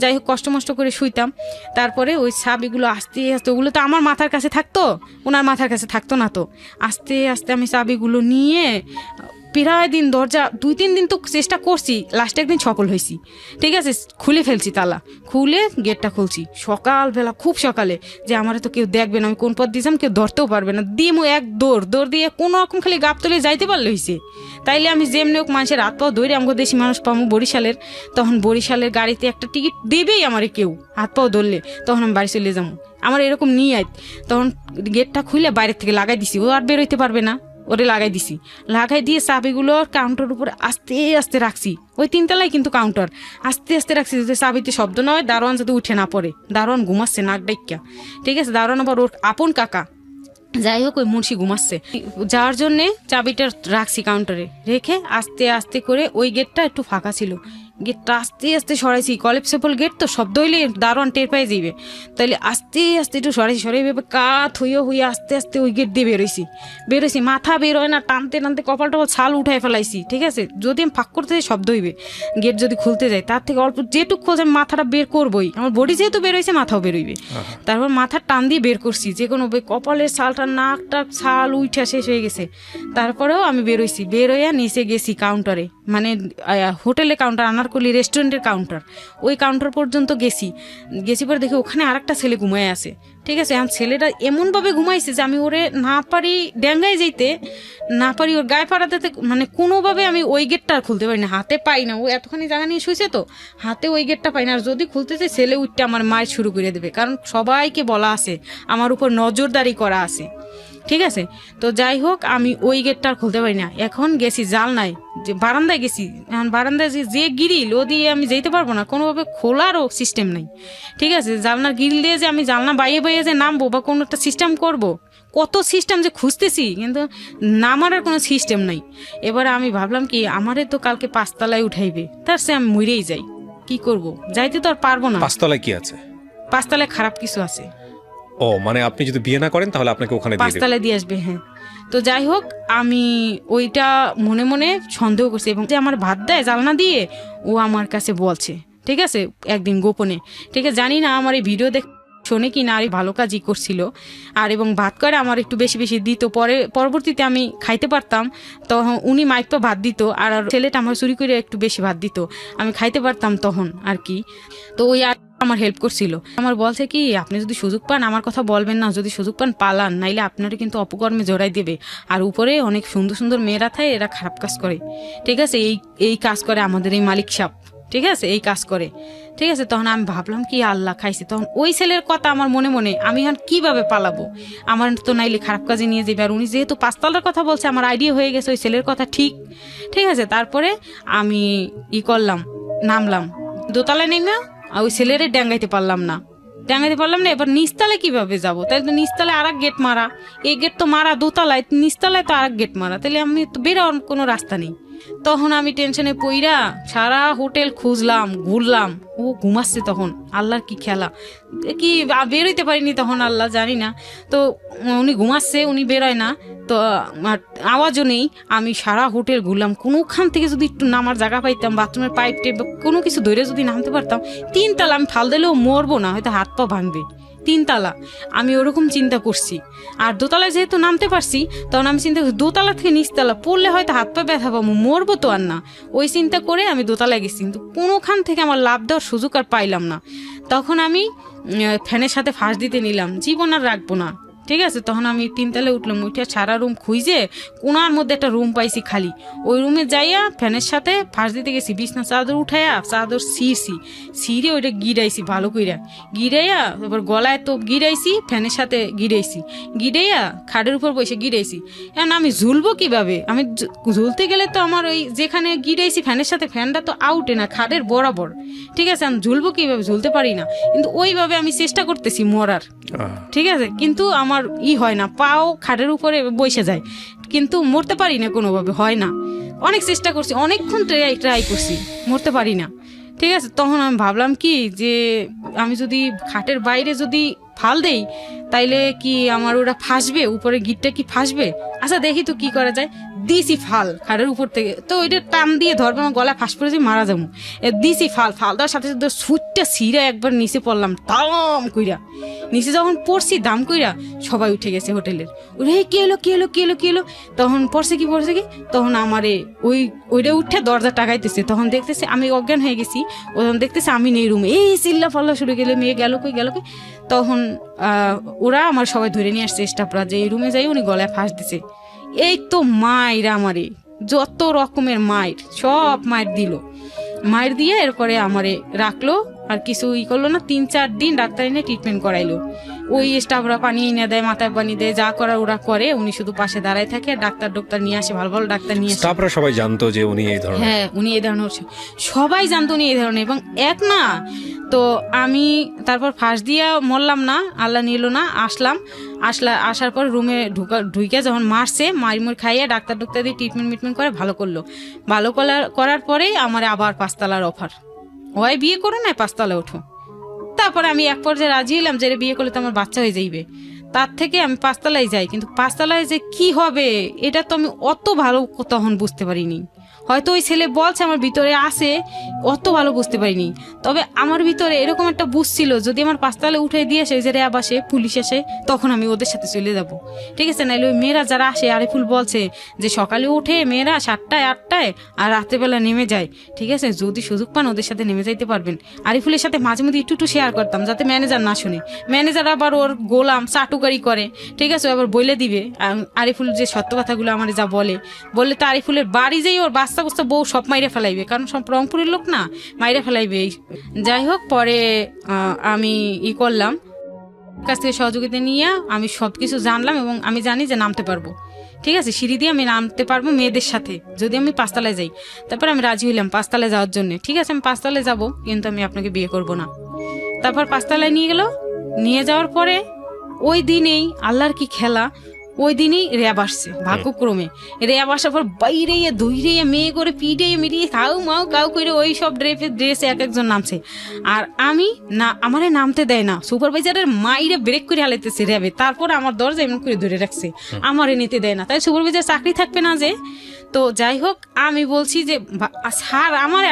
যাই হোক কষ্ট মষ্ট করে শুইতাম। তারপরে ওই চাবিগুলো আস্তে আস্তে, ওগুলো তো আমার মাথার কাছে থাকতো, ওনার মাথার কাছে থাকতো না। তো আস্তে আস্তে আমি চাবিগুলো নিয়ে প্রায় দিন দরজা 2-3 দিন তো চেষ্টা করছি, লাস্টে একদিন সফল হয়েছি। ঠিক আছে, খুলে ফেলছি তালা, খুলে গেটটা খুলছি সকালবেলা, খুব সকালে, যে আমার তো কেউ দেখবে না, আমি কোন পথ দিয়েছিলাম কেউ ধরতেও পারবে না। দিয়ে এক দৌড় দিয়ে কোনো রকম খালি গাবতলে যাইতে পারলে হয়েছে। তাইলে আমি যেমনি হোক মানুষের হাত পাও ধরে, আমাকে দেশি মানুষ পাবো বরিশালের, তখন বরিশালের গাড়িতে একটা টিকিট দেবেই আমারে কেউ, হাত পাও ধরলে, তখন আমি বাড়ি চলে যাবো। আমার এরকম নিয়ে আয়, তখন গেটটা খুলে বাইরের থেকে লাগাই দিছি, ও আর বেরোইতে পারবে না, ওরে লাগাই দিছি। লাগাই দিয়ে চাবিগুলো কাউন্টার উপরে আস্তে আস্তে রাখছি, ওই 3 তলায় কিন্তু কাউন্টার, আস্তে আস্তে রাখছি যাতে চাবিতে শব্দ না হয়, দারোয়ান যাতে উঠে না পড়ে। দারোয়ান ঘুমাচ্ছে নাক ডাইক্কা, ঠিক আছে, দারোয়ান আবার ওর আপন কাকা। যাই হোক ওই মুন্সি ঘুমাচ্ছে, যাওয়ার জন্যে চাবিটা রাখছি কাউন্টারে রেখে আস্তে আস্তে করে, ওই গেটটা একটু ফাঁকা ছিল, গেটটা আস্তে আস্তে সরাইছি, কলেপসেবল গেট তো, শব্দ হইলে দারোয়ান টের পাই যাইবে, তাইলে আস্তে আস্তে একটু সরাই ভেবে কাত হইয়া আস্তে আস্তে ওই গেট দিয়ে বেরোইছি, মাথা বেরোয় না, টানতে টানতে কপাল টপাল ছাল উঠাই ফেলাইছি। ঠিক আছে, যদি আমি ফাঁক করতে যাই শব্দ হইবে, গেট যদি খুলতে যাই তার থেকে অল্প যেটুকু খোঁজ আমি মাথাটা বের করবোই, আমার বডি যেহেতু বেরোইছে মাথাও বেরোইবে। তারপর মাথার টান দিয়ে বের করছি, যে কোনো কপালের ছালটা, নাকটা ছাল উঠা শেষ হয়ে গেছে। তারপরেও আমি বেরোইছি, বেরোইয়া নিচে গেছি কাউন্টারে, মানে হোটেলে কাউন্টার, আনারকলি রেস্টুরেন্টের কাউন্টার, ওই কাউন্টার পর্যন্ত গেছি পরে দেখি ওখানে আরেকটা ছেলে ঘুমায় আছে। ঠিক আছে, এখন ছেলেটা এমনভাবে ঘুমাইছে যে আমি ওরে না পারি ড্যাঙ্গায় যেতে, না পারি ওর গায়ে পাড়াতে, মানে কোনোভাবে আমি ওই গেটটা খুলতে পারি না, হাতে পাই না, ও এতখানি জায়গা নিয়ে শুয়েছে তো, হাতে ওই গেটটা পাই না। আর যদি খুলতে চাই ছেলে উঠতে আমার মায়ের শুরু করে দেবে, কারণ সবাইকে বলা আছে, আমার উপর নজরদারি করা আছে। ঠিক আছে, তো যাই হোক আমি ওই গেটটা আর খুলতে পারি না। এখন গেছি জালনায়, যে বারান্দায় গেছি, এখন বারান্দায় যে গিরিল ও দিয়ে আমি যেতে পারবো না, কোনোভাবে খোলারও সিস্টেম নাই। ঠিক আছে, জালনার গিরিল দিয়ে যে আমি জালনা বাইয়ে যে নামবো বা কোনো একটা সিস্টেম করব, কত সিস্টেম যে খুঁজতেছি, কিন্তু নামার আর কোনো সিস্টেম নাই। এবারে আমি ভাবলাম কি, আমারে তো কালকে 5 তলায় উঠাইবে, তার সে আমি মরেই যাই, কি করব, যাইতে তো আর পারবো না। 5 তলায় কি আছে? 5 তলায় খারাপ কিছু আছে। ও মানে আপনি যদি বিয়ে না করেন তাহলে আপনাকে ওখানে দিয়ে 5 তলায় দিয়ে আসবে, হ্যাঁ। তো যাই হোক আমি ওইটা মনে মনে সন্দেহ করছি, এবং যে আমার ভাত দেয় জালনা দিয়ে, ও আমার কাছে বলছে, ঠিক আছে, একদিন গোপনে, ঠিক আছে, জানি না আমার এই ভিডিও দেখ শোনে কি না, আর ভালো কাজই করছিল। আর এবং ভাত করে আমার একটু বেশি বেশি দিত, পরবর্তীতে আমি খাইতে পারতাম, তখন উনি মাইপা ভাত দিত, আর ছেলেটা আমার চুরি করে একটু বেশি ভাত দিত, আমি খাইতে পারতাম তখন আর কি। তো ওই আমার হেল্প করছিল, আমার বলছে কি, আপনি যদি সুযোগ পান আমার কথা বলবেন না, যদি সুযোগ পান পালান, নাইলে আপনারা কিন্তু অপকর্মে জড়াই দেবে। আর উপরে অনেক সুন্দর সুন্দর মেয়েরা থাকে, এরা খারাপ কাজ করে। ঠিক আছে, এই কাজ করে আমাদের এই মালিক সাহেব, ঠিক আছে, এই কাজ করে। ঠিক আছে, তখন আমি ভাবলাম কি আল্লাহ খাইছে, তখন ওই ছেলের কথা আমার মনে মনে, আমি আর কিভাবে পালাবো, আমার তো নাইলে খারাপ কাজে নিয়ে যাবে। আর উনি যেহেতু 5 তলার কথা বলছে, আমার আইডিয়া হয়ে গেছে ওই ছেলের কথা ঠিক। ঠিক আছে, তারপরে আমি করলাম, নামলাম দোতলায়, নেমে আর ওই ছেলেরে ডাঙ্গাইতে পারলাম না। এবার নিচতলায় কিভাবে যাবো, তাই তো নিচতলায় আর এক গেট মারা, এই গেট তো মারা দোতলায়, নিচতলায় তো আর এক গেট মারা, তাহলে আমি তো বেরোর কোনো রাস্তা নেই। তখন আমি টেনশনে পইরা সারা হোটেল খুঁজলাম, ঘুরলাম, ও ঘুমাচ্ছে তখন, আল্লাহর কি খেলা, কি বেরোইতে পারিনি তখন, আল্লাহ জানি না। তো উনি ঘুমাচ্ছে, উনি বেরোয় না, তো আওয়াজও নেই। আমি সারা হোটেল ঘুরলাম, কোনোখান থেকে যদি একটু নামার জায়গা পাইতাম, বাথরুমের পাইপ টেপ কোনো কিছু ধরে যদি নামতে পারতাম। 3 তলা, আমি ফাল দিলেও মরবো না, হয়তো হাত পা ভাঙবে। 3 তলা আমি ওরকম চিন্তা করছি। আর দোতলায় যেহেতু নামতে পারছি, তখন আমি চিন্তা করছি দোতলা থেকে নিচতলা পড়লে হয়তো হাত পা ব্যথা পাবো, মরবো তো আর না। ওই চিন্তা করে আমি দোতলায় গেছি, কিন্তু কোনোখান থেকে আমার লাভ দেওয়ার সুযোগ আর পাইলাম না। তখন আমি ফ্যানের সাথে ফাঁস দিতে নিলাম, জীবন আর রাখবো না। ঠিক আছে, তখন আমি 3 তলায় উঠলাম, উঠে সারা রুম খুঁজে কোনার মধ্যে একটা রুম পাইছি খালি, ওই রুমে যাইয়া ফ্যানের সাথে ফাঁস দিতে গেছি, বিছনা চাদর উঠাইয়া চাদর ছিঁড়ে ওইটা গিরাইছি ভালো কইরা, গিরাইয়া এবার গলায় তো গিরাইছি, ফ্যানের সাথে গিরাইয়া খাটের উপর বসে গিরাইছি। এখন আমি ঝুলবো কিভাবে, আমি ঝুলতে গেলে তো আমার ওই যেখানে গিরাইছি ফ্যানের সাথে, ফ্যানটা তো আউটে না, খাটের বরাবর। ঠিক আছে, আমি ঝুলবো কিভাবে, ঝুলতে পারি না, কিন্তু ওইভাবে আমি চেষ্টা করতেছি মরার। ঠিক আছে, কিন্তু আমার হয় না, পাও খাটের উপরে বসে যায়। কিন্তু মরতে পারি না কোনোভাবে, হয় না। অনেক চেষ্টা করছি, অনেকক্ষণ ট্রাই করছি, মরতে পারি না। ঠিক আছে, তখন আমি ভাবলাম কি যে আমি যদি খাটের বাইরে যদি ফাল দেই তাইলে কি আমার ওরা ফাঁসবে, উপরে গিটটা কি ফাঁসবে। আচ্ছা দেখি তো কি করা যায়। দিছি ফাল খাটের উপর থেকে, তো ওইটা টান দিয়ে ধরবে, আমার গলায় ফাঁস পড়ে যে মারা যাবো। দিছি ফাল দেওয়ার সাথে সাথে সুইটটা ছিঁড়ে একবার নিচে পড়লাম দাম কইরা। নিচে যখন পড়ছি দাম কইরা সবাই উঠে গেছে হোটেলের। ওরে কি এলো কি এলো কি এলো কি এলো, তখন পড়ছে কি তখন আমারে ওইটা উঠে দরজা টাকাইতেছে। তখন দেখতেছে আমি অজ্ঞান হয়ে গেছি, তখন দেখতেছে আমি নেই রুমে, এই চিল্লা ফাল্লা শুরু গেলে মেয়ে গেল কই। তখন ওরা আমার সবাই ধরে নিয়ে আসছে স্টাফরা, যে এই রুমে যাই উনি গলায় ফাঁস দিছে। এই তো মায়ের আমারে যত রকমের মায়ের, সব মায়ের দিল। মায়ের দিয়ে এরপরে আমারে রাখলো, আর কিছু করলো না। 3-4 দিন ডাক্তার এনে ট্রিটমেন্ট করাইলো। ওই স্টাফরা পানি এনে দেয়, মাথায় পানি দেয়, যা করার ওরা করে, উনি শুধু পাশে দাঁড়ায় থাকে। ডাক্তার নিয়ে আসে, ভালো ভালো ডাক্তার নিয়ে আসে। স্টাফরা সবাই জানতো যে উনি এই ধরনের? হ্যাঁ, উনি এই ধরনের, সবাই জানতো উনি এই ধরনের। এবং এক না তো আমি তারপর ফাঁস দিয়ে মরলাম না, আল্লাহ নিল না। আসার পর রুমে ঢুকে যখন মারছে, মারিমুর খাইয়ে ডাক্তার দিয়ে ট্রিটমেন্ট করে ভালো করলো। ভালো করার পরেই আমার আবার 5 তলার অফার, ওই বিয়ে করো না 5 তলায় ওঠো। তারপরে আমি এক পর্যায়ে রাজি হলাম যে বিয়ে করলে তো আমার বাচ্চা হয়ে যাইবে, তার থেকে আমি 5 তলায় যাই। কিন্তু 5 তলায় যে কি হবে এটা তো আমি অত ভালো তখন বুঝতে পারিনি। হয়তো ওই ছেলে বলছে আমার ভিতরে আছে, অত ভালো বুঝতে পারিনি। তবে আমার ভিতরে এরকম একটা বুঝছিল, যদি আমার 5 তলায় উঠে দিয়ে আসে, যে র্যাব আসে, পুলিশ আসে, তখন আমি ওদের সাথে চলে যাব। ঠিক আছে, নাইলে ওই মেয়েরা যারা আসে, আরিফুল বলছে যে সকালে উঠে মেয়েরা 7টায় 8টায় আর রাত্রেবেলা নেমে যায়। ঠিক আছে, যদি সুযোগ পান ওদের সাথে নেমে যাইতে পারবেন। আরিফুলের সাথে মাঝে মধ্যে একটু শেয়ার করতাম, যাতে ম্যানেজার না শুনে। ম্যানেজার আবার ওর গোলাম চাটুকারি করে, ঠিক আছে, আবার বলে দিবে আরিফুল যে সত্য কথাগুলো আমার যা বললে তো আরিফুলের বাড়ি যাই ওর বাচ্চা বউ সব মাইরে ফেলাইবে, কারণ সব রংপুরের লোক না, মাইরে ফেলাইবে। যাই হোক, পরে আমি করলাম, কাছ থেকে সহযোগিতা নিয়ে আমি সবকিছু জানলাম এবং আমি জানি যে নামতে পারবো। ঠিক আছে, সিঁড়ি দিয়ে আমি নামতে পারবো মেয়েদের সাথে, যদি আমি 5 তলায় যাই। তারপর আমি রাজি হইলাম 5 তলায় যাওয়ার জন্য। ঠিক আছে, আমি 5 তলায় যাবো, কিন্তু আমি আপনাকে বিয়ে করব না। তারপর 5 তলায় নিয়ে যাওয়ার পরে ওই দিনেই আল্লাহর কি খেলা, ওই দিনই র্যাব আসছে ভাগ্যক্রমে। র্যাব আসার পর বাইরে ধুইরে মেয়ে করে পিঠে মিটিয়ে কাউ করে ওই সব ড্রেসে এক একজন নামছে। আর আমি না, আমারে নামতে দেয় না, সুপারভাইজারের মাইরে ব্রেক করে হালাইতেছে র্যাবে। তারপর আমার দরজা এমন করে ধরে রাখছে, আমারে নিতে দেয় না। তাই সুপারভাইজার চাকরি থাকবে না যে। তো যাই হোক, আমি বলছি যে স্যার আমারে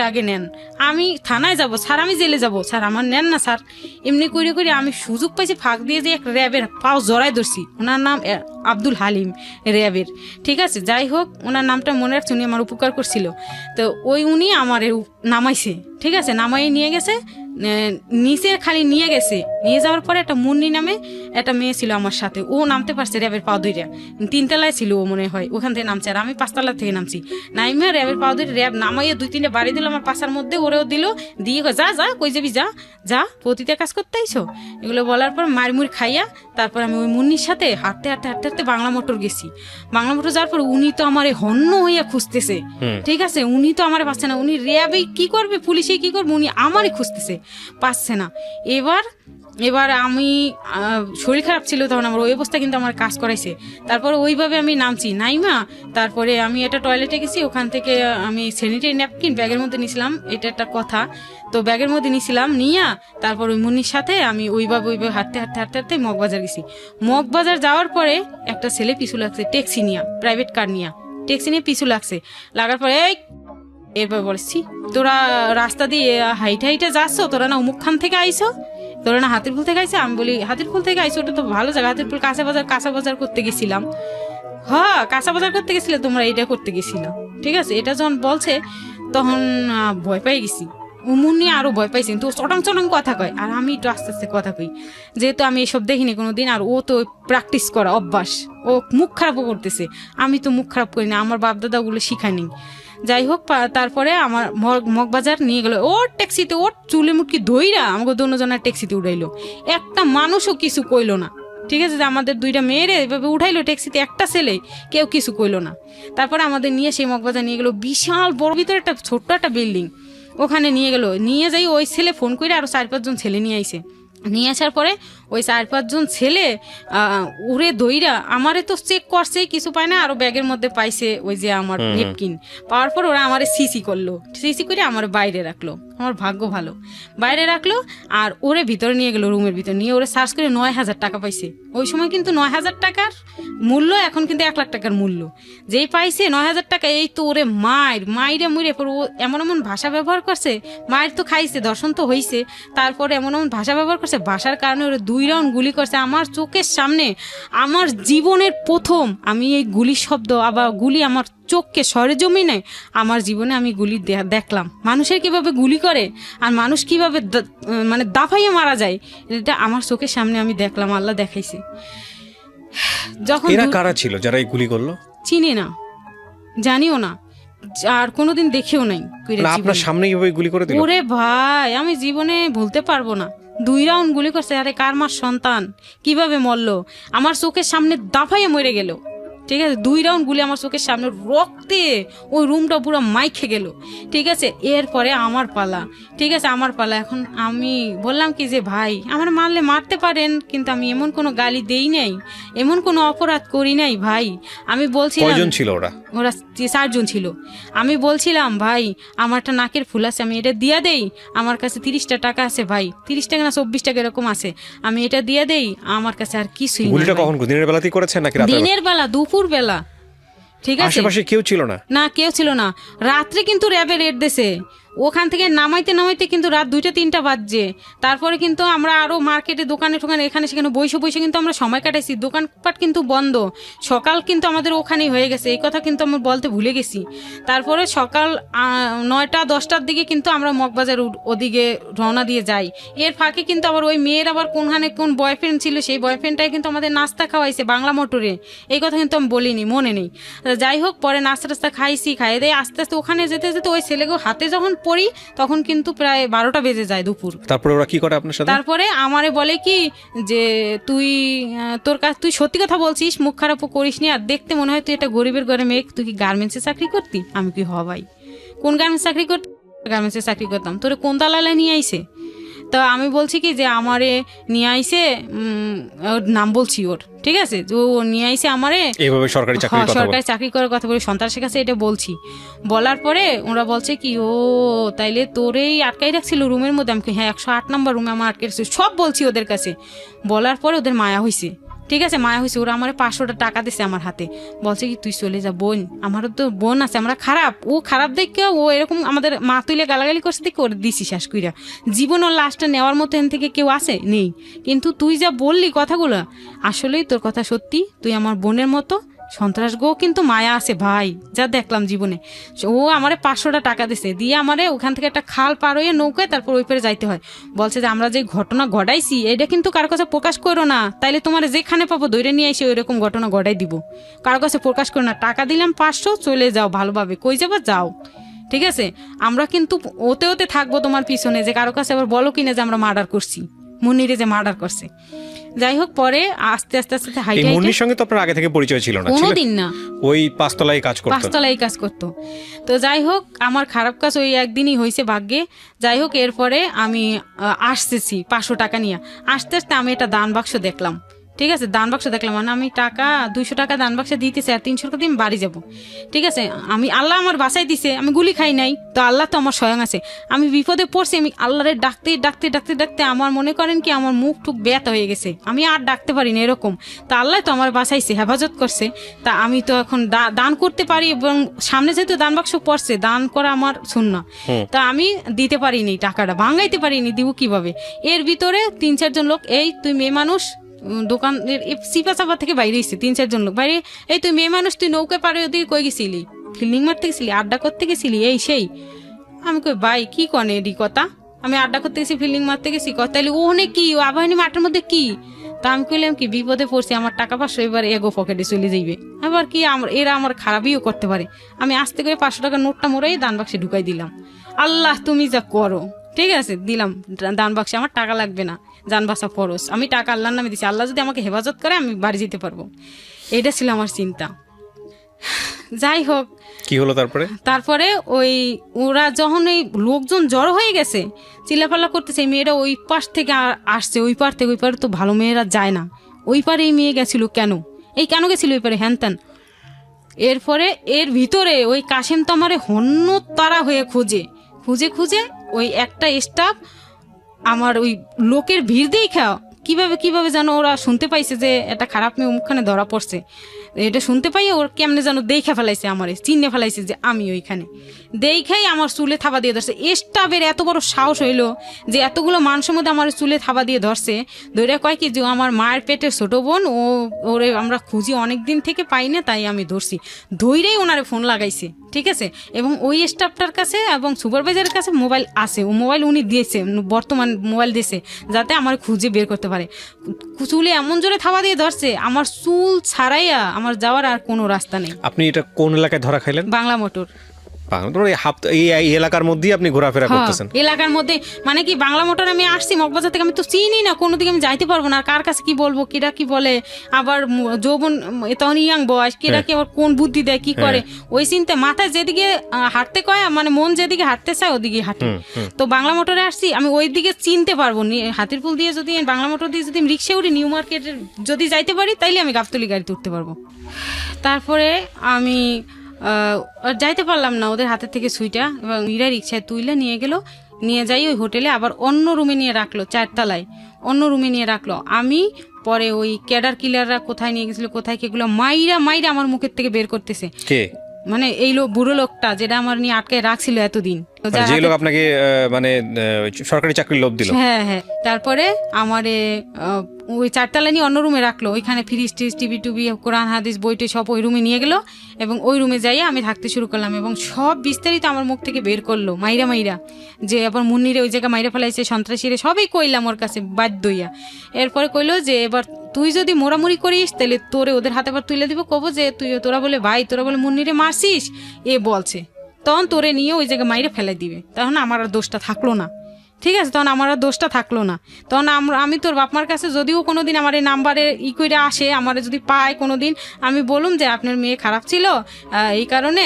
আগে নেন, আমি থানায় যাব, স্যার আমি জেলে যাব, স্যার আমার নেন না স্যার। এমনি করে আমি সুযোগ পাইছি, ফাঁক দিয়ে যে এক র্যাবের পাও জড়াই ধরছি। ওনার নাম আব্দুল হালিম, র্যাবের। ঠিক আছে, যাই হোক, ওনার নামটা মনে রাখছি, উনি আমার উপকার করছিল। তো উনি আমার নামাইছে। ঠিক আছে, নামাই নিয়ে গেছে নিচে, খালি নিয়ে যাওয়ার পরে একটা মুন্নি নামে একটা মেয়ে ছিল আমার সাথে, ও নামতে পারছে র্যাবের পাও ধইরা। 3 তলায় ছিল ও মনে হয়, ওখান থেকে নামছে। আর আমি 5 তলা থেকে নামছি। নাইমা র্যাবের পাও ধরে র্যাব নামাইয়া 2-3টে বাড়ি দিল আমার পাশার মধ্যে, ওরেও দিল, দিয়ে যা কই যাবি, যা পতিতে কাজ করতে আইছো, এগুলো বলার পর মারমুর খাইয়া তারপর আমি ওই মুন্নির সাথে হাঁটতে বাংলা মোটর গেছি। বাংলা মোটর যাওয়ার পর উনি তো আমার হন্য হইয়া খুঁজতেছে। ঠিক আছে, উনি তো আমার পাচ্ছে না, উনি র্যাবে কি করবে, পুলিশে কি করবে, উনি আমারই খুঁজতেছে, পাচ্ছে না। এবার আমি শরীর খারাপ ছিল তখন, আমার ওই অবস্থা, কিন্তু আমার কাজ করাইছে। তারপরে ওইভাবে আমি নামছি নাইমা। তারপরে আমি একটা টয়লেটে গেছি, ওখান থেকে আমি স্যানিটারি ন্যাপকিন ব্যাগের মধ্যে নিয়েছিলাম, এটা একটা কথা। তো ব্যাগের মধ্যে নিয়েছিলাম, নিয়া তারপর ওই মুন্নির সাথে আমি ওইভাবে হাঁটতে মগবাজার গেছি। মগবাজার যাওয়ার পরে একটা ছেলে পিছু লাগছে, ট্যাক্সি নিয়া, প্রাইভেট কার নিয়া, ট্যাক্সি নিয়ে পিছু লাগার পরে এরপর বলছি, তোরা রাস্তা দিয়ে হাইটে যাচ্ছ, তোরা না অমুকখান থেকে আইসো, তোরা না হাতিরপুল থেকে আইসো। আমি বলি হাতিরপুল থেকে আইসো, ওটা তো ভালো জায়গা, হাতিরপুল কাঁচা বাজার করতে গেছিলাম। হ্যাঁ, কাঁচা বাজার করতে গেছিলে তোমরা, এটা করতে গেছিল। ঠিক আছে, এটা যখন বলছে তখন ভয় পেয়ে গেছি। মুন্নি আরো ভয় পাইছি, কিন্তু চটাং কথা কয়, আর আমি একটু আস্তে আস্তে কথা কই, যেহেতু আমি এসব দেখিনি কোনোদিন। আর ও তো প্র্যাকটিস করা অভ্যাস, ও মুখ খারাপও করতেছে, আমি তো মুখ খারাপ করি না, আমার বাপ দাদা ওগুলো শিখায়নি। যাই হোক, তারপরে আমার মগবাজার নিয়ে গেল ওর ট্যাক্সিতে, ওর চুলে মুটকি ধইরা আমাকে দুজনের ট্যাক্সিতে উঠাইলো, একটা মানুষও কিছু কইলো না। ঠিক আছে, যে আমাদের 2টা মেয়েরে এভাবে উঠাইলো ট্যাক্সিতে, একটা ছেলে, কেউ কিছু কইলো না। তারপরে আমাদের নিয়ে সেই মগবাজার নিয়ে গেলো, বিশাল বড় ভিতরে একটা ছোট্ট একটা বিল্ডিং, ওখানে নিয়ে যাই। ওই ছেলে ফোন করে আরো 4-5 জন ছেলে নিয়ে আইছে। নিয়ে আসার পরে ওই 4-5 জন ছেলে উড়ে দইরা আমারে তো চেক করছে, কিছু পায় না, আরো ব্যাগের মধ্যে পাইছে ওই যে আমার নেপকিন। পাওয়ার পর ওরা আমারে সিসি করলো, সিসি করে আমার বাইরে রাখলো। আমার ভাগ্য ভালো, বাইরে রাখলো। আর ওরে ভিতরে নিয়ে গেলো, রুমের ভিতরে নিয়ে ওরে সার্চ করে 9,000 টাকা পাইছে। ওই সময় কিন্তু 9,000 টাকার মূল্য, এখন কিন্তু 1 লাখ টাকার মূল্য। যেই পাইছে 9,000 টাকা, এই তো ওরে মাইরে মুইরে পর ও এমন এমন ভাষা ব্যবহার করছে। মায়ের তো খাইছে, দর্শন তো হইছে, তারপরে এমন এমন ভাষা ব্যবহার করছে, ভাষার কারণে ওরে 2 রাউন্ড গুলি করছে আমার চোখের সামনে। আমার জীবনের প্রথম আমি এই গুলি শব্দ, আবার গুলি আমার চোখকে সরেজমিনে আমার জীবনে আমি গুলি দেখলাম। মানুষের কিভাবে গুলি করে আর মানুষ কিভাবে মানে দাফাইয়ে মারা যায়, এটা আমার চোখের সামনে আমি দেখলাম, আল্লাহ দেখাইছে। যখন এরা কারা ছিল যারা এই গুলি করলো? চিনি না, জানিও না, আর কোনোদিন দেখেও নাই। আপনার সামনে কিভাবে গুলি করে দিল? ওরে ভাই, আমি জীবনে ভুলতে পারবো না। 2 রাউন্ড গুলি করছে। আরে কার মার সন্তান কিভাবে মরলো, আমার চোখের সামনে দাফাইয়ে মরে গেল। ঠিক আছে, 2 রাউন্ড গুলি আমার চোখের সামনে, রক্তে ওই রুমটা পুরো মাইখে গেল। ঠিক আছে, এরপরে আমার পালা। ঠিক আছে, আমার পালা। এখন আমি বললাম কি যে ভাই, আমার মারলে মারতে পারেন, কিন্তু আমি এমন কোনো গালি দেই নাই, এমন কোনো অপরাধ করি নাই ভাই। আমি বলছিলাম, কয়জন ছিল ওরা? ওরা 4 জন ছিল। আমি বলছিলাম ভাই, আমার একটা নাকের ফুল আছে, আমি এটা দিয়া দেই, আমার কাছে 30টা টাকা আছে ভাই, 30 টাকা না 24 টাকা এরকম আছে, আমি এটা দিয়া দেই, আমার কাছে আর কিছুই না। গুলিটা কখন, দিনের বেলাতেই করেছেন নাকি রাতের? দিনের বেলা, দুপুর বেলা। ঠিক আছে, আশেপাশে কেউ ছিল না? না, কেউ ছিল না। রাত্রে কিন্তু র্যাবে রেড দিছে, ওখান থেকে নামাইতে নামাইতে কিন্তু রাত 2টা-3টা বাজছে। তারপরে কিন্তু আমরা আরো মার্কেটে, দোকানে টোকানে, এখানে সেখানে বসে কিন্তু আমরা সময় কাটাইছি। দোকানপাট কিন্তু বন্ধ, সকাল কিন্তু আমাদের ওখানেই হয়ে গেছে, এই কথা কিন্তু আমি বলতে ভুলে গেছি। তারপরে সকাল 9টা-10টার দিকে কিন্তু আমরা মগবাজার ওদিকে রওনা দিয়ে যাই। এর ফাঁকে কিন্তু আবার ওই মেয়ের আবার কোনখানে কোন বয়ফ্রেন্ড ছিল, সেই বয়ফ্রেন্ডটাই কিন্তু আমাদের নাস্তা খাওয়াইছে বাংলা মোটরে। এই কথা কিন্তু আমি বলিনি, মনে নেই। যাই হোক, পরে নাস্তা টাস্তা খাইছি, খাইয়ে দিয়ে আস্তে আস্তে ওখানে যেতে যেতে ওই ছেলেকে হাতে যখন পড়ি তখন কিন্তু প্রায় 12টা বেজে যায় দুপুর। তারপরে ওরা কি করে আপনার সাথে? তারপরে আমারে বলে কি যে তুই তোর কাছে, তুই সত্যি কথা বলছিস, মুখ খারাপও করিস নি, আর দেখতে মনে হয় তুই একটা গরিবের ঘরে মেয়ে, তুই কি গার্মেন্টসে চাকরি করতি? আমি কি, হ ভাই। কোন গার্মেন্টস চাকরি করতি? গার্মেন্টসে চাকরি করতাম। তোরে কোন দালালে নিয়ে আইছে? তো আমি বলছি কি যে আমারে নিয়ে আইছে, ওর নাম বলছি ওর, ঠিক আছে, ও নিয়ে আইছে আমারে এইভাবে সরকারি চাকরি করার কথা বলে সন্ত্রাসের কাছে এটা বলছি। বলার পরে ওরা বলছে কি, ও তাইলে তোরেই আটকাই রাখছিল রুমের মধ্যে? আমি হ্যাঁ, 108 নম্বর রুমে আমার আটকে রাখছিল। সব বলছি ওদের কাছে। বলার পরে ওদের মায়া হয়েছে, ঠিক আছে, মায়া হয়েছে। ওরা আমার 500 টাকা দিছে আমার হাতে, বলছে কি তুই চলে যা বোন, আমারও তো বোন আছে, আমরা খারাপ, ও খারাপ দেখে ও এরকম আমাদের মা তুলে গালাগালি করছে দেখে ওর দিছি শেষ কইরা। জীবন ওর লাশটা নেওয়ার মতো এখান থেকে কেউ আছে নেই, কিন্তু তুই যা বললি কথাগুলো, আসলেই তোর কথা সত্যি, তুই আমার বোনের মতো। সন্ত্রাস গো কিন্তু মায়া আছে ভাই, যা দেখলাম জীবনে। ও আমারে 500 টাকা দিছে, দিয়ে আমারে ওখান থেকে একটা খাল পার হয়ে নৌকায় তারপর ওই পারে যাইতে হয়। বলছে যে আমরা যে ঘটনা ঘটাইছি এটা কিন্তু কারো কাছে প্রকাশ করো না, তাইলে তোমার যেখানে পাবো ধরে নিয়ে এসে ওই রকম ঘটনা ঘটাই দিব, কারো কাছে প্রকাশ করো না। টাকা দিলাম 500, চলে যাও ভালোভাবে, কই যাবো যাও, ঠিক আছে। আমরা কিন্তু ওতে ওতে থাকবো তোমার পিছনে, যে কারো কাছে আবার বলো কিনা যে আমরা মার্ডার করছি, মুন্নিরে যে মার্ডার করছে। যাই হোক, পরে আস্তে আস্তে আস্তে এই মুন্নির সঙ্গে তো আপনার আগে থেকে পরিচয় ছিল না? কোনোদিন না, ওই 5তলায় কাজ করতো। তো যাই হোক, আমার খারাপ কাজ ওই একদিনই হয়েছে ভাগ্যে। যাই হোক, এরপরে আমি আসতেছি 500 টাকা নিয়ে, আস্তে আস্তে আমি একটা দান বাক্স দেখলাম, ঠিক আছে, দান বাক্স দেখলাম, মানে আমি টাকা 200 টাকা দান বাক্সে দিতেছে, আর 300 টাকা দিয়ে আমি বাড়ি যাবো, ঠিক আছে। আমি আল্লাহ আমার বাসায় দিছে, আমি গুলি খাই নাই, তো আল্লাহ তো আমার স্বয়ং আছে। আমি বিপদে পড়ছি, আমি আল্লাহরে ডাকতে ডাকতে ডাকতে ডাকতে আমার মনে করেন কি আমার মুখ টুক ব্যথা হয়ে গেছে, আমি আর ডাকতে পারি না এরকম। তা আল্লাহ তো আমার বাসাইছে, হেফাজত করছে। তা আমি তো এখন দান করতে পারি, এবং সামনে যেহেতু দান বাক্স পড়ছে, দান করা আমার সুন্নাহ। তা আমি দিতে পারিনি, টাকাটা ভাঙাইতে পারিনি, দিব কিভাবে? এর ভিতরে 3-4 জন লোক, এই তুই মেয়ে মানুষ, দোকানের সিপা চাপা থেকে বাইরে এসছে 3-4 জন লোক বাইরে, এই তুই মেয়ে মানুষ, তুই নৌকা পারে ওদিকে কই গেছিলি? ফিল্ডিং মারতে গেছিলি, আড্ডা করতে গেছিলি, এই সেই। আমি কই ভাই কি কনে এডি কথা, আমি আড্ডা করতে গেছি, ফিল্ডিং মারতে গেছি, তাইলে ওখানে কি আবাহিনী মাঠের মধ্যে কি? তা আমি কইলাম কি বিপদে পড়ছি, আমার টাকা 500 এবার এগো পকেটে চলে যাইবে, আবার কি এরা আমার খারাপইও করতে পারে। আমি আস্তে করে 500 টাকার নোটটা মোড়াই দান বাক্সে ঢুকাই দিলাম। আল্লাহ তুমি যা করো, ঠিক আছে, দিলাম দান বাক্সে, আমার টাকা লাগবে না, জান বাঁচা ফরজ, আমি টাকা আল্লাহর নামে দিচ্ছি, আল্লাহ যদি আমাকে হেফাজত করে আমি বাড়ি যেতে পারবো, এটা ছিল আমার চিন্তা। যাই হোক, কি হলো তারপরে? তারপরে ওই ওরা যখন এই লোকজন জড়ো হয়ে গেছে, চিল্লাপাল্লা করতেছে, এই মেয়েরা ওই পাশ থেকে আসছে, ওই পার থেকে ওই পারে তো ভালো মেয়েরা যায় না, ওই পারে এই মেয়ে গেছিল কেন, এই কেন গেছিল ওই পারে, হ্যান ত্যান। এরপরে এর ভিতরে ওই কাশেম তো আমারে হন্য তারা হয়ে খুঁজে খুঁজে খুঁজে ওই একটা স্টাফ আমার ওই লোকের ভিড় দেখা কিভাবে যেন ওরা শুনতে পাইছে যে একটা খারাপ মেয়ে মুখখানে ধরা পড়ছে, এটা শুনতে পাই ওর কেমনে যেন দেখে ফেলাইছে, আমার চিনে ফেলাইছে যে আমি ওইখানে, দেখেই আমার চুলে থাবা দিয়ে ধরছে। স্টাফের এত বড় সাহস হইলো যে এতগুলো মানুষের মধ্যে আমার চুলে থাবা দিয়ে ধরছে, ধরে কয় কি যে আমার মায়ের পেটের ছোট বোন, ওরে আমরা খুঁজি অনেক দিন থেকে পাই না, তাই আমি ধরছি। ধৈরেই ওনারে ফোন লাগাইছে, ঠিক আছে, এবং ওই স্টাফটার কাছে এবং সুপারভাইজারের কাছে মোবাইল আছে, ও মোবাইল উনি দিয়েছে, বর্তমান মোবাইল দিয়েছে যাতে আমার খুঁজে বের করতে পারে। চুলে এমন জোরে থাবা দিয়ে ধরছে, আমার চুল ছাড়াইয়া আমার যাওয়ার আর কোনো রাস্তা নেই। আপনি এটা কোন এলাকায় ধরা খাইলেন? বাংলা মোটর। এই এলাকার মধ্যেই আপনি ঘোরাফেরা করতেছেন? এলাকার মধ্যে মানে কি, বাংলা মোটর আমি আসছি মগবাজার থেকে, আমি তো চিনি না, কোনো দিকে আমি যাইতে পারবো না, কার কাছে কি বলবো, কিরা কি বলে, আবার যৌবন তখন ইয়াং বয়স, কিরা কি আবার কোন বুদ্ধি দেয় কি করে, ওই চিন্তা মাথায় যেদিকে হাঁটতে কয়, মানে মন যেদিকে হাঁটতে চায় ওদিকে হাঁটে। তো বাংলা মোটরে আসছি, আমি ওই দিকে চিনতে পারবো, হাতিরপুল দিয়ে যদি বাংলা মোটর দিয়ে যদি আমি রিক্সা উঠি নিউ মার্কেটের যদি যাইতে পারি, তাইলে আমি গাবতলি গাড়িতে উঠতে পারবো। তারপরে আমি যাইতে পারলাম না ওদের হাতের থেকে সুইটা, এবং ইরা রিক্সায় তুইলে নিয়ে গেল, নিয়ে যাই ওই হোটেলে, আবার অন্য রুমে নিয়ে রাখলো, 4 তলায় অন্য রুমে নিয়ে রাখলো। আমি পরে ওই ক্যাডার কিলাররা কোথায় নিয়ে গেছিল, কোথায় কেগুলো মাইরা আমার মুখের থেকে বের করতেছে। মানে এই বুড়ো লোকটা যেটা আমার নিয়ে আটকায় রাখছিল এতদিন, যে লোক আপনাকে মানে সরকারি চাকরির লোভ দিল। হ্যাঁ হ্যাঁ। তারপরে আমারে ওই 4 তলা নিয়ে অন্য রুমে রাখলো, ওইখানে ফ্রিজ টিজ টিভি টুবি কোরআন হাদিস বইটে সব ওই রুমে নিয়ে গেল, এবং ওই রুমে যাই আমি থাকতে শুরু করলাম, এবং সব বিস্তারিত আমার মুখ থেকে বের করলো মাইরা যে আবার মুন্নিরে ওই জায়গায় মাইরা ফেলাইছে, সন্ত্রাসীরে, সবই কইলাম ওর কাছে বাধ্য হইয়া। এরপরে কইলো যে এবার তুই যদি মোড়ামুড়ি করিস তাহলে তোরে ওদের হাতে আবার তুলে দিব, কব যে তোরা বলে ভাই, তোরা বলে মুন্নিরে মারছিস, এ বলছে, তখন তোরে নিয়ে ওই জায়গায় মাইরে ফেলে দিবে, তখন আমার আর দোষটা থাকলো না, ঠিক আছে, তখন আমার আর দোষটা থাকলো না। তখন আমি তোর বাপমার কাছে যদিও কোনোদিন আমার এই নাম্বারে করে আসে, আমার যদি পায় কোনোদিন, আমি বলুম যে আপনার মেয়ে খারাপ ছিল, এই কারণে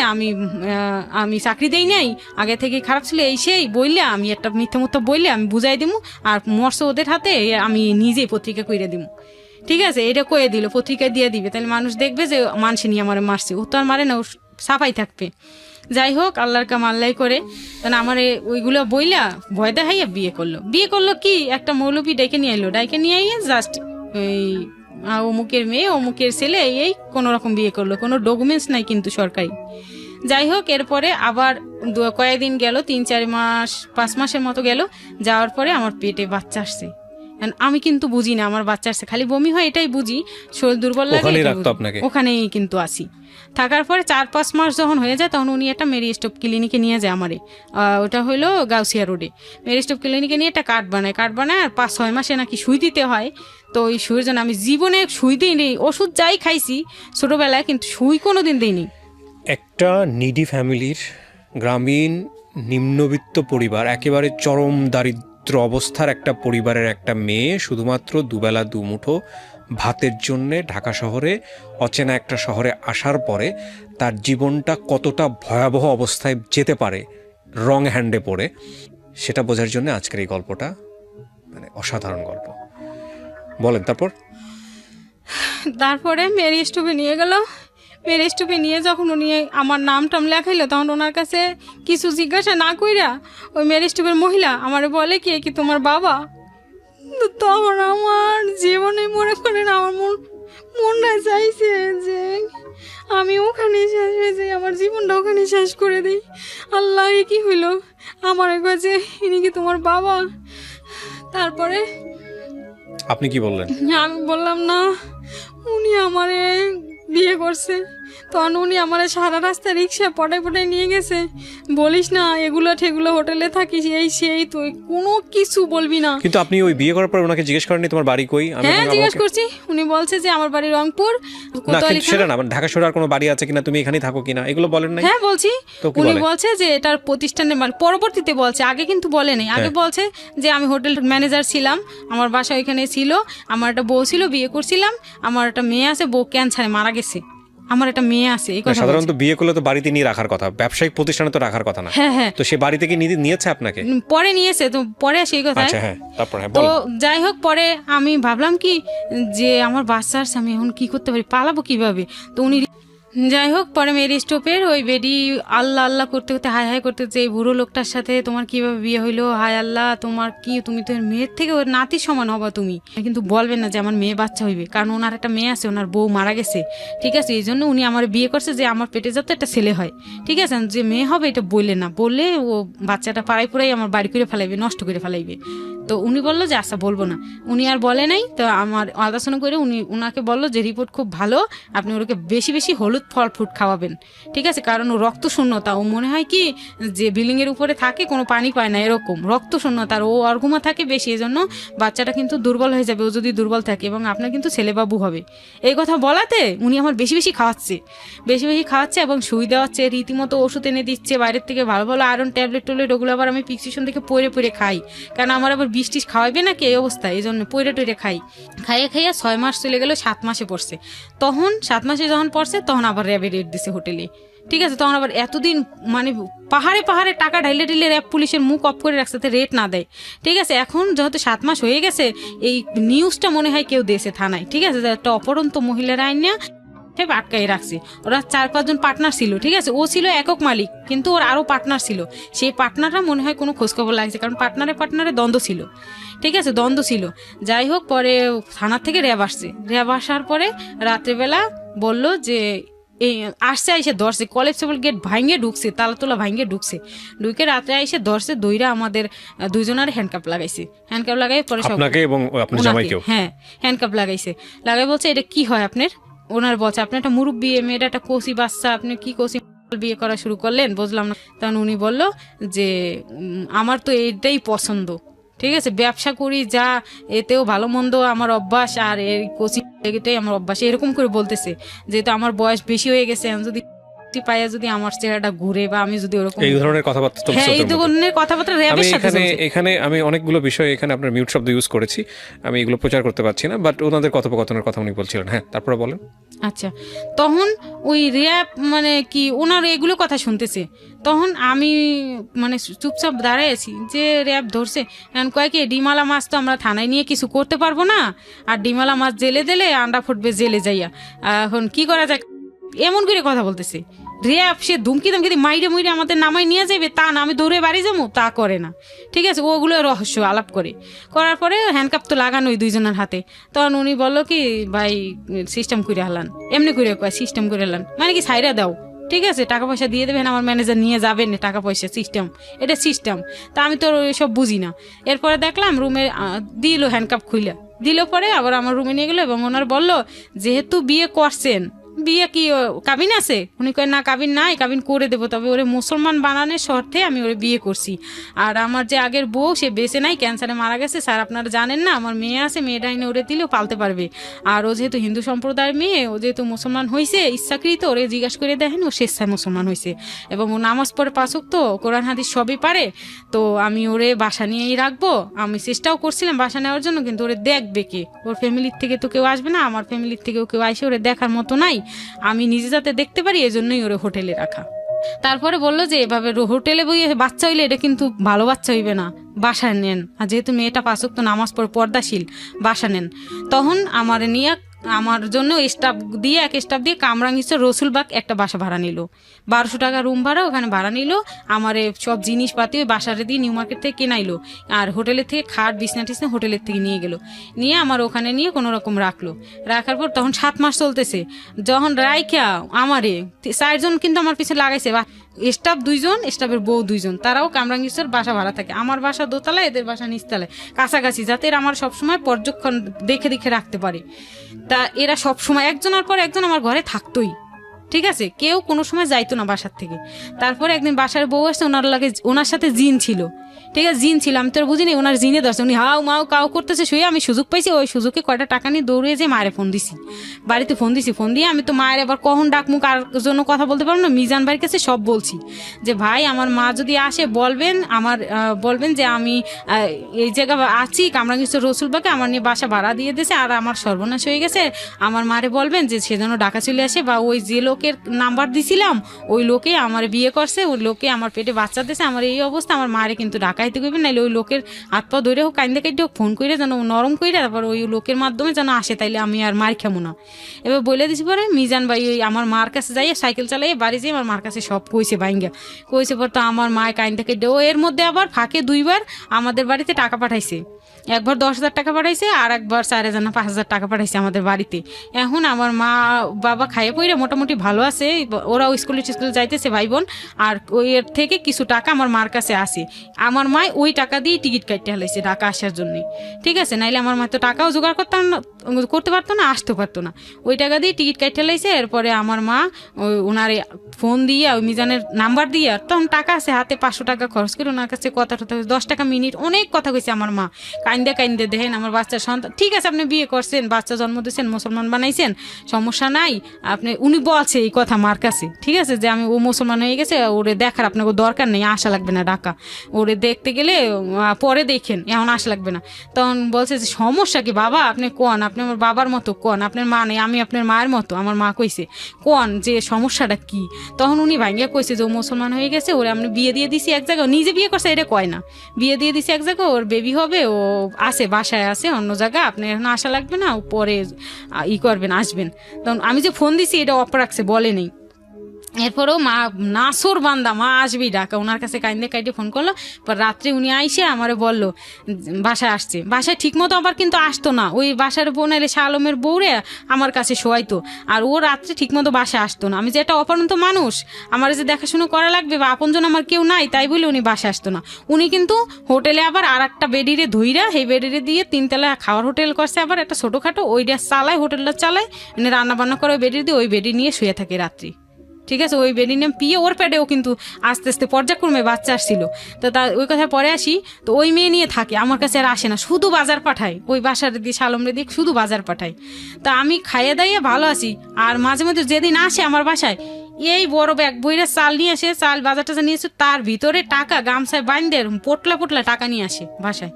আমি চাকরি দেই নাই, আগে থেকে খারাপ ছিল, এই সেই বললে আমি একটা মিথ্যা বললে আমি বুঝাই দিব, আর মরছে ওদের হাতে, আমি নিজেই পত্রিকা কইরে দিব, ঠিক আছে, এটা কয়ে দিল, পত্রিকায় দিয়ে দিবে, তাহলে মানুষ দেখবে যে মানুষ নিয়ে আমার মারছে, ও তো আর মারে না, ও সাফাই থাকবে। যাই হোক, আল্লাহর কাম আল্লাহ করে, তাহলে আমার ওইগুলো বইলা ভয় দেখাইয়া বিয়ে করলো কি, একটা মৌলবি ডেকে নিয়ে এলো, আইয়া জাস্ট এই অমুকের মেয়ে অমুকের ছেলে, এই কোনো রকম বিয়ে করলো, কোনো ডকুমেন্টস নাই কিন্তু সরকারি। যাই হোক, এরপরে আবার কয়েকদিন গেল, 3-4 মাস 5 মাসের মতো গেল, যাওয়ার পরে আমার পেটে বাচ্চা আসছে। আমি কিন্তু বুঝি না আমার বাচ্চা আসছে, খালি বমি হয় এটাই বুঝি, শরীর দুর্বল লাগে, ওখানেই কিন্তু আসি। থাকার পরে 4-5 মাস যখন হয়ে যায়, তখন উনি একটা মেরি স্টপ ক্লিনিকে নিয়ে যায় আমারে, ওটা হলো গাউসিয়া রোডে। মেরি স্টপ ক্লিনিকে নিয়ে একটা কার্ড বানায়, আর 5-6 মাসে নাকি সুই দিতে হয়। তো ওই সুইয়ের জন্য আমি জীবনে সুই দিইনি, ওষুধ যাই খাইছি ছোটোবেলায়, কিন্তু সুই কোনো দিন দিইনি। একটা নিডি ফ্যামিলির, গ্রামীণ নিম্নবিত্ত পরিবার, একেবারে চরম দারিদ্র অবস্থার একটা পরিবারের একটা মেয়ে শুধুমাত্র দুবেলা দুমুঠো ভাতের জন্যে ঢাকা শহরে, অচেনা একটা শহরে আসার পরে তার জীবনটা কতটা ভয়াবহ অবস্থায় যেতে পারে রং হ্যান্ডে পড়ে, সেটা বোঝার জন্য আজকের এই গল্পটা মানে অসাধারণ গল্প। বলেন তারপরে মেরি স্টপে নিয়ে গেল। মেরি স্টপে নিয়ে যখন উনি আমার নাম টাম লেখাইলো, তখন ওনার কাছে কিছু জিজ্ঞাসা না কইরা ওই মেরি স্টপের মহিলা আমার বলে কি তোমার বাবা? তখন আমার জীবনে মনে করেন আমার মনটা চাইছে যে আমি ওখানে শেষ হয়ে যাই, আমার জীবনটা ওখানে শেষ করে দিই। আল্লাহ, এ কি হইল? আমার কাছে ইনি কি তোমার বাবা? তারপরে আপনি কি বললেন? আমি বললাম না, উনি আমারে বিয়ে করছে। তখন উনি আমার সারা রাস্তা রিক্সা পটায় নিয়ে গেছে। বলিস না, এগুলো ঠেগুলো হোটেলে থাকিস, এই সেই, তুই কোনো কিছু বলবি না। কিন্তু আপনি ওই বিয়ে করার পর ওনাকে জিজ্ঞেস করেননি তোমার বাড়ি কই? হ্যাঁ, জিজ্ঞেস করছি। উনি বলছে যে আমার বাড়ি রংপুর। সেটা না, ঢাকা শহরে আর কোনো বাড়ি আছে কিনা, তুমি এখানেই থাকো কিনা, এগুলো বলেন না? হ্যাঁ বলছি। উনি বলছে যে এটার প্রতিষ্ঠানের মালিক, পরবর্তীতে বলছে, আগে কিন্তু বলে নাই। আগে বলছে যে আমি হোটেল ম্যানেজার ছিলাম, আমার বাসা ওইখানে ছিল, আমার একটা বউ ছিল, বিয়ে করছিলাম, আমার একটা মেয়ে আছে, বউ ক্যান্সারে মারা গেছে। আমার একটা মেয়ে আছে, এই কথা সাধারণত বিয়ে করলে তো বাড়িতে নিয়ে রাখার কথা, ব্যবসায়িক প্রতিষ্ঠানে তো রাখার কথা না। হ্যাঁ হ্যাঁ, তো সে বাড়িতে কি নিয়েছে আপনাকে? পরে নিয়েছে, তো পরে আসে এই কথা। আচ্ছা হ্যাঁ, তারপর হ্যাঁ তো বলুন। যাই হোক, পরে আমি ভাবলাম কি যে আমার বাচ্চা আসছে, আমি এখন কি করতে পারি, পালাবো কিভাবে। তো উনি যাই হোক, পরে মেয়ের স্টপের ওই বেডি আল্লাহ আল্লাহ করতে করতে হাই হাই করতে করতে, এই বুড়ো লোকটার সাথে তোমার কিভাবে বিয়ে হইলো, হায় আল্লাহ, তোমার কি, তুমি তো এর মেয়ের থেকে ওর নাতির সমান হবা তুমি, কিন্তু বলবেন না যে আমার মেয়ে বাচ্চা হইবে, কারণ ওনার একটা মেয়ে আছে, ওনার বউ মারা গেছে, ঠিক আছে, এই জন্য উনি আমার বিয়ে করছে যে আমার পেটে যাতে একটা ছেলে হয়, ঠিক আছে, যে মেয়ে হবে এটা বললে না, বললে ও বাচ্চাটা পাড়াই পুরাই আমার বাড়ি করে ফেলাইবে, নষ্ট করে ফেলাইবে। তো উনি বললো যে আচ্ছা বলবো না, উনি আর বলে নাই। তো আমার আলোচনা করে উনাকে বললো যে রিপোর্ট খুব ভালো, আপনি ওকে বেশি বেশি হলুদ ফল ফ্রুট খাওয়াবেন, ঠিক আছে, কারণ ও রক্ত শূন্যতা, ও মনে হয় কি যে বিল্ডিংয়ের উপরে থাকে কোনো পানি পায় না, এরকম রক্ত শূন্যতা, আর ও অর্ঘুমা থাকে বেশি, এই জন্য বাচ্চাটা কিন্তু দুর্বল হয়ে যাবে ও যদি দুর্বল থাকে, এবং আপনার কিন্তু ছেলেবাবু হবে। এই কথা বলাতে উনি আমার বেশি বেশি খাওয়াচ্ছে এবং সুই দেওয়াচ্ছে, রীতিমতো ওষুধ এনে দিচ্ছে বাইরের থেকে, ভালো ভালো আয়রন ট্যাবলেট ওগুলো আবার আমি প্রিসক্রিপশন থেকে পড়ে খাই, কারণ আমার আবার বৃষ্টি খাওয়াবে নাকি এই অবস্থায়, এই জন্য পড়ে খাইয়ে 6 মাস চলে গেল, 7 মাসে পড়ছে। তখন 7 মাসে যখন পড়ছে তখন আবার র্যাবে রেট দিছে হোটেলে, ঠিক আছে, তখন আবার এতদিন মানে পাহাড়ে টাকা ঢাইলে র্যাব পুলিশের মুখ অফ করে রাখছে, রেট না দেয়, ঠিক আছে। এখন যেহেতু 7 মাস হয়ে গেছে, এই নিউজটা মনে হয় কেউ দিয়েছে থানায়, ঠিক আছে, একটা অপহরন্ত মহিলার আইন নিয়ে আটকাই রাখছে। ওরা 4-5 জন পার্টনার ছিল, ঠিক আছে, ও ছিল একক মালিক, কিন্তু ওর আরো পার্টনার ছিল, সেই পার্টনাররা মনে হয় কোনো খোঁজখবর লাগছে, কারণ পার্টনারে দ্বন্দ্ব ছিল, ঠিক আছে, দ্বন্দ্ব ছিল। যাই হোক, পরে থানার থেকে র্যাব আসছে, র্যাব আসার পরে রাত্রেবেলা বললো যে এই আসছে, এসে ধরছে, কলেজ গেট ভাঙিয়ে ঢুকছে, তালাতলা ভাঙিয়ে ঢুকে রাত্রে এসে ধরছে, দইরা আমাদের 2 জনের হ্যান্ডকাপ লাগাইছে, হ্যান্ডকাপ লাগাই পরে আপনাকে এবং আপনার জামাইকেও? হ্যাঁ, হ্যান্ডকাপ লাগাইছে, লাগাই বলছে এটা কি হয় আপনার, ওনার বলছে আপনি একটা মুরব্বী, মেয়েটা একটা কোসি বাচ্চা, আপনি কি কোসি বিয়ে করা শুরু করলেন, বুঝলাম না। তখন উনি বলল যে আমার তো এইটাই পছন্দ, ঠিক আছে, ব্যবসা করি যা, এতেও ভালো মন্দ আমার অভ্যাস, আর এই কোচিং এটাই আমার অভ্যাস, এরকম করে বলতেছে, যেহেতু আমার বয়স বেশি হয়ে গেছে, আমি যদি পাইয়া যদি আমার চেহারাটা ঘুরে বা আমি যদি ওরকম এই ধরনের কথাবার্তা চলছে। হ্যাঁ, এই ধরনের কথাবার্তা র্যাবের সাথে চলছে। এখানে আমি অনেকগুলো বিষয় এখানে আপনার মিউট শব্দ ইউজ করেছি, আমি এগুলো প্রচার করতে পারছি না, বাট ওনাদের কথোপকথনের কথা উনি বলছিলেন। হ্যাঁ, তারপরে বলেন। আচ্ছা, তখন ওই র্যাব মানে কি ওনার এগুলো কথা শুনতেছে, তখন আমি মানে চুপচাপ দাঁড়ায় আছি, যে র্যাব ধরছে, এখন কয় কি ডিমালা মাছ তো আমরা থানায় নিয়ে কিছু করতে পারবো না, আর ডিমালা মাছ জেলে দিলে আন্ডা ফুটবে জেলে যাইয়া, এখন কি করা যায়, এমন করে কথা বলতেছে। র্যাব সে ধুমকি মাইরে মুইরে আমাদের নামাই নিয়ে যাবে তা না, আমি দৌড়ে বাড়ি যাবো তা করে না, ঠিক আছে, ওগুলো রহস্য আলাপ করার পরে হ্যান্ডকাপ তো লাগানো ওই 2 জনের হাতে। তখন উনি বললো কি ভাই সিস্টেম করে হালান, এমনি করে কয় সিস্টেম করে হালান, মানে কি ছাইরা দাও, ঠিক আছে, টাকা পয়সা দিয়ে দেবেন, আমার ম্যানেজার নিয়ে যাবেন টাকা পয়সা, এটা সিস্টেম। তা আমি তো এসব বুঝি না। এরপরে দেখলাম রুমে দিল হ্যান্ডকাপ খুইলা দিল, পরে আবার আমার রুমে নিয়ে গেলো, এবং ওনার বললো যেহেতু বিয়ে করছেন, বিয়ে কি কাবিন আছে, উনি কয় না কাবিন নাই, কাবিন করে দেবো, তবে ওরে মুসলমান বানানোর শর্তে আমি ওরে বিয়ে করছি, আর আমার যে আগের বউ সে বেঁচে নাই, ক্যান্সারে মারা গেছে স্যার, আপনারা জানেন না, আমার মেয়ে আছে, মেয়েটা এনে ওরে দিলেও পালতে পারবে, আর ও যেহেতু হিন্দু সম্প্রদায়ের মেয়ে, ও যেহেতু মুসলমান হয়েছে ইচ্ছাকৃত, ওরে জিজ্ঞাসা করে দেখেন ও স্বেচ্ছায় মুসলমান হয়েছে, এবং ও নামাজ পড়ে 5 ওয়াক্ত, কোরআন হাদিস সবই পারে, তো আমি ওরে বাসা নিয়েই রাখবো, আমি চেষ্টাও করছিলাম বাসা নেওয়ার জন্য, কিন্তু ওরে দেখবে কে, ওর ফ্যামিলির থেকে তো কেউ আসবে না, আমার ফ্যামিলির থেকেও কেউ আসে ওরে দেখার মতো নাই, আমি নিজে যাতে দেখতে পারি, এজন্যই ওরে হোটেলে রাখা। তারপরে বললো যে এভাবে হোটেলে বই বাচ্চা হইলে এটা কিন্তু ভালো বাচ্চা হইবে না, বাসায় নেন, আর যেহেতু মেয়েটা 5 ওয়াক্ত নামাজ পড়ে পর্দাশীল, বাসা নেন। তখন আমার নিয়ে আমার জন্য এক স্টাফ দিয়ে কামরাঙ্গীরচর রসুলবাগ একটা বাসা ভাড়া নিল, 1200 টাকা রুম ভাড়া, ওখানে ভাড়া নিল, আমার সব জিনিসপাতি ওই বাসারে দিয়ে নিউ মার্কেট থেকে কেনাইলো, আর হোটেলের থেকে খাট বিছনা টিছনা হোটেলের থেকে নিয়ে গেল, নিয়ে আমার ওখানে নিয়ে কোনো রকম রাখার পর তখন 7 মাস চলতেছে, যখন রাইখা আমারে 4 জন কিন্তু আমার পিছনে লাগাইছে, স্টাফ 2 জন, স্টাফের বউ 2 জন, তারাও কামরাঙ্গীরচর বাসা ভাড়া থাকে, আমার বাসা দোতলায়, এদের বাসা নিচতলায়, কাছাকাছি, যাতে এরা আমার সবসময় পর্যবেক্ষণ দেখে রাখতে পারে। তা এরা সবসময় একজনের পর একজন আমার ঘরে থাকতোই, ঠিক আছে, কেউ কোনো সময় যাইতো না বাসার থেকে। তারপরে একদিন বাসার বউ আসছে, ওনার সাথে জিন ছিল, ঠিক আছে, জিন ছিল, আমি তো আর বুঝিনি ওনার জিনে ধরছে, উনি হাউ মাউ কাউ করতেছে শুয়ে, আমি সুযোগ পাইছি, ওই সুযোগে কয়টা টাকা নিয়ে দৌড়ে যে মায়ের ফোন দিছি, বাড়িতে ফোন দিছি, ফোন দিয়ে আমি তো মায়ের আবার কখন ডাকমু কার জন্য কথা বলতে পারবো না, মিজান ভাইয়ের কাছে সব বলছি যে ভাই আমার মা যদি আসে বলবেন যে আমি এই জায়গা আছি কামরাঙ্গীর রসুলবাগে, আমার নিয়ে বাসা ভাড়া দিয়ে দিয়েছে আর আমার সর্বনাশ হয়ে গেছে, আমার মারে বলবেন যে সে যেন ঢাকা চলে আসে, বা ওই যে লোকের নাম্বার দিছিলাম ওই লোকে আমার বিয়ে করছে, ওই লোকে আমার পেটে বাচ্চা দিয়েছে, আমার এই অবস্থা, আমার মারে কিন্তু ঢাকাইতে করবেন, নাইলে ওই লোকের হাত পা ধরে হোক কাইন্দে কাইতে হোক ফোন করে যেন নরম করে তারপর ওই লোকের মাধ্যমে যেন আসে, তাইলে আমি আর মার খামো না। এবার বলে দিছি পরে মিজান ভাই ওই আমার মার কাছে যাইয়ে সাইকেল চালাইয়ে বাড়ি যেয়ে আমার মার কাছে সব কইছে বাইঙ্গা, কইছে পর তো আমার মায় কাইন্দে কাইতে, ও এর মধ্যে আবার ফাঁকে 2বার আমাদের বাড়িতে টাকা পাঠাইছে, একবার 10,000 টাকা পাঠাইছে আর একবার 4,000-5,000 টাকা পাঠাইছে আমাদের বাড়িতে। এখন আমার মা বাবা খাইয়ে পইরে মোটামুটি ভালো আছে, ওরাও স্কুলে যাইতেছে ভাই বোন, আর ওই এর থেকে কিছু টাকা আমার মার কাছে আসে, আমার মা ওই টাকা দিয়ে টিকিট কাটতে হালাইছে ঢাকা আসার জন্য, ঠিক আছে, নাইলে আমার মা তো টাকাও জোগাড় করতে পারতো না, আসতে পারতো না, ওই টাকা দিয়ে টিকিট কাটতে হালাইছে। এরপরে আমার মা ওই ওনার ফোন দিয়ে ওই মিজানের নাম্বার দিয়ে, তখন টাকা আছে হাতে 500 টাকা খরচ করে ওনার কাছে কথা 10 টাকা মিনিট অনেক কথা কইছে আমার মা, কাইন্দে দেখেন আমার বাচ্চার সন্তান, ঠিক আছে আপনি বিয়ে করছেন, বাচ্চা জন্ম দিয়েছেন, মুসলমান বানাইছেন, সমস্যা নাই, উনি বলছে এই কথা মার কাছে, ঠিক আছে, যে আমি ও মুসলমান হয়ে গেছে, ওরে দেখার আপনাকে দরকার নেই, আসা লাগবে না ঢাকা, ওরে দেখতে গেলে পরে দেখেন, এখন আসা লাগবে না। তখন বলছে যে সমস্যা কি বাবা, আপনি কোন, আপনি আমার বাবার মতো কোন, আপনার মা নেই, আমি আপনার মায়ের মতো, আমার মা কইছে কোন যে সমস্যাটা কি। তখন উনি ভাঙ্গিয়া কইছে যে ও মুসলমান হয়ে গেছে, ওরে আমি বিয়ে দিয়ে দিছি এক জায়গায়, নিজে বিয়ে করছে এটা কয় না, বিয়ে দিয়ে দিছি এক জায়গায়, ওর বেবি হবে, ও আছে বাসায় আছে অন্য জায়গা, আপনি এখন আসা লাগবে না, পরে করবেন আসবেন। তখন আমি যে ফোন দিছি এটা অফ রাখছে, বলে নেই। এরপরেও মা নাসর বান্দা, মা আসবেই ঢাকা, ওনার কাছে কাইটে ফোন করলো, পর রাত্রে উনি আইসে আমারে বললো বাসায় আসছে, বাসায় ঠিক মতো আবার কিন্তু আসতো না, ওই বাসার বোনের শালমের বউরে আমার কাছে শোয়াইতো, আর ও রাত্রে ঠিক মতো বাসায় আসতো না, আমি যে একটা অপরন্ত মানুষ, আমার যে দেখাশুনো করা লাগবে বা আপনজন আমার কেউ নাই, তাই বলে উনি বাসায় আসতো না। উনি কিন্তু হোটেলে আবার আর একটা বেডিরে ধুইরা, সেই বেডিরে দিয়ে 3 তলা খাওয়ার হোটেল করছে, আবার একটা ছোটোখাটো ওইটা চালায়, হোটেলটা চালায়, মানে রান্না বান্না করে ওই বেডি দিয়ে ওই বেডি নিয়ে শুয়ে থাকে রাত্রি, ঠিক আছে, ওই বেডি নিয়ে পিয়ে ওর পেটেও কিন্তু আস্তে আস্তে পর্যায়ক্রমে বাচ্চা আসছিল। তো তার ওই কথা পরে আসি, তো ওই মেয়ে নিয়ে থাকে, আমার কাছে আর আসে না, শুধু বাজার পাঠায়, ওই বাসার দিয়ে শালমরে দিয়ে শুধু বাজার পাঠায়। তা আমি খাইয়ে দাইয়ে ভালো আছি, আর মাঝে মাঝে যেদিন আসে আমার বাসায় এই বড় ব্যাগ বইরে চাল নিয়ে আসে, চাল বাজার টাজার নিয়ে আসে, তার ভিতরে টাকা গামছায় বাইন্ধে পোটলা টাকা নিয়ে আসে বাসায়।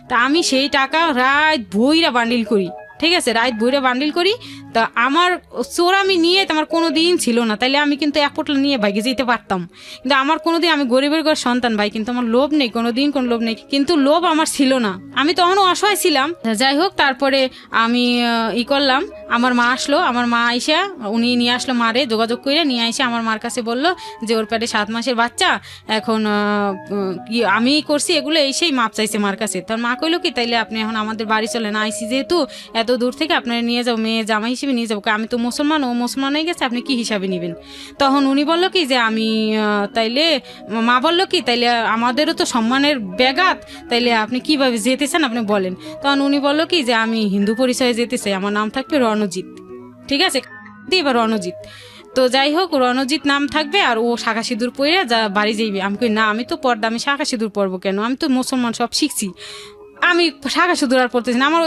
তা আমি সেই টাকা রাত বইরা বান্ডিল করি, ঠিক আছে, রাত বইরে বান্ডিল করি। তা আমার চোর আমি নিয়ে আমার কোনো দিন ছিল না, তাইলে আমি কিন্তু এক পোটলা নিয়ে ভাইকে যেতে পারতাম, কিন্তু আমার কোনো দিন, আমি গরিবের ঘর সন্তান ভাই, কিন্তু আমার লোভ নেই, কোনো দিন কোনো লোভ নেই, কিন্তু লোভ আমার ছিল না, আমি তখনও অসহায় ছিলাম। যাই হোক, তারপরে আমি করলাম, আমার মা আসলো, আমার মা আইসা উনি নিয়ে আসলো, মারে যোগাযোগ করে নিয়ে আইসা আমার মার কাছে বললো যে ওর পেটে 7 মাসের বাচ্চা, এখন আমি করছি এগুলো, এই সেই মাপ চাইছে মার কাছে। তার মা কইলো কি তাইলে আপনি এখন আমাদের বাড়ি চলে না, আইসি যেহেতু এত দূর থেকে আপনারা নিয়ে যাও, মেয়ে জামাই হিসেবে নিয়ে যাবো, আমি তো মুসলমান, ও মুসলমান হয়ে গেছে, আপনি কি হিসাবে নেবেন। তখন উনি বললো কি যে আমি তাইলে, মা বললো কি তাইলে আমাদেরও তো সম্মানের ব্যাঘাত, তাইলে আপনি কিভাবে যেতে চান আপনি বলেন। তখন উনি বললো কি যে আমি হিন্দু পরিচয়ে যেতে চাই, আমার নাম থাকবে রণজিৎ, ঠিক আছে, এবার রণজিৎ। তো যাই হোক, রণজিৎ নাম থাকবে, আর ও শাখা সিঁদুর পরে যা বাড়ি যাইবে। আমি কই না, আমি তো পর্দা, আমি শাখা সিঁদুর পরবো কেন, আমি তো মুসলমান সব শিখছি, আমি শাখা সিঁদুর আর পড়তেছি না, আমার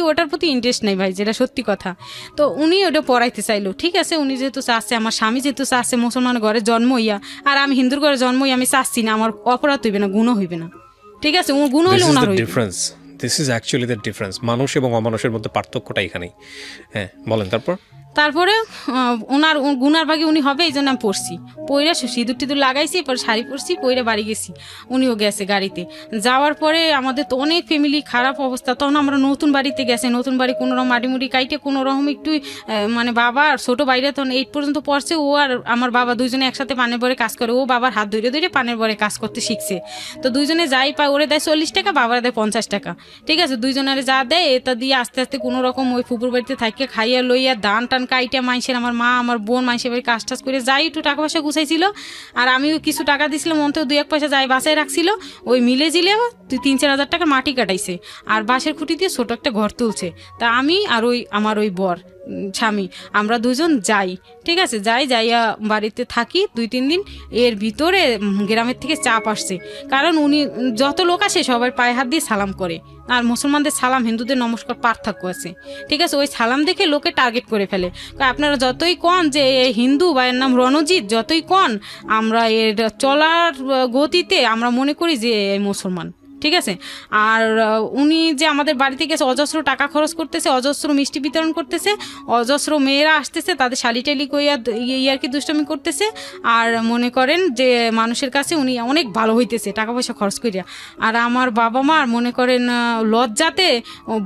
ওটার প্রতি ইন্টারেস্ট নেই ভাই, যেটা সত্যি কথা। তো উনি ওটা পড়াইতে চাইলো, ঠিক আছে, উনি যেহেতু চাচ্ছে, আমার স্বামী যেহেতু চাচ্ছে মুসলমান ঘরে জন্ম হইয়া, আর আমি হিন্দুর ঘরে জন্ম হইয়া, আমি চাচ্ছি না, আমার অপরাধ হইবে না, গুণ হইবে না, ঠিক আছে, গুণ হইলে ওনার হইবে। This is actually the difference, মানুষ এবং অমানুষের মধ্যে পার্থক্যটা এখানেই। হ্যাঁ বলেন। তারপরে ওনার গুনার ভাগে উনি হবে, এই জন্য আমি পড়ছি, পইরা সিঁদুর টিঁদুর লাগাইছি, এরপর শাড়ি পরছি, পইরা বাড়ি গেছি, উনিও গেছে গাড়িতে। যাওয়ার পরে আমাদের তো অনেক ফ্যামিলি খারাপ অবস্থা, তখন আমরা নতুন বাড়িতে গেছে, নতুন বাড়ি কোনো রকম মাটিমুটি কাইটে কোনো রকম একটু মানে বাবা আর ছোটো বাইরে তখন 8 পর্যন্ত পড়ছে, ও আর আমার বাবা দুইজনে একসাথে পানের বরে কাজ করে, ও বাবার হাত ধরে ধরে পানের বরে কাজ করতে শিখছে। তো দুইজনে যাই পায়, ওরে দেয় 40 টাকা, বাবার দেয় 50 টাকা, ঠিক আছে, দুইজনের যা দেয় এটা দিয়ে আস্তে আস্তে কোনো রকম ওই ফুপুর বাড়িতে থাকিয়ে খাইয়া লইয়া ধান টান কাইটা মাইসের, আমার মা আমার বোন মাইসের বাড়ি কাজ টাজ করে যাই একটু টাকা পয়সা গুছাইছিল, আর আমিও কিছু টাকা দিছিলাম, অন্তত 2-1 পয়সা যাই বাসায় রাখছিল, ওই মিলে জিলে 3-4 হাজার টাকা মাটি কাটাইছে, আর বাঁশের খুঁটি দিয়ে ছোট একটা ঘর তুলছে। তা আমি আর আমার ওই বর স্বামী আমরা দুজন যাই, ঠিক আছে, যাইয়া বাড়িতে থাকি 2-3 দিন। এর ভিতরে গ্রামের থেকে চাপ আসছে, কারণ উনি যত লোক আসে সবার পায়ে হাত দিয়ে সালাম করে, আর মুসলমানদের সালাম হিন্দুদের নমস্কার পার্থক্য আছে, ঠিক আছে। ওই সালাম দেখে লোকে টার্গেট করে ফেলে। আপনারা যতই কন যে এই হিন্দু বা এর নাম রণজিৎ, যতই কন, আমরা এর চলার গতিতে আমরা মনে করি যে এই মুসলমান, ঠিক আছে। আর উনি যে আমাদের বাড়িতে গেছে অজস্র টাকা খরচ করতেছে, অজস্র মিষ্টি বিতরণ করতেছে, অজস্র মেয়েরা আসতেছে, তাদের শালিটালি কইয়া আর কি দুষ্টমি করতেছে, আর মনে করেন যে মানুষের কাছে উনি অনেক ভালো হইতেছে টাকা পয়সা খরচ করিয়া। আর আমার বাবা মার মনে করেন লজ্জাতে,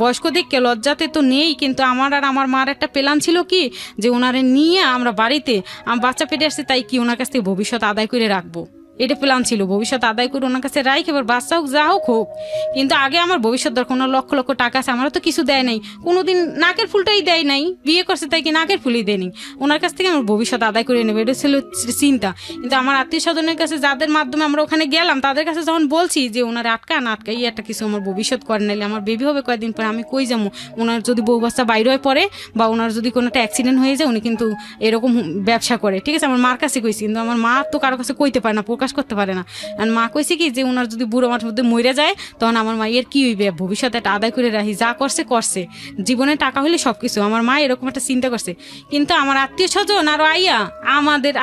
বয়স্ক দিককে লজ্জাতে তো নেই, কিন্তু আমার আর আমার মার একটা প্ল্যান ছিল কি যে ওনারে নিয়ে আমরা বাড়িতে, আমার বাচ্চা পেটে আসছে তাই কি ওনার কাছ থেকে ভবিষ্যৎ আদায় করে রাখবো, এটা প্ল্যান ছিল, ভবিষ্যৎ আদায় করে ওনার কাছে রাখ, এবার বাচ্চা হোক যা হোক হোক, কিন্তু আগে আমার ভবিষ্যৎ দরকার। ওনার লক্ষ লক্ষ টাকা আছে, আমারও তো কিছু দেয় নাই, কোনোদিন নাকের ফুলটাই দেয় নাই, বিয়ে করছে তাই কি নাকের ফুলই দেয়নি, ওনার কাছ থেকে আমার ভবিষ্যৎ আদায় করে নেবে, এটা ছিল চিন্তা। কিন্তু আমার আত্মীয় স্বজনের কাছে যাদের মাধ্যমে আমরা ওখানে গেলাম, তাদের কাছে যখন বলছি যে ওনার আটকা এই একটা কিছু আমার ভবিষ্যৎ করে নাইলে আমার বেবি হবে কয়েকদিন পরে, আমি কই যাবো, ওনার যদি বউ বাচ্চা বাইরে হয়ে পড়ে বা ওনার যদি কোনো একটা অ্যাক্সিডেন্ট হয়ে যায়, উনি কিন্তু এরকম ব্যবসা করে, ঠিক আছে। আমার মার কাছে কইছি, কিন্তু আমার মা তো কারো কাছে কইতে পারে না, প্রকাশ করতে পারে না। আর মা কইছে কি যে ওনার যদি বুড়ো মাঠের মধ্যে মরে যায়, তখন আমার মায়ের কি হইবে, ভবিষ্যতে একটা আদায় করে রাখি, যা করছে করছে, জীবনে টাকা হলে সব কিছু। আমার মা এরকম একটা চিন্তা করছে, কিন্তু আমার আত্মীয় স্বজন আরো আইয়া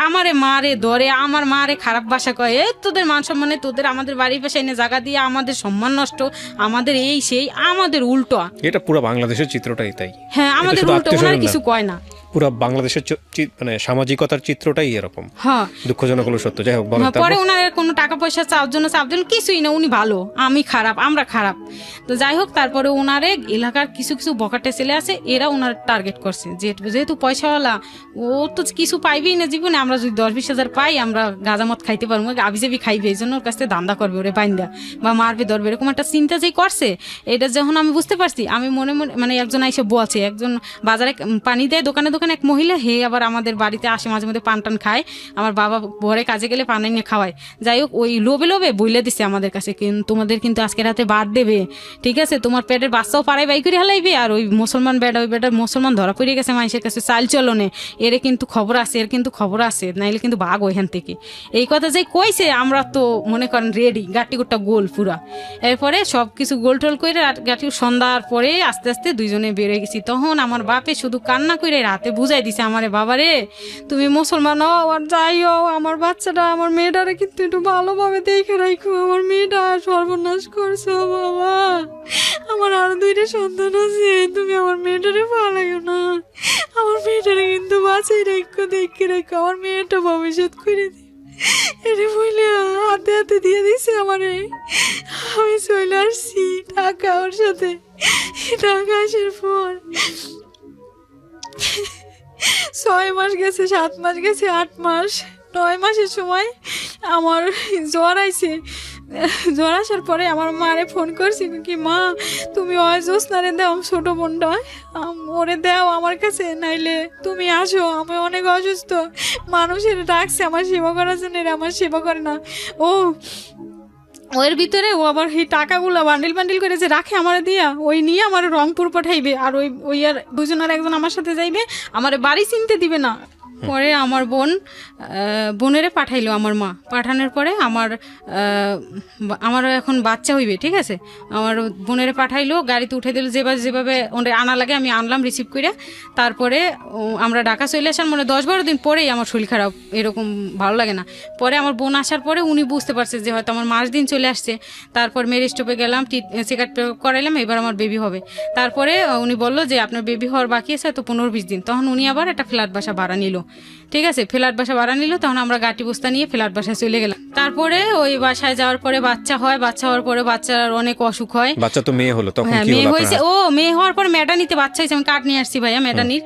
আমারে মারে ধরে, আমার মারে খারাপ ভাষা কয়, এই তোদের মান সম্মানে তোদের আমাদের বাড়ির পাশে এনে জায়গা দিয়ে আমাদের সম্মান নষ্ট, আমাদের এই সেই, আমাদের উল্টো। এটা পুরো বাংলাদেশের চিত্রটাই তাই। হ্যাঁ, আমাদের উল্টো, ওনার কিছু কয় না। পুরো বাংলাদেশের মানে সামাজিকতার চিত্রটাই এরকম। হ্যাঁ, দুঃখজনক হলো সত্য। যাই হোক, পরে ওনার কোনো টাকা পয়সা চাওয়ার জন্য কিছুই না, উনি ভালো, আমি খারাপ, আমরা খারাপ। তো যাই হোক, তারপরে ওনারে এলাকার কিছু কিছু বকাটে ছেলে আছে, এরা ওনার টার্গেট করছে, যেহেতু পয়সাওয়ালা, ও তো কিছু পাইবেই না জীবনে, আমরা যদি 10-20 হাজার পাই আমরা গাঁজামত খাইতে পারবো, আবিজাবি খাইবে, এই জন্য ওর কাছ থেকে দান্দা করবে, ওরে বাইন্দা বা মারবে ধরবে, এরকম একটা চিন্তা যে করছে। এটা যখন আমি বুঝতে পারছি, আমি মনে মনে মানে একজন আইসে বলছে, একজন বাজারে পানি দেয় দোকানে দোকানে এক মহিলা, হে আবার আমাদের বাড়িতে আসে মাঝে মধ্যে পান টান খায়, আমার বাবা ভোরে কাজে গেলে পানি নিয়ে খাওয়ায়। যাই হোক, ওই লোভে লোভে বইলে দিচ্ছে আমাদের কাছে, তোমাদের কিন্তু আজকে রাতে বাদ দেবে, ঠিক আছে, তোমার পেটের বাচ্চাও পাড়ায় বাই করে হালাইবে, আর ওই মুসলমান বেটা, ওই বেটার মুসলমান ধরা পড়ে গেছে মানুষের কাছে চাল চলনে, এর কিন্তু খবর আছে, নাইলে কিন্তু ভাগ ওইখান থেকে। এই কথা যে কইছে, আমরা তো মনে করেন রেডি, গাটি গোটা গোল পুরা। এরপরে সব কিছু গোল টোল করে গাটি সন্ধ্যার পরে আস্তে আস্তে দুইজনে বেরোয় গেছি। তখন আমার বাপে শুধু কান্না করে রাতে বুঝাই দিছে আমারে, বাবারে তুমি মুসলমান হও আর যাই হও, আমার বাচ্চাটা, আমার মেয়েটারে কিন্তু একটু ভালোভাবে দেখে রাখো, আমার মেয়েটা সর্বনাশ করছো বাবা, আমার আরো 2টা সন্তান আছে, তুমি আমার মেয়েটারে ভালো না, আমার মেয়েটারে কিন্তু বাঁচাই রাখো, দেখে রাখো, আমার মেয়েটা ভবিষ্যৎ করে দিই, এটা বলে হাতে হাতে দিয়ে দিছে আমারে। আমি চলে আসছি টাকা ওর সাথে, টাকা আসার পর 6 মাস গেছে, 7 মাস গেছে, 8 মাস, 9 মাসের সময় আমার জ্বর আইছে। জ্বর আসার পরে আমার মারে ফোন করছি কি, মা তুমি ওই জ্যোৎস্নারে দাও, ছোটো বোনটা ওরে দাও আমার কাছে, নাইলে তুমি আসো, আমি অনেক অসুস্থ, মানুষের ডাকছে আমার সেবা করার জন্য, আমার সেবা করে না। ওর ভিতরে ও আবার এই টাকাগুলো বান্ডিল করেছে রাখে আমার দিয়া, ওই নিয়ে আমার রংপুর পাঠাইবে, আর ওই আর দুজন আর একজন আমার সাথে যাইবে, আমার বাড়ি চিনতে দিবে না। পরে আমার বোনেরে পাঠাইলো আমার মা, পাঠানোর পরে আমার এখন বাচ্চা হইবে, ঠিক আছে, আমার বোনেরে পাঠাইলো, গাড়িতে উঠে দিল, যেভাবে ওদের আনা লাগে আমি আনলাম রিসিভ করে। তারপরে আমরা ঢাকা চলে আসার 10-12 দিন পরেই আমার শরীর খারাপ, এরকম ভালো লাগে না। পরে আমার বোন আসার পরে উনি বুঝতে পারছে যে হয়তো আমার মাস দিন চলে আসছে। তারপর মেরি স্টপে গেলাম, চেক আপ করাইলাম, এবার আমার বেবি হবে। তারপরে উনি বললো যে আপনার বেবি হওয়ার বাকি আছে হয়তো 15-20 দিন। তখন উনি আবার একটা ফ্ল্যাট বাসা ভাড়া নিল, ঠিক আছে, ফ্ল্যাট বাসা ভাড়া নিল। তখন আমরা গাটি বস্তা নিয়ে ফ্ল্যাট বাসায় চলে গেলাম। তারপরে ওই বাসায় যাওয়ার পরে বাচ্চা হওয়ার পরে বাচ্চার অনেক অসুখ হয়। বাচ্চা তো মেয়ে হলো, তখন কি মেয়ে হলো? হয়েছে, মেয়ে হওয়ার পরে ম্যাটারনিতে বাচ্চা হয়েছে, আমি কার্ড নিয়ে আসছি ভাইয়া, ম্যাটারনির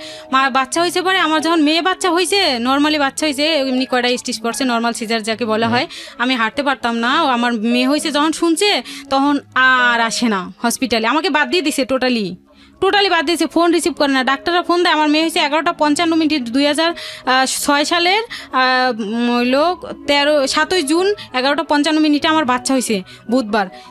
বাচ্চা হয়েছে। পরে আমার যখন মেয়ে বাচ্চা হয়েছে, নর্মালি বাচ্চা হয়েছে, এমনি কয়টা স্টিচ পড়ছে, নর্মাল সিজার যাকে বলা হয়, আমি হাঁটতে পারতাম না। আমার মেয়ে হয়েছে যখন শুনছে, তখন আর আসে না হসপিটালে, আমাকে বাদ দিয়ে দিছে, টোটালি বাদ দিয়েছে, ফোন রিসিভ করে না। ডাক্তাররা ফোন দেয়, আমার মেয়ে হয়েছে 11:55 2006 সালের হইল 7ই জুন 11:55 আমার বাচ্চা হয়েছে বুধবার।